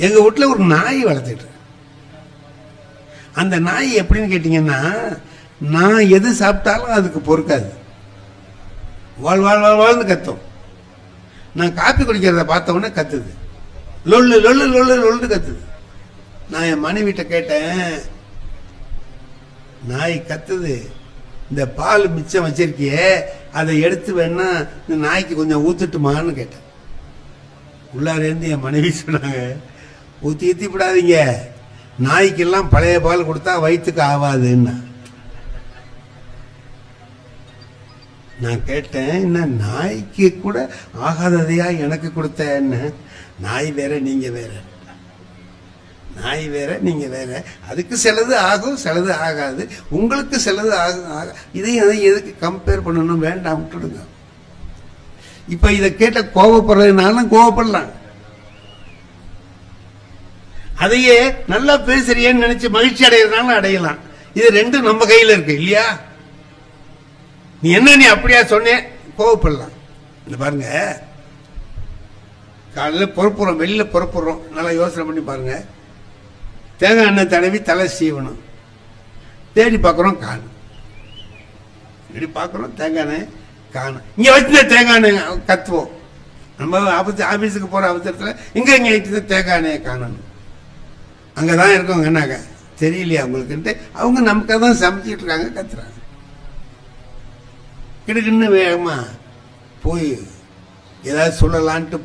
எங்கள் வீட்டில் ஒரு நாய் வளர்த்துட்டு, அந்த நாய் எப்படின்னு கேட்டிங்கன்னா, நான் எது சாப்பிட்டாலும் அதுக்கு பொறுக்காது, வாழ் வாழ் வாழ் வாழ்ந்து கத்தும். நான் காப்பி குடிக்கிறத பார்த்த உடனே கத்துது, லொல்லு லொல்லு லொல்லு லொல்லு கத்துது. நான் என் மனைவிட்ட கேட்டேன், நாய் கத்துது, இந்த பால் மிச்சம் வச்சிருக்கியே அதை எடுத்து வேணா இந்த நாய்க்கு கொஞ்சம் ஊத்துட்டுமான்னு கேட்டேன். உள்ளாரேந்து என் மனைவி சொன்னாங்க, ஊத்தி விடாதீங்க, நாய்க்கெல்லாம் பழைய பால் கொடுத்தா வயிற்றுக்கு ஆகாதுன்னா. நான் கேட்டேன், என்ன நாய்க்கு கூட ஆகாததையா எனக்கு கொடுத்தேன்னு? நாய் வேற நீங்க வேற. நாய் வேற, நீங்க வேற. அதுக்கு சிலது ஆகும், சிலது ஆகாது. உங்களுக்கு சிலது ஆகும். இதையும் எதுக்கு கம்பேர் பண்ணணும்? வேண்டாம், விட்டுடுங்க. இப்ப இதை கேட்ட கோபப்படுறதுனாலும் கோபப்படலாம். அதையே நல்லா பேசுறியன்னு நினைச்சு மகிழ்ச்சி அடைகிறதுனாலும் அடையலாம். இது ரெண்டும் நம்ம கையில இருக்கு இல்லையா? நீ என்ன நீ அப்படியா சொன்னேன், கோவப்படலாம். இந்த பாருங்க, காலையில் புறப்புறோம், வெளியில புறப்புறோம், நல்லா யோசனை பண்ணி பாருங்க. தேங்காய் எண்ணெய் தடவி தலை சீவணும். தேடி பார்க்குறோம், காணும். தேடி பார்க்குறோம், தேங்காய் எண்ணெய் காணும். இங்கே வச்சுருந்த தேங்காய் எண்ணெய் கத்துவோம். நம்ம ஆஃபீஸுக்கு போகிற அவசரத்தில் இங்கே வச்சுருந்த தேங்காய் எண்ணெயை காணணும். அங்கே தான் இருக்கவங்க என்னாங்க தெரியலையா அவங்களுக்குன்ட்டு அவங்க நமக்காக தான் சமைச்சிட்டு இருக்காங்க, கத்துறாங்க. கிடுக்குன்னு வேகமா போய் ஏதாவது சொல்லலான்ட்டு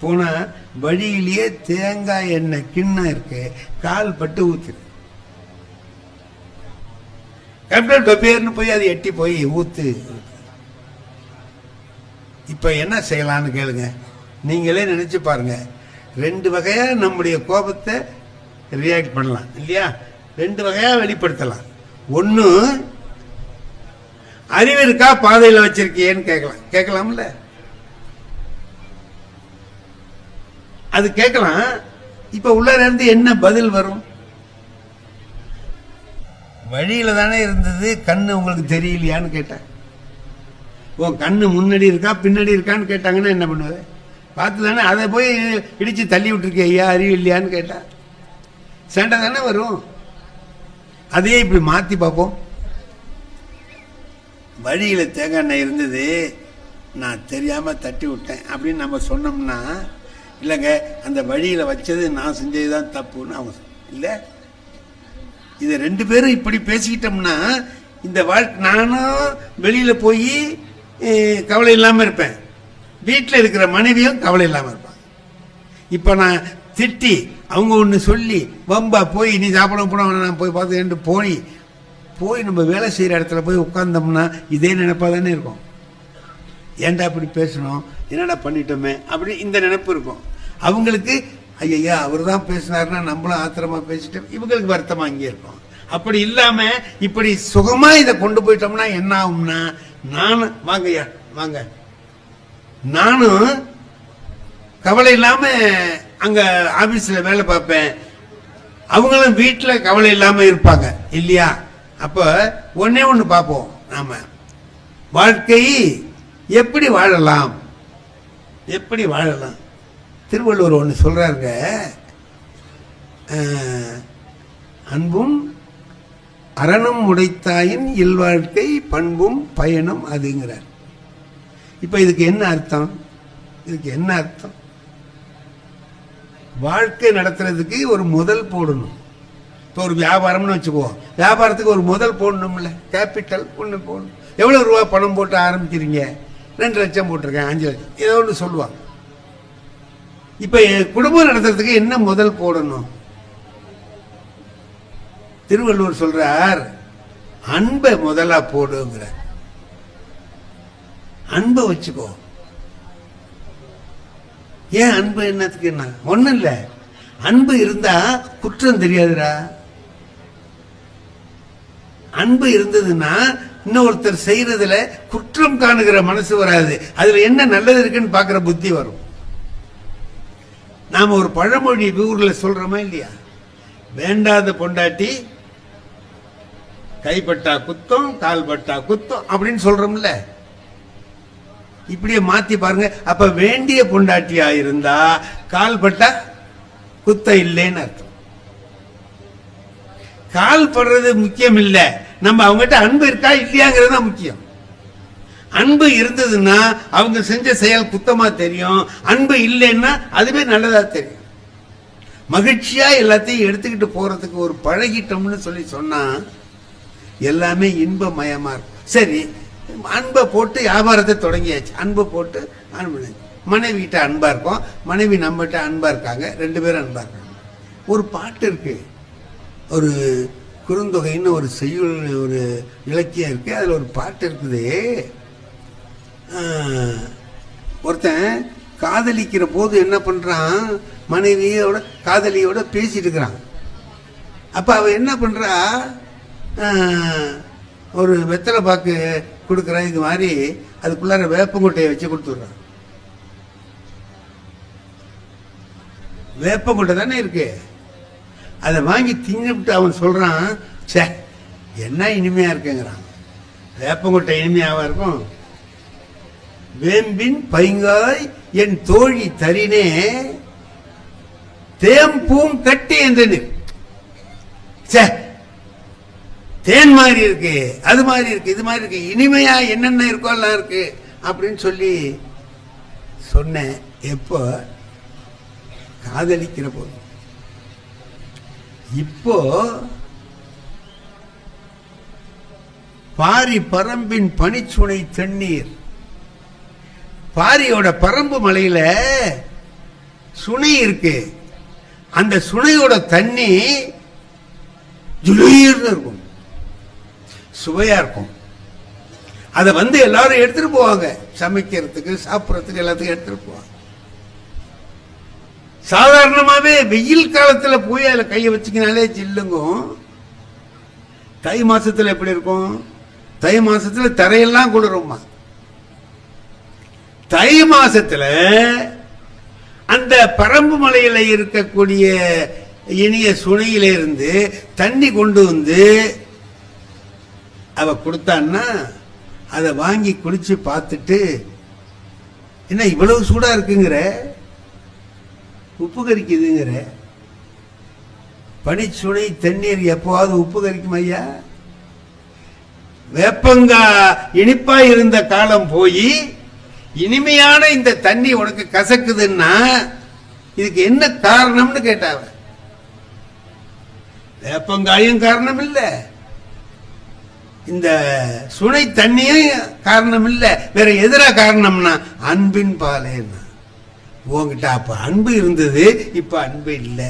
போனா வழியிலேயே தேங்காய் எண்ணெய் கிண்ணம் இருக்கு, கால் பட்டு ஊத்துரு. கேப்டன் பேர்னு போய் அது எட்டி போய் ஊத்து. இப்ப என்ன செய்யலான்னு கேளுங்க, நீங்களே நினைச்சு பாருங்க. ரெண்டு வகையா நம்முடைய கோபத்தை ரியாக்ட் பண்ணலாம் இல்லையா? ரெண்டு வகையா வெளிப்படுத்தலாம். ஒன்னு, அறிவு இருக்கா பாதையில வச்சிருக்கியேன்னு கேட்கலாம்ல, அது கேட்கலாம். இப்ப உள்ள இருந்து என்ன பதில் வரும்? வழியில தானே இருந்தது, கண்ணு உங்களுக்கு தெரியலையான்னு கேட்டேன். உன் கண்ணு முன்னாடி இருக்கா பின்னாடி இருக்கான்னு கேட்டாங்கன்னா என்ன பண்ணுவது? பார்த்து தானே, அதை போய் இடிச்சு தள்ளி விட்டுருக்கே, ஐயா அறிவு இல்லையான்னு கேட்டா சண்டை தானே வரும். அதையே இப்படி மாத்தி பார்ப்போம். வழியில தேங்காய் எண்ணெய் இருந்தது, நான் தெரியாம தட்டி விட்டேன் அப்படின்னு நம்ம சொன்னோம்னா, இல்லைங்க அந்த வழியில வச்சது நான் செஞ்சதுதான் தப்புன்னு அவங்க இல்லை. இது ரெண்டு பேரும் இப்படி பேசிக்கிட்டோம்னா இந்த வாழ்க்கை, நானும் வெளியில போய் கவலை இல்லாம இருப்பேன், வீட்டில் இருக்கிற மனைவியும் கவலை இல்லாம இருப்பாங்க. இப்ப நான் திட்டி அவங்க ஒன்று சொல்லி வம்பா போய் நீ சாப்பிட போன நான் போய் பார்த்து போய் நம்ம வேலை செய்யற இடத்துல போய் உட்கார்ந்தோம்னா இதே நினைப்பா தானே இருக்கும். ஏன்டா அப்படி பேசணும், என்னடா பண்ணிட்டோமே அப்படி இந்த நினைப்பு இருக்கும். அவங்களுக்கு ஐயா அவர் தான் பேசினாருன்னா நம்மளும் ஆத்திரமா பேசிட்டோம், இவங்களுக்கு வருத்தமா இங்கே இருக்கும். அப்படி இல்லாம இப்படி சுகமா இதை கொண்டு போயிட்டோம்னா என்ன ஆகும்னா, நானும் வாங்கய்யா வாங்க, நானும் கவலை இல்லாம அங்க ஆபீஸ்ல வேலை பார்ப்பேன், அவங்களும் வீட்டுல கவலை இல்லாம இருப்பாங்க இல்லையா? அப்ப ஒன்னே ஒண்ணு பார்ப்போம், நாம வாழ்க்கை எப்படி வாழலாம், எப்படி வாழலாம். திருவள்ளுவர் ஒன்று சொல்றாருங்க, அன்பும் அறனும் உடைத்தாயின் இல்வாழ்க்கை பண்பும் பயனும் அதுங்கிறார். இப்ப இதுக்கு என்ன அர்த்தம்? இதுக்கு என்ன அர்த்தம்? வாழ்க்கை நடத்துறதுக்கு ஒரு முதல் போடணும். இப்போ ஒரு வியாபாரம்னு வச்சுக்குவோம், வியாபாரத்துக்கு ஒரு முதல் போடணும்ல, கேபிட்டல் ஒன்று போடணும். எவ்வளவு ரூபா பணம் போட்டு ஆரம்பிக்கிறீங்க? 2 லட்சம் போட்டிருக்கேன், 5 லட்சம், ஏதோ ஒன்று சொல்லுவாங்க. இப்ப குடும்பம் நடத்துறதுக்கு என்ன முதல் போடணும்? திருவள்ளுவர் சொல்றார், அன்பை முதலா போடுங்கிற. அன்பை வச்சுக்கோ. ஏன் அன்பு என்னத்துக்கு? என்ன ஒண்ணு இல்ல, அன்பு இருந்தா குற்றம் தெரியாதுடா. அன்பு இருந்ததுன்னா இன்னொருத்தர் செய்யறதுல குற்றம் காணுகிற மனசு வராது, அதுல என்ன நல்லது இருக்குன்னு பாக்குற புத்தி வரும். நாம ஒரு பழமொழி ஊர்ல சொல்றோமா இல்லையா? வேண்டாத பொண்டாட்டி கைப்பட்டா குத்தம் கால்பட்டா குத்தம் அப்படின்னு சொல்றோம்ல. இப்படியே மாத்தி பாருங்க. அப்ப வேண்டிய பொண்டாட்டியா இருந்தா கால்பட்டா குத்தம் இல்லைன்னு அர்த்தம். கால் படுறது முக்கியம் இல்ல, நம்ம அவங்ககிட்ட அன்பு இருக்கா இல்லையாங்கிறது தான் முக்கியம். அன்பு இருந்ததுன்னா அவங்க செஞ்ச செயல் குத்தமா தெரியும், அன்பு இல்லைன்னா அதுவே நல்லதா தெரியும். மகிழ்ச்சியா எல்லாத்தையும் எடுத்துக்கிட்டு போறதுக்கு ஒரு பழகிட்டோம்னு சொல்லி சொன்னா எல்லாமே இன்பமயமா இருக்கும். சரி, அன்பை போட்டு வியாபாரத்தை தொடங்கியாச்சு, அன்பை போட்டு மனைவி கிட்ட அன்பா இருக்கும், மனைவி நம்மகிட்ட அன்பா இருக்காங்க, 2 பேரும் அன்பா இருக்காங்க. ஒரு பாட்டு இருக்கு, ஒரு குறுந்தொகைன்னு ஒரு செய்யுள், ஒரு இலக்கியம் இருக்கு, அதுல ஒரு பாட்டு இருக்குது. ஒருத்தன் காதலிக்கிற போது என்ன பண்றான், மனைவியோட காதலியோட பேசிட்டு இருக்கிறான். அப்ப அவ என்ன பண்றா, ஒரு வெத்தலை பாக்கு கொடுக்குற இது மாதிரி அதுக்குள்ளார வேப்பங்குட்டையை வச்சு கொடுத்துடுறான். வேப்பங்குட்டை தானே இருக்கு, அதை வாங்கி தின்னுட்டு அவன் சொல்றான், சே என்ன இனிமையா இருக்குங்கிறான். வேப்பங்குட்டை இனிமையாவா இருக்கும்? வேம்பின் பைங்காய் என் தோழி தரினே தேம்பூம் கட்டி என்று, தேன் மாதிரி இருக்கு, அது மாதிரி இருக்கு, இது மாதிரி இருக்கு, இனிமையா என்னென்ன இருக்கோ எல்லாம் இருக்கு அப்படின்னு சொல்லி சொன்னேன். எப்போ? காதலிக்கிற போது. இப்போ பாரி பரம்பின் பனிச்சுனை தண்ணீர், பாரியோட பரம்பு மலையில சுனை இருக்கு, அந்த சுனையோட தண்ணி ஜுளீர்னு இருக்கும், சுவையா இருக்கும். அதை எல்லாரும் எடுத்துட்டு போவாங்க, சமைக்கிறதுக்கு சாப்பிட்றதுக்கு எல்லாத்துக்கும் எடுத்துட்டு போவாங்க. சாதாரணமாவே வெயில் காலத்துல போய் அதுல கையை வச்சுக்கினாலே ஜில்லுங்கும். தை மாசத்துல எப்படி இருக்கும்? தை மாசத்துல தரையெல்லாம் குளிருமா. தை மாசத்துல அந்த பரம்பு மலையில இருக்கக்கூடிய இனிய சுனையில இருந்து தண்ணி கொண்டு வந்து அவ கொடுத்தான்னா அதை வாங்கி குடிச்சு பார்த்துட்டு, என்ன இவ்வளவு சூடா இருக்குங்கிற, உப்பு கரிக்குதுங்கிற, பனிச்சுனை தண்ணீர் எப்போவாவது உப்பு கரிக்கும் ஐயா? வேப்பங்கா இனிப்பா இருந்த காலம் போய் இனிமையான இந்த தண்ணி உனக்கு கசக்குதுன்னா இதுக்கு என்ன காரணம்னு கேட்டாவ. வேப்பங்காயும் காரணம் இல்ல, இந்த சுனை தண்ணியும் காரணம் இல்ல, வேற எதிரா காரணம்னா அன்பின் பாலேன்னா. உங்ககிட்ட அப்ப அன்பு இருந்தது, இப்ப அன்பு இல்ல.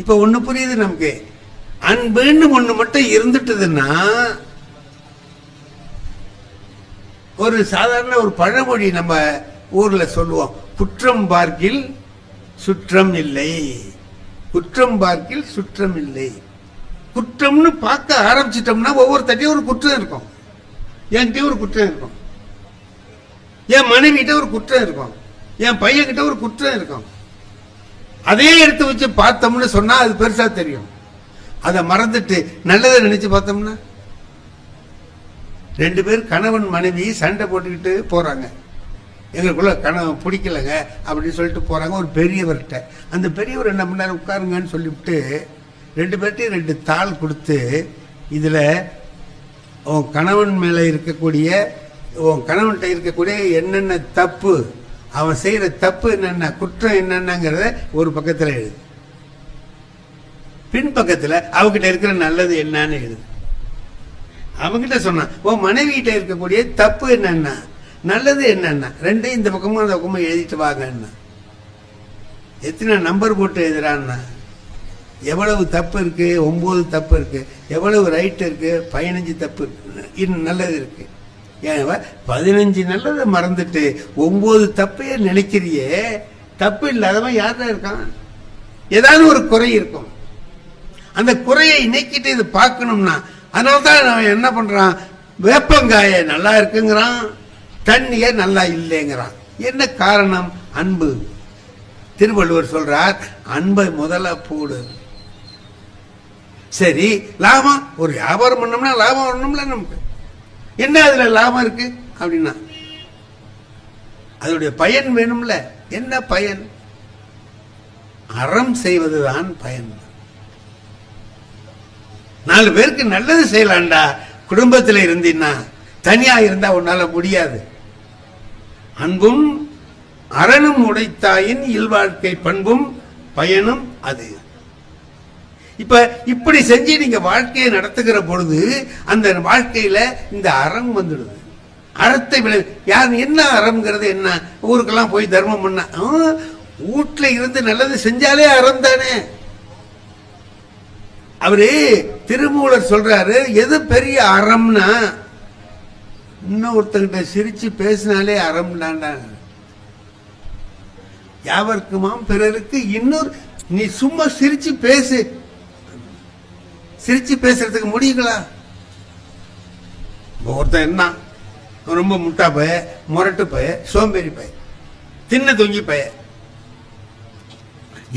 இப்ப ஒண்ணு புரியுது நமக்கு, அன்புன்னு ஒண்ணு மட்டும் இருந்துட்டதுன்னா, ஒரு சாதாரண ஒரு பழமொழி நம்ம ஊர்ல சொல்லுவோம், குற்றம் பார்க்கில் சுற்றம் இல்லை, குற்றம் பார்க்கில் சுற்றம் இல்லை. குற்றம்னு பார்க்க ஆரம்பிச்சிட்டோம்னா ஒவ்வொருத்தட்டையும் ஒரு குற்றம் இருக்கும். என்கிட்ட ஒரு குற்றம் இருக்கும், என் மனைவி கிட்ட ஒரு குற்றம் இருக்கும், என் பையன் கிட்ட ஒரு குற்றம் இருக்கும். அதே எடுத்து வச்சு பார்த்தோம்னு சொன்னா அது பெருசா தெரியும். அதை மறந்துட்டு நல்லதை நினைச்சு பார்த்தோம்னா, ரெண்டு பேர் கணவன் மனைவி சண்டை போட்டுக்கிட்டு போறாங்க, எங்களுக்குள்ள கணவன் பிடிக்கலங்க அப்படின்னு சொல்லிட்டு போறாங்க ஒரு பெரியவர்கிட்ட. அந்த பெரியவர் என்ன பண்ணாரு, உட்காருங்கன்னு சொல்லிவிட்டு ரெண்டு பேர்ட்டையும் ரெண்டு தாள் கொடுத்து, இதுல உன் கணவன் மேல இருக்கக்கூடிய, உன் கணவன்கிட்ட இருக்கக்கூடிய என்னென்ன தப்பு, அவன் செய்யற தப்பு என்னென்ன, குற்றம் என்னென்னங்கிறத ஒரு பக்கத்துல எழுது, பின்பக்கத்துல அவகிட்ட இருக்கிற நல்லது என்னன்னு எழுது. அவங்கிட்ட சொன்னான், உன் மனைவி கிட்ட இருக்கக்கூடிய தப்பு என்னன்னா, நல்லது என்னன்னா, ரெண்டையும் இந்த பக்கமும் அந்த பக்கமும் எழுதிட்டு வாங்கன்னா. எத்தனை நம்பர் போட்டு எழுதுறான்னா, எவ்வளவு தப்பு இருக்கு, 9 தப்பு இருக்கு, எவ்வளவு ரைட் இருக்கு, 15 தப்பு இருக்கு, இன்னும் நல்லது இருக்கு. ஏன் 15 நல்லதை மறந்துட்டு 9 தப்பையே நினைக்கிறியே, தப்பு இல்லாதவன் யாரா இருக்கான்? ஏதாவது ஒரு குறை இருக்கும், அந்த குறையை நீக்கிட்டு இது பார்க்கணும்னா, அதனால்தான் அவன் என்ன பண்றான், வேப்பங்காய நல்லா இருக்குங்கிறான், தண்ணிய நல்லா இல்லைங்கிறான். என்ன காரணம்? அன்பு. திருவள்ளுவர் சொல்றார், அன்பை முதல்ல போடு. சரி, லாபம், ஒரு வியாபாரம் பண்ணோம்னா லாபம் வரணும்ல நமக்கு. என்ன அதுல லாபம் இருக்கு அப்படின்னா, அதோடைய பயன் வேணும்ல. என்ன பயன்? அறம் செய்வதுதான் பயன். 4 பேருக்கு நல்லது செய்யலாம்டா. குடும்பத்தில் இருந்தீன்னா, தனியா இருந்தா உன்னால முடியாது. அன்பும் அரணும் உடைத்தாயின் இல்வாழ்க்கை பண்பும் பயனும் அது. இப்ப இப்படி செஞ்சு நீங்க வாழ்க்கையை நடத்துகிற பொழுது அந்த வாழ்க்கையில இந்த அறம் வந்துடுது. அறத்தை யார் என்ன அறம்ங்கிறது என்ன? ஊருக்கெல்லாம் போய் தர்மம் பண்ண, வீட்டுல இருந்து நல்லது செஞ்சாலே அறம் தானே. அவரு திருமூலர் சொல்றாரு, எது பெரிய அறம்னா, இன்னொருத்தங்கிட்ட சிரிச்சு பேசினாலே அறம் தான்டா. யாவர்க்குமாம் பிறருக்கு இன்னொரு. நீ சும்மா சிரிச்சு பேசு. சிரிச்சு பேசுறதுக்கு முடியுங்களா? ஒருத்தன் என்ன ரொம்ப முட்டா பய, முரட்டு பய, சோம்பேறி பய, தின்ன தொங்கி பய.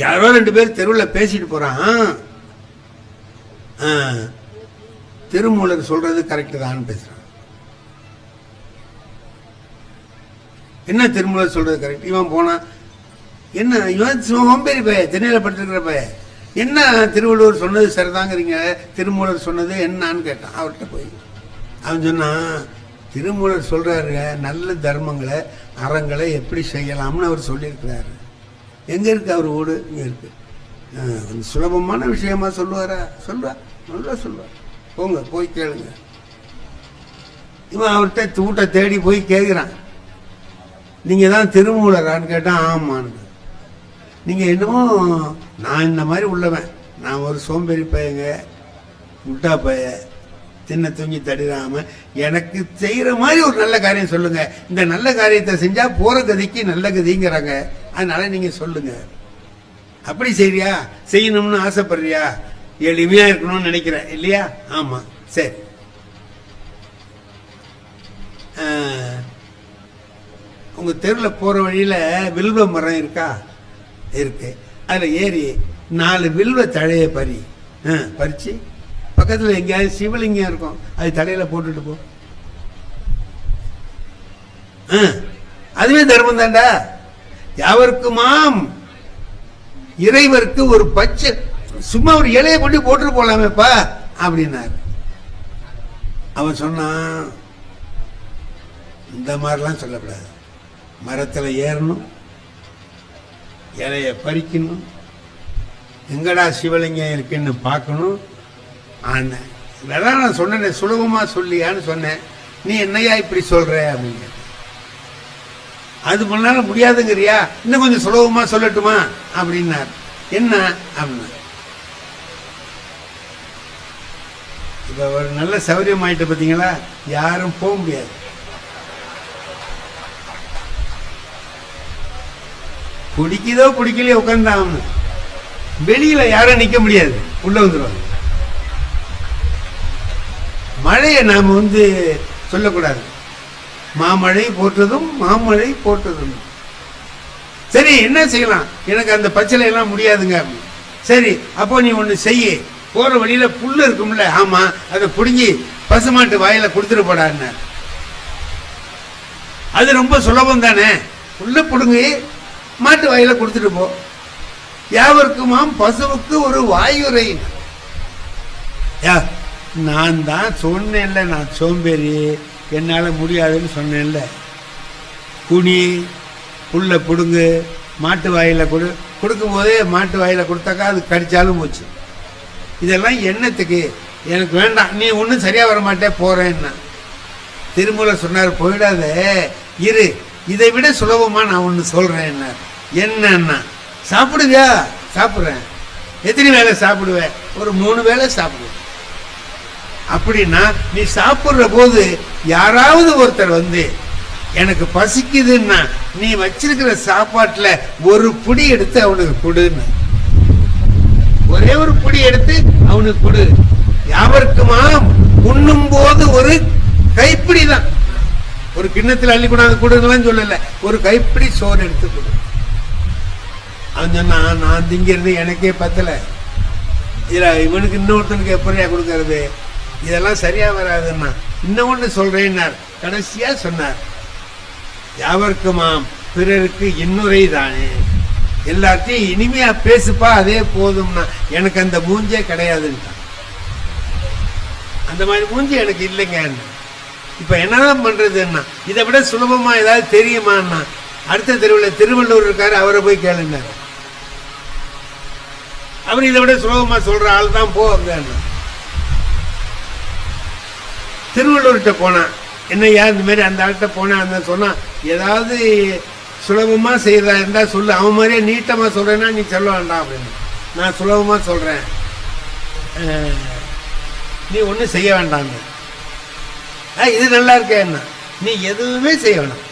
யாரோ 2 பேர் தெருவில் பேசிட்டு போறான். திருமூலர் சொல்றது கரெக்ட் தான் பேசுறான். என்ன திருமூலர் சொல்றது கரெக்ட்? இவன் போனா என்ன, இவன் சோம்பேறி பய, திண்ணையில படுத்துக்கிற பய. என்ன திருவள்ளுவர் சொன்னது சரிதாங்கிறீங்க, திருமூலர் சொன்னது என்னன்னு கேட்டான் அவர்கிட்ட போய். அவன் சொன்னான், திருமூலர் சொல்றாரு நல்ல தர்மங்களை அறங்களை எப்படி செய்யலாம்னு அவர் சொல்லியிருக்கிறாரு. எங்க இருக்கு அவர் வீடு? இங்க இருக்கு. கொஞ்சம் சுலபமான விஷயமா சொல்லுவாரா? சொல்லுவா, நல்லா சொல்லுவார். போங்க போய் கேளுங்க. இவன் அவர்கிட்ட வீட்டை தேடி போய் கேட்கிறான், நீங்க தான் திருமூலரான்னு கேட்டான். ஆமான்னு. நீங்க என்னமோ நான் இந்த மாதிரி உள்ளவன், நான் ஒரு சோம்பேறி பையங்க, முட்டா பைய, தின்ன தூங்கி தடிராம, எனக்கு செய்யற மாதிரி ஒரு நல்ல காரியம் சொல்லுங்க. இந்த நல்ல காரியத்தை செஞ்சா போற கதிக்கு நல்ல கதிங்கிறாங்க, அதனால நீங்க சொல்லுங்க. அப்படி செய்றியா? செய்யணும்னு ஆசைப்படுறியா? எளிமையா இருக்கணும்னு நினைக்கிறேன் இல்லையா? ஆமா, சரி. உங்க தெருவில் போற வழியில வில்வ மரம் இருக்கா? இருக்கு. அதுல ஏறி 4 வில்வ தழைய பறிச்சு பக்கத்துல எங்கேயாவது சிவலிங்கம் இருக்கும், அது தலையில போட்டுட்டு போ. அதுவே தர்மம் தாண்டா. யாவருக்குமாம் இறைவருக்கு ஒரு பச்சை சும்மா ஒரு இலையை கொண்டு போட்டு போலாமேப்பா அப்படின்னாரு. அவன் சொன்னான், இந்த மாதிரிலாம் சொல்லக்கூடாது. மரத்துல ஏறணும், இலைய பறிக்கணும், எங்கடா சிவலிங்கம் இருக்குன்னு பார்க்கணும். இதெல்லாம் நான் சொன்னேன், சுலபமா சொல்லியான்னு சொன்னேன். நீ என்னையா இப்படி சொல்ற அப்படின்னு. அது பண்ணால முடியாதுங்கிறியா? இன்னும் கொஞ்சம் சுலபமா சொல்லட்டுமா அப்படின்னார். என்ன அப்படின்னா, இப்ப ஒரு நல்ல சௌரியம் ஆயிட்டு பார்த்தீங்களா, யாரும் போக முடியாது. பிடிக்குதோ பிடிக்கலையோ உட்கார்ந்து வெளியில யாரும் நிக்க முடியாது, உள்ள வந்துடுவாங்க. மழையை நாம சொல்லக்கூடாது. மாமழை போற்றதும் மாமழை போற்றதும். சரி என்ன செய்யலாம்? எனக்கு அந்த பச்சளை எல்லாம் முடியாதுங்க. சரி அப்போ நீ ஒண்ணு செய்ய, போற வழியில புல்லு இருக்கும்ல, ஆமா, அதை புடுங்கி பசுமாட்டு வாயில கொடுத்துட்டு போடான்னு. அது ரொம்ப சுலபம் தானே. புல்லு புடுங்கி மாட்டு வாயில கொடுத்துட்டு போ. யாவருக்குமாம் பசுவுக்கு ஒரு வாயுரை. நான் தான் சொன்னேன்ல, நான் சோம்பேறி, என்னால முடியாதுன்னு சொன்னேன்ல. குனி, புல்ல புடுங்கு, மாட்டு வாயில கொடுக்கும் போதே மாட்டு வாயில கொடுத்தாக்கா அது கடிச்சாலும் போச்சு. இதெல்லாம் என்னத்துக்கு? எனக்கு வேண்டாம், நீ ஒன்றும் சரியா வர மாட்டே, போறேன்னா. திருமூலர் சொன்னார், போயிடாத இரு, இதை விட சுலபமா நான் ஒன்று சொல்றேன். என்னன்னா, சாப்பிடுவியா? சாப்பிடுறேன். எத்தனை வேளை சாப்பிடுவேன்? ஒரு 3 வேளை சாப்பிடுவேன். அப்படின்னா நீ சாப்பிடுற போது யாராவது ஒருத்தர் எனக்கு பசிக்குதுன்னா நீ வச்சிருக்கிற சாப்பாட்டுல ஒரு புடி எடுத்து அவனுக்கு கொடுன்னு, ஒரே ஒரு புடி எடுத்து அவனுக்கு கொடு. யாவருக்குமா உண்ணும் போது ஒரு கைப்பிடி தான், ஒரு கிண்ணத்தில் அள்ளி கொண்டாந்து கொடுங்கலாம் சொல்லல, ஒரு கைப்பிடி சோறு எடுத்து கொடு. அவன் சொன்னா, நான் திங்கிறது எனக்கே பத்தல, இதுல இவனுக்கு இன்னொருத்தனுக்கு எப்படியா கொடுக்கறது? இதெல்லாம் சரியா வராதுன்னா இன்னொன்னு சொல்றேன்னார். கடைசியா சொன்னார், யாவருக்குமாம் பிறருக்கு இன்னுரை தானே. எல்லாத்தையும் இனிமையா பேசுப்பா, அதே போதும்னா. எனக்கு அந்த மூஞ்சே கிடையாதுன்ட்டான். அந்த மாதிரி மூஞ்சி எனக்கு இல்லைங்க. இப்ப என்னதான் பண்றதுன்னா, இதை விட சுலபமா ஏதாவது தெரியுமான்னா, அடுத்த தெருவில் திருவள்ளூர் இருக்காரு, அவரை போய் கேளுங்க. அவர் இதை விட சுலபமா சொல்ற ஆள் தான் போ. திருவள்ளூர்கிட்ட போனான், என்னையா இந்த மாதிரி அந்த ஆள்கிட்ட போனேன், அந்த சொன்னா ஏதாவது சுலபமா செய்யறதா இருந்தா சொல்லு, அவன் மாதிரியே நீட்டமா சொல்றேன்னா நீ சொல்ல வேண்டாம் அப்படின்னு. நான் சுலபமா சொல்றேன், நீ ஒன்னும் செய்ய வேண்டாம். இது நல்லா இருக்க, என்ன நீ எதுவுமே செய்ய வேண்டாம்.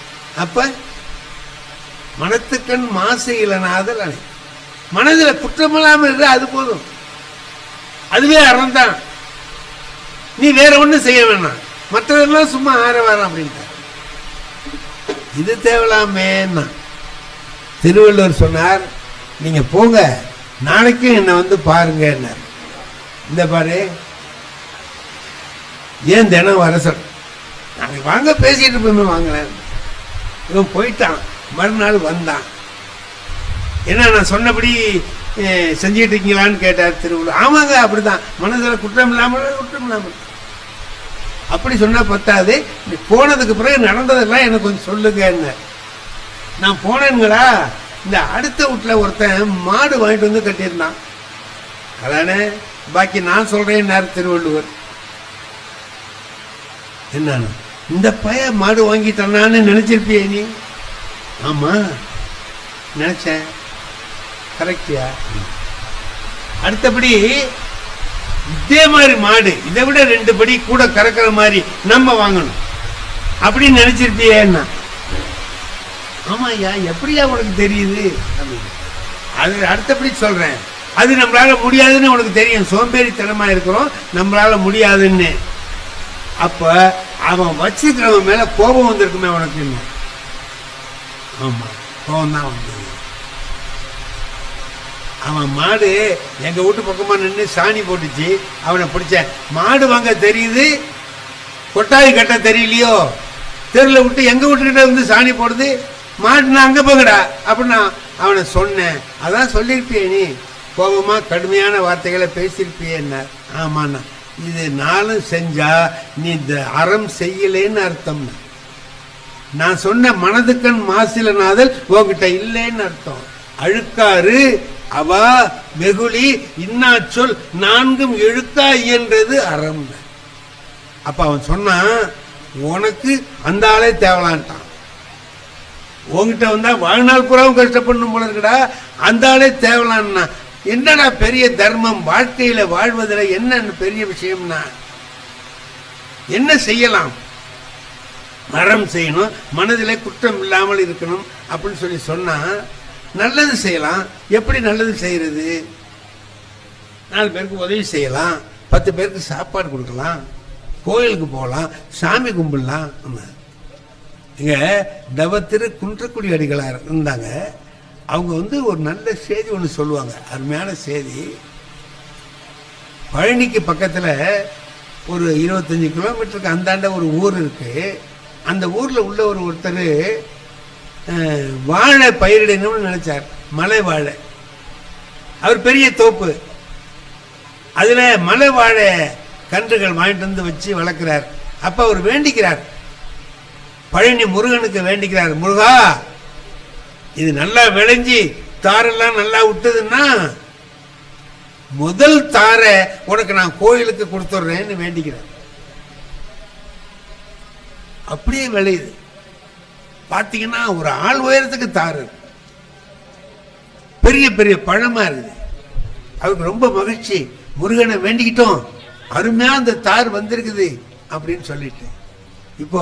அப்ப மனத்துக்கண் மாசு இலனாதல் அணை. மனதில் குற்றமில்லாமல் இருக்க அது போதும், அதுவே அறம் தான். நீ வேற ஒன்றும் செய்ய வேணாம், மற்றதெல்லாம் சும்மா ஆரவாரம் அப்படின்ட்டார். இது தேவலாமேன்னா திருவள்ளுவர் சொன்னார், நீங்க போங்க நாளைக்கும் என்னை வந்து பாருங்க. இந்த பாரு, ஏன் தினம் வர சொல், நாளைக்கு வாங்க பேசிட்டு போய் வாங்கல. இவன் போயிட்டான், மறுநாள் வந்தான். என்ன நான் சொன்னபடி செஞ்சிட்டு இருக்கீங்களான்னு கேட்டார் திருவள்ளுவர். ஆமாங்க அப்படிதான், மனதில் குற்றம் இல்லாமல். அப்படி சொன்னா பத்தாது, போனதுக்கு பிறகு நடந்ததெல்லாம் எனக்கு கொஞ்சம் சொல்லுங்க. என்ன நான் போனேங்களா, இந்த அடுத்த வீட்டுல ஒருத்தன் மாடு வாங்கிட்டு வந்து கட்டியிருந்தான். அதானே, பாக்கி நான் சொல்றேன் திருவள்ளுவர். என்ன இந்த பைய மாடு வாங்கிட்டான்னு நினைச்சிருப்பிய நீ? ஆமா நினைச்சேன். கரெக்டியா? அடுத்தபடி இதே மாதிரி மாடு இதை விட 2 படி கூட கறக்கிற மாதிரி நம்ம வாங்கணும் அப்படின்னு நினைச்சிருப்பியே? என்ன? ஆமா ஐயா, எப்படியா உனக்கு தெரியுது? அது அடுத்தபடி சொல்றேன், அது நம்மளால முடியாதுன்னு உனக்கு தெரியும், சோம்பேறித்தனமா இருக்கிறோம், நம்மளால முடியாதுன்னு. அப்ப அவன் வச்சிருக்கிறவன் மேல கோபம் வந்திருக்குமே உனக்கு? ஆமா, கோபம் தான் வந்தது. அவன் மாடு எங்க வீட்டு பக்கமா நின்று சாணி போட்டுச்சு, அவனை பிடிச்ச. மாடு வாங்க தெரியுது, கொட்டாய் கட்ட தெரியலையோ, தெருல விட்டு எங்க வீட்டுக்கிட்ட வந்து சாணி போடுது, மாடு நான் அங்க போங்கடா அப்படின்னா அவனை சொன்னேன். அதான் சொல்லியிருப்பியே நீ, கோபமா கடுமையான வார்த்தைகளை பேசியிருப்பியே. என்ன? ஆமாண்ணா, இது நாளும் செஞ்சா நீ இந்த அறம் செய்யலேன்னு அர்த்தம். நான் சொன்ன மனதுக்கண் மாசிலனாதல் உங்ககிட்ட இல்லைன்னு அர்த்தம். அழுக்காறு அவா வெகுளி இன்னா சொல் 4 எழுத்தா இயன்றது அறம். அப்ப அவன் சொன்னான், உனக்கு அந்த ஆளே தேவலான்ட்டான். உங்ககிட்ட வந்தா வாழ்நாள் புறாவும் கஷ்டப்படணும் போல இருக்குடா, அந்த ஆளே தேவலான்னா என்னடா பெரிய தர்மம், வாழ்க்கையில வாழ்வதில் என்ன பெரிய விஷயம்னா என்ன செய்யலாம்? மரம் செய்யணும், மனதிலே குற்றம் இல்லாமல் இருக்கணும் அப்படின்னு சொல்லி சொன்னா நல்லது செய்யலாம். எப்படி நல்லது செய்யறது? 4 பேருக்கு உதவி செய்யலாம், 10 பேருக்கு சாப்பாடு கொடுக்கலாம், கோயிலுக்கு போகலாம், சாமி கும்பிடலாம். இங்க தவத்திரு குன்றக்குடி அடிகளார் இருந்தாங்க. அவங்க ஒரு நல்ல செய்தி ஒன்று சொல்லுவாங்க, அருமையான செய்தி. பழனிக்கு பக்கத்துல ஒரு 25 கிலோமீட்டருக்கு அந்தாண்ட ஒரு ஊர் இருக்கு. அந்த ஊர்ல உள்ள ஒருத்தர் வாழை பயிரிடணும்னு நினைச்சார், மலை வாழை. அவர் பெரிய தோப்பு, அதுல மலை வாழை கன்றுகள் வாங்கிட்டு வந்து வச்சு வளர்க்கிறார். அப்ப அவர் வேண்டிக்கிறார், பழனி முருகனுக்கு வேண்டிக்கிறார், முருகா இது நல்லா விளைஞ்சி தாரெல்லாம் நல்லா விட்டதுன்னா முதல் தாரை உனக்கு நான் கோயிலுக்கு கொடுத்துட்றேன்னு வேண்டிக்கிறேன். அப்படியே விளையுது. பாத்தீங்கன்னா ஒரு ஆள் உயரத்துக்கு தாரு, பெரிய பெரிய பழமா இருக்குது. அவருக்கு ரொம்ப மகிழ்ச்சி, முருகனை வேண்டிக்கிட்டோம், அருமையா அந்த தார் வந்திருக்குது அப்படின்னு சொல்லிட்டு. இப்போ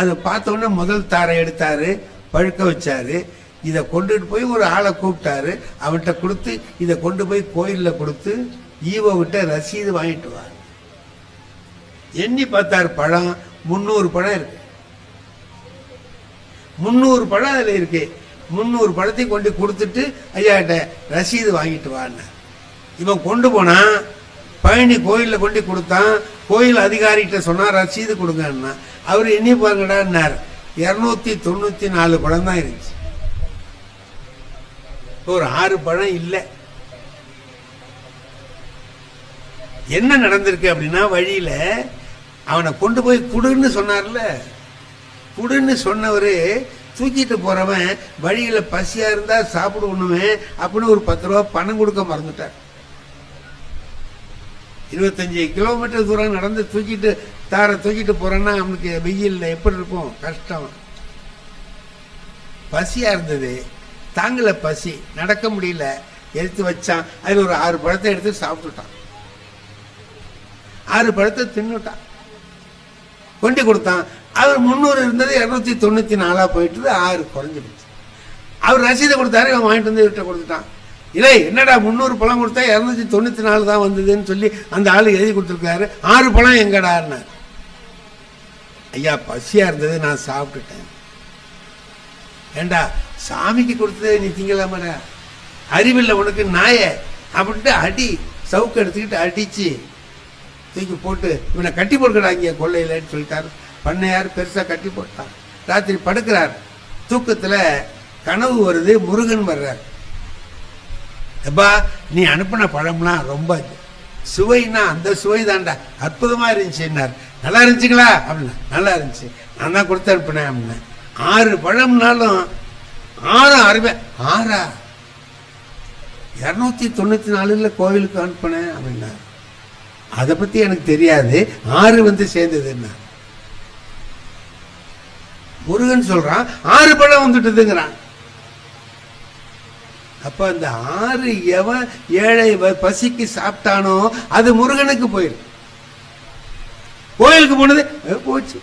அதை பார்த்த உடனே முதல் தாரை எடுத்தாரு, பழுக்க வச்சாரு. இதை கொண்டுட்டு போய் ஒரு ஆளை கூப்பிட்டாரு, அவன்கிட்ட கொடுத்து இதை கொண்டு போய் கோயிலில் கொடுத்து ஈவோ விட்ட ரசீது வாங்கிட்டு வா. எண்ணி பார்த்தாரு, பழம் 300 பழம் இருக்கு. 300 பழம் அதில் இருக்கு. 300 பழத்தையும் கொண்டு கொடுத்துட்டு ஐயாட்ட ரசீது வாங்கிட்டு வான்னு இவன் கொண்டு போனான். பழனி கோயிலில் கொண்டு கொடுத்தான். கோயில் அதிகாரிகிட்ட சொன்னா ரசீது கொடுங்கன்னா அவர் எண்ணி பாருங்கடான்னார். 294 பழம் தான் இருந்துச்சு. ஒரு 6 பழம் இல்லை. என்ன நடந்திருக்கு அப்படின்னா, வழியில அவனை கொண்டு போய் குடுன்னு சொன்னார்ல, குடுன்னு சொன்னவரு தூக்கிட்டு போறவன் வழியில பசியா இருந்தா சாப்பிடுவணுமே அப்படின்னு ஒரு 10 ரூபா பணம் கொடுக்க மறந்துட்டார். 25 கிலோமீட்டர் தூரம் நடந்து தூக்கிட்டு போறேன்னா அவனுக்கு வெயில் எப்படி இருக்கும், கஷ்டம். பசியா இருந்தது, தாங்கல பசி, நடக்க முடியல, எடுத்து வச்சான். அதுல ஒரு 6 பழத்தை எடுத்து சாப்பிட்டுட்டான். 6 பழத்தை தின்னுட்டான். கொண்டு கொடுத்தான். அவர் 300 இருந்தது 294 போயிட்டு 6 குறைஞ்சிடுச்சு. அவர் ரசீதை கொடுத்தாரு, இவன் வாங்கிட்டு வந்து இவர்கிட்ட கொடுத்துட்டான். இல்லை என்னடா 300 பழம் கொடுத்தா 294 தான் வந்ததுன்னு சொல்லி அந்த ஆளு எழுதி கொடுத்துருக்காரு, 6 பழம் எங்கடான்னு. ஐயா பசியா இருந்தது, நான் சாப்பிட்டுட்டேன். ஏண்டா சாமிக்கு கொடுத்தது நீ திங்கலாமாடா, அறிவில்லை உனக்கு நாய அப்படின்ட்டு அடி சவுக்கு எடுத்துக்கிட்டு அடிச்சு தூக்கி போட்டு இவனை கட்டி போட்டுக்கடா இங்கே கொள்ளையிலன்னு சொல்லிட்டாரு. பண்ணையார் பெருசா கட்டி போட்டான். ராத்திரி படுக்கிறார், தூக்கத்துல கனவு வருது, முருகன் வர்றார். எப்பா நீ அனுப்பின பழம்லாம் ரொம்ப சுவைன்னா அந்த சுவை தான்டா, அற்புதமா இருந்துச்சுன்னார். நல்லா இருந்துச்சுங்களா அப்படின்னா, நல்லா இருந்துச்சு, நான் தான் கொடுத்து அனுப்பினேன் அப்படின்னா. 6 பழம்னாலும் 6 அருமை 6 294 கோவிலுக்கு அனுப்பினேன் அப்படின்னா. அதை பத்தி எனக்கு தெரியாது, 6 வந்து சேர்ந்ததுன்னா. முருகன் சொல்றான் 6 பழம் வந்துட்டுதுங்கிறான். அப்ப அந்த 6 எவன் ஏழை பசிக்கு சாப்பிட்டானோ அது முருகனுக்கு போயிடும். கோயிலுக்கு போனது போச்சு,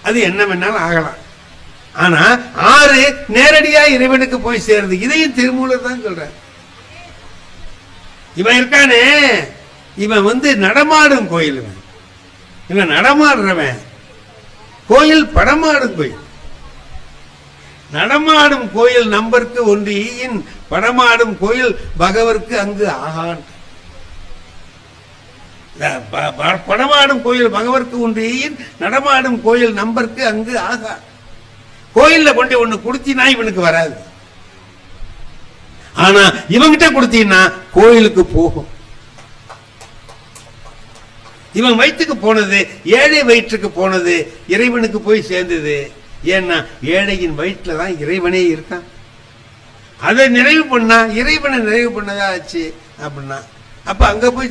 அது என்ன வேணாலும் ஆகலாம். ஆனா 6 நேரடியா இறைவனுக்கு போய் சேருது. இதையும் திருமூலர் தான் சொல்ற. இவன் இருக்கானே, இவன் வந்து நடமாடும் கோயில், இவன் நடமாடுறவன். கோயில் படமாடும் கோயில். நடமாடும் கோயில் நம்பருக்கு ஒன்று ஈயின், படமாடும் கோயில் பகவருக்கு அங்கு ஆகான். படமாடும் கோயில் பகவருக்கு ஒன்று ஈயின், நடமாடும் கோயில் நம்பருக்கு அங்கு ஆகா. கோயில்ல கொண்டு ஒண்ணு கொடுத்தீங்கன்னா இவனுக்கு வராது, ஆனா இவங்கிட்ட கொடுத்தீங்கன்னா கோயிலுக்கு போகும். இவன் வயிற்றுக்கு போனது, ஏழை வயிற்றுக்கு போனது இறைவனுக்கு போய் சேர்ந்தது. ஏன்னா ஏழையின் வயிற்றுல தான் இறைவனே இருக்கான். அதை நிறைவு பண்ணா இறைவனை நிறைவு பண்ணதா ஆச்சு அப்படின்னா. அப்ப அங்க போய்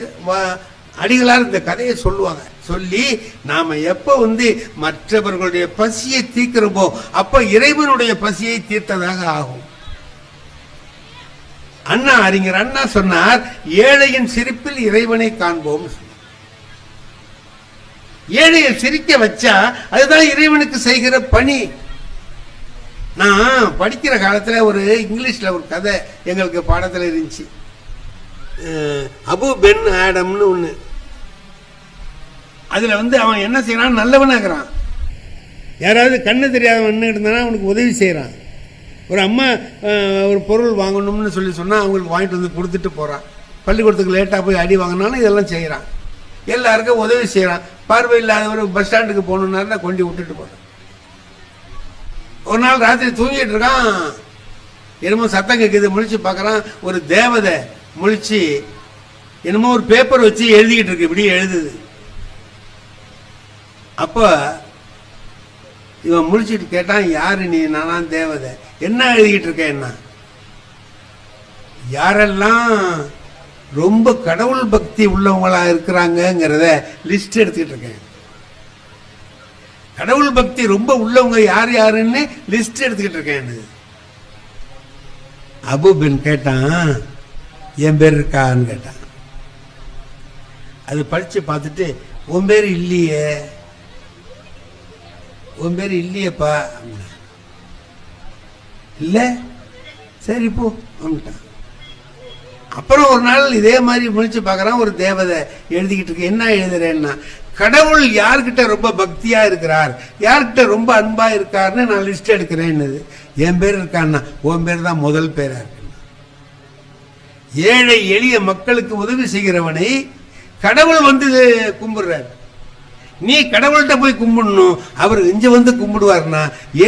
அடிகளார் இந்த கதையை சொல்லுவாங்க. சொல்லி நாம எப்ப வந்து மற்றவர்களுடைய பசியை தீர்க்கிறோமோ அப்ப இறைவனுடைய பசியை தீர்த்ததாக ஆகும். அண்ணா அறிஞர் அண்ணா சொன்னார், ஏழையின் சிரிப்பில் இறைவனை காண்போம். ஏழையை சிரிக்க வச்சா அதுதான் இறைவனுக்கு செய்கிற பணி. நான் படிக்கிற காலத்துல ஒரு இங்கிலீஷ்ல ஒரு கதை எங்களுக்கு பாடத்துல இருந்துச்சு. அபு பென் ஆடம்னு ஒண்ணு. அதுல வந்து அவன் என்ன செய்யறான், நல்லவனாகிறான். யாராவது கண்ணு தெரியாதவன் இருந்தானா அவனுக்கு உதவி செய்யறான். ஒரு அம்மா ஒரு பொருள் வாங்கணும்னு சொல்லி சொன்னா அவங்களுக்கு வாங்கிட்டு வந்து கொடுத்துட்டு போறான். பள்ளிக்கூடத்துக்கு லேட்டா போய் அடி வாங்கினாலும் இதெல்லாம் செய்யறான். எல்லாருக்கும் உதவி செய்யறான். பார்வை இல்லாதவர் பஸ் ஸ்டாண்டுக்கு போகணும்னா கொண்டு விட்டுட்டு போறான். ஒரு நாள் ராத்திரி தூங்கிட்டு இருக்கான், என்னமோ சத்தம் கேட்குது. முழிச்சு பார்க்கறான், ஒரு தேவதை முழிச்சு என்னமோ ஒரு பேப்பர் வச்சு எழுதிக்கிட்டு இருக்கு, இப்படி எழுதுது. அப்ப இவன் முழிச்சிட்டு கேட்டான், யாரு நீ? நானா தேவதை. என்ன எழுதிக்கிட்டு இருக்க? என்ன? யாரெல்லாம் ரொம்ப கடவுள் பக்தி உள்ளவங்களா இருக்கிறாங்கிறத லிஸ்ட் எடுத்துக்கிட்டு இருக்கேன். கடவுள் பக்தி ரொம்ப உள்ளவங்க யார் யாருன்னு லிஸ்ட் எடுத்துக்கிட்டு இருக்கேன். அபு பின் கேட்டான், என் பேர் இருக்கான்னு கேட்டான். அது படிச்சு பார்த்துட்டு, உன் பேர் இல்லையே, உன் பேர் இல்லையப்பா. இல்ல, சரி போ அப்படின்ட்டான். அப்புறம் ஒரு நாள் இதே மாதிரி முடிச்சு பார்க்கறான், ஒரு தேவதை எழுதிக்கிட்டு இருக்கு. என்ன எழுதுறேன்னா, கடவுள் யார்கிட்ட ரொம்ப பக்தியா இருக்கிறார், யார்கிட்ட ரொம்ப அன்பா இருக்காருன்னு நான் லிஸ்ட் எடுக்கிறேன்னு. என் பேர் இருக்கான்னா, உன் பேர் தான் முதல் பேரா இருக்கு. ஏழை எளிய மக்களுக்கு உதவி செய்கிறவனை கடவுள் வந்து கும்பிடுறார். நீ கடவுள்கிட்ட போய் கும்பிடணும், அவர் இங்க வந்து கும்பிடுவார்னா.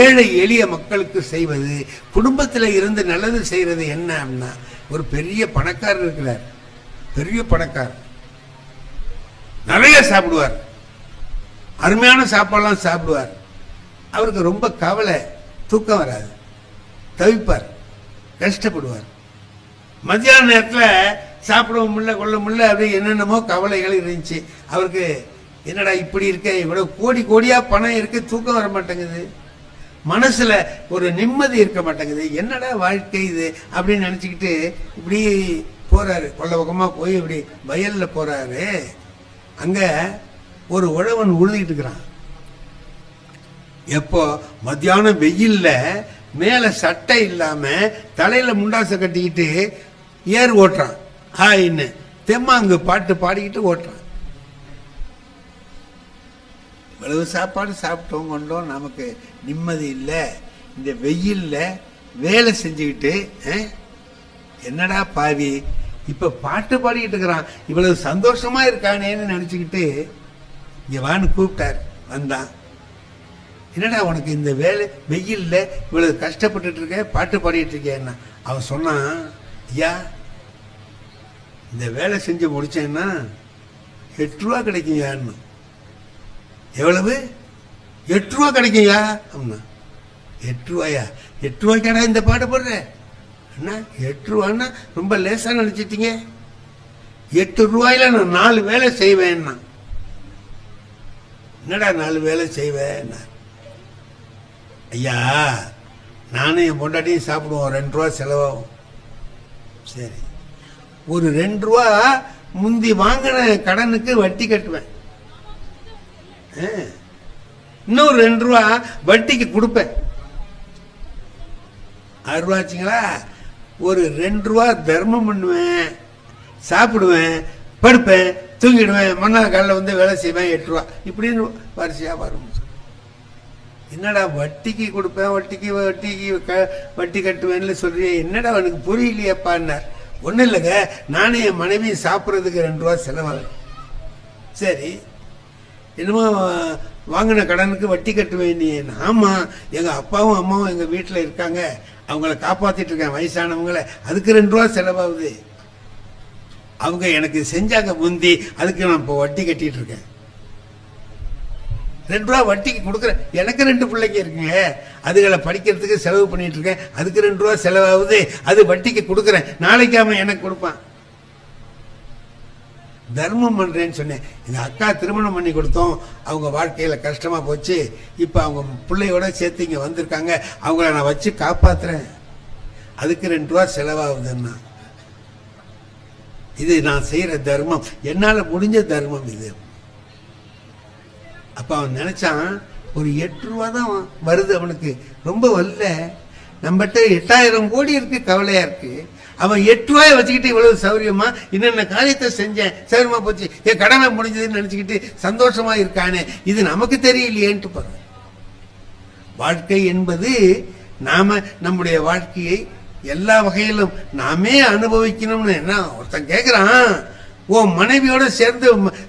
ஏழை எளிய மக்களுக்கு செய்வது, குடும்பத்தில் இருந்து நல்லது செய்யறது என்ன அப்படின்னா, ஒரு பெரிய பணக்காரர் இருக்கிறார், பெரிய பணக்காரர், நிறைய சாப்பிடுவார், அருமையான சாப்பாடுலாம் சாப்பிடுவார். அவருக்கு ரொம்ப கவலை, தூக்கம் வராது, தவிப்பார், கஷ்டப்படுவார். மத்தியான நேரத்தில் சாப்பிடவும் முடியல, கொள்ள முடியல, அப்படி என்னென்னமோ கவலைகள் இருந்துச்சு அவருக்கு. என்னடா இப்படி இருக்க, இவ்வளவு கோடி கோடியா பணம் இருக்கு, தூக்கம் வர மாட்டேங்குது, மனசுல ஒரு நிம்மதி இருக்க மாட்டேங்குது, என்னடா வாழ்க்கை இது அப்படின்னு நினைச்சுக்கிட்டு இப்படி போறாரு. கொள்ள பக்கமா போய் இப்படி வயல்ல போறாரு. அங்க ஒரு உழவன் உழுதிட்டு இருக்கிறான். எப்போ மத்தியானம் வெயில்ல மேல சட்டை இல்லாம தலையில முண்டாசை கட்டிக்கிட்டு ஏர் ஓட்டுறான், ஹாயின்னு தெம்மாங்கு பாட்டு பாடிக்கிட்டு ஓட்டுறான். இவ்வளவு சாப்பாடு சாப்பிட்டோம் கொண்டோம், நமக்கு நிம்மதி இல்லை. இந்த வெயில்ல வேலை செஞ்சுக்கிட்டு என்னடா பாவி இப்ப பாட்டு பாடிக்கிட்டு இருக்கிறான், இவ்வளவு சந்தோஷமா இருக்கானேன்னு நினைச்சுக்கிட்டு இங்க வான்னு கூப்பிட்டார். வந்தான். என்னடா உனக்கு இந்த வேலை வெயில்ல இவ்வளவு கஷ்டப்பட்டுட்டு இருக்க, பாட்டு பாடிட்டு இருக்கேன்னா. அவன் சொன்னான், ஐயா இந்த வேலை செஞ்சு முடிச்சேன்னா 8 ரூபா கிடைக்கும்யான்னு. எவ்வளவு? 8 ரூபா கிடைக்கும்யா அப்படின்னா. 8 ரூபாயா? 8 ரூபாய்க்காடா இந்த பாட்டு போடுற? என்ன 8 ரூபான்னா ரொம்ப லேசா நினைச்சிட்டீங்க. 8 ரூபாயில நான் 4 வேலை செய்வேன்னா. என்னடா 4 வேலை செய்வேன்? ஐயா நானும் என் பொண்டாட்டியும் சாப்பிடுவோம், 2 ரூபா செலவாகும். சரி, ஒரு 2 ரூபா முந்தி வாங்கின கடனுக்கு வட்டி கட்டுவேன், இன்னொரு 2 ரூபா வட்டிக்கு கொடுப்பேன். 6 ரூபா ஆச்சுங்களா? ஒரு 2 ரூபா தர்மம் பண்ணுவேன், சாப்பிடுவேன், படுப்பேன், தூங்கிடுவேன், மறுநாள் காலையில் வந்து வேலை செய்வேன். 8 ரூபா இப்படின்னு வரிசையா வரும். என்னடா வட்டிக்கு கொடுப்பேன், வட்டி கட்டுவேன்னு சொல்றியே, என்னடா அவனுக்கு புரியலையப்பான்னார். ஒன்றும் இல்லைங்க, நானே என் மனைவி சாப்பிட்றதுக்கு 2 ரூபா செலவாகும். சரி, என்னமோ வாங்கின கடனுக்கு வட்டி கட்டுவேன் நீ. ஆமா, எங்க அப்பாவும் அம்மாவும் எங்க வீட்டில் இருக்காங்க, அவங்கள காப்பாத்திட்டு இருக்கேன், வயசானவங்கள, அதுக்கு 2 ரூபா செலவாகுது. அவங்க எனக்கு செஞ்சாங்க முந்தி, அதுக்கு நான் இப்போ வட்டி கட்டிட்டு இருக்கேன். 2 ரூபா வட்டிக்கு கொடுக்குறேன். எனக்கு 2 பிள்ளைங்க இருக்குங்க, அதுகளை படிக்கிறதுக்கு செலவு பண்ணிட்டு இருக்கேன், அதுக்கு 2 ரூபா செலவாகுது, அது வட்டிக்கு கொடுக்குறேன், நாளைக்கு அவன் எனக்கு கொடுப்பான். தர்மம் பண்றேன்னு சொன்னேன். எங்க அக்கா திருமணம் பண்ணி கொடுத்தோம், அவங்க வாழ்க்கையில கஷ்டமா போச்சு, இப்ப அவங்க பிள்ளையோட சேர்த்து இங்க வந்திருக்காங்க, அவங்கள நான் வச்சு காப்பாத்துறேன், அதுக்கு 2 ரூபா செலவாகுதுன்னா. இது நான் செய்யற தர்மம், என்னால முடிஞ்ச தர்மம் இது. அப்ப அவன் நினைச்சான், ஒரு 8 ரூபா தான் வருது அவனுக்கு, ரொம்ப வரல, நம்மகிட்ட 8000 கோடி இருக்கு, கவலையா இருக்கு. அவன் 8 ரூபாயை வச்சுக்கிட்டு இவ்வளவு சௌரியமா என்னென்ன காரியத்தை செஞ்சேன், சௌரியமா போச்சு, என் கடமை முடிஞ்சதுன்னு நினைச்சுக்கிட்டு சந்தோஷமா இருக்கானே, இது நமக்கு தெரியலையேன்ட்டு பாருங்க. வாழ்க்கை என்பது நாம நம்முடைய வாழ்க்கையை எல்லா வகையிலும் நாமே அனுபவிக்கணும்னு. என்ன ஒருத்தன் கேட்கிறான், உன் மனைவியோட சேர்ந்து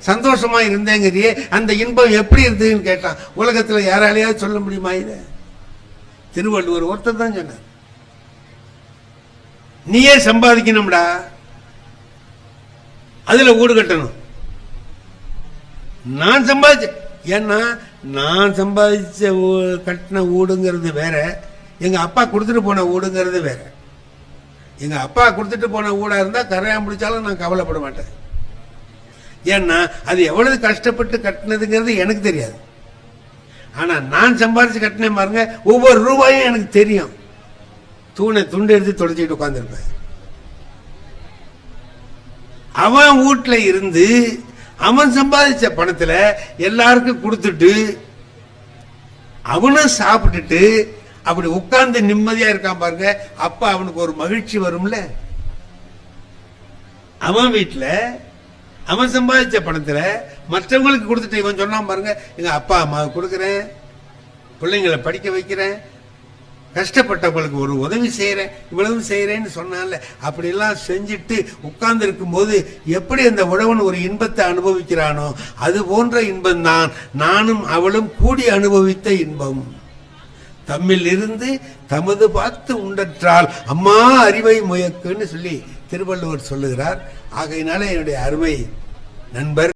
சந்தோஷமா இருந்தேங்கிறியே, அந்த இன்பம் எப்படி இருந்ததுன்னு கேட்டான். உலகத்துல யாராலையாவது சொல்ல முடியுமா? இத திருவள்ளுவர் ஒருத்தர் தான் சொன்னார். நீயே சம்பாதிக்கணும்டா, அதுல ஊடு கட்டணும். நான் சம்பாதிச்ச, ஏன்னா நான் சம்பாதிச்ச கட்டின ஊடுங்கிறது வேற, எங்க அப்பா கொடுத்துட்டு போன ஊடுங்கிறது வேற. எங்க அப்பா கொடுத்துட்டு போன ஊடா இருந்தா கரையான் பிடிச்சாலும் நான் கவலைப்பட மாட்டேன். ஏன்னா அது எவ்வளவு கஷ்டப்பட்டு கட்டினதுங்கிறது எனக்கு தெரியாது. ஆனா நான் சம்பாதிச்சு கட்டினேன் பாருங்க, ஒவ்வொரு ரூபாயும் எனக்கு தெரியும். துண்டு எடுத்து தொடச்சிட்டு உட்கார்ந்துருப்பேன். அவன் வீட்டுல இருந்து அவன் சம்பாதிச்ச பணத்துல எல்லாருக்கும் கொடுத்துட்டு அவனும் சாப்பிட்டுட்டு அப்படி உட்கார்ந்து நிம்மதியா இருக்கான் பாருங்க, அப்ப அவனுக்கு ஒரு மகிழ்ச்சி வரும்ல. அவன் வீட்டுல அவன் சம்பாதிச்ச பணத்துல மற்றவங்களுக்கு கொடுத்துட்டு இவன் சொன்னான் பாருங்க, எங்க அப்பா அம்மாவுக்கு கொடுக்குறேன், பிள்ளைங்களை படிக்க வைக்கிறேன், கஷ்டப்பட்டவங்களுக்கு ஒரு உதவி செய்யறேன், இவ்வளவு செய்யறேன்னு சொன்னால, அப்படி எல்லாம் செஞ்சுட்டு உட்கார்ந்து இருக்கும் போது எப்படி அந்த உழவன் ஒரு இன்பத்தை அனுபவிக்கிறானோ, அது போன்ற இன்பம் தான் நானும் அவளும் கூடி அனுபவித்த இன்பம். தம்மில் இருந்து தமது பார்த்து உண்டற்றால் அம்மா அறிவை முயக்குன்னு சொல்லி திருவள்ளுவர் சொல்லுகிறார். ஆகையினால என்னுடைய அருமை நண்பர்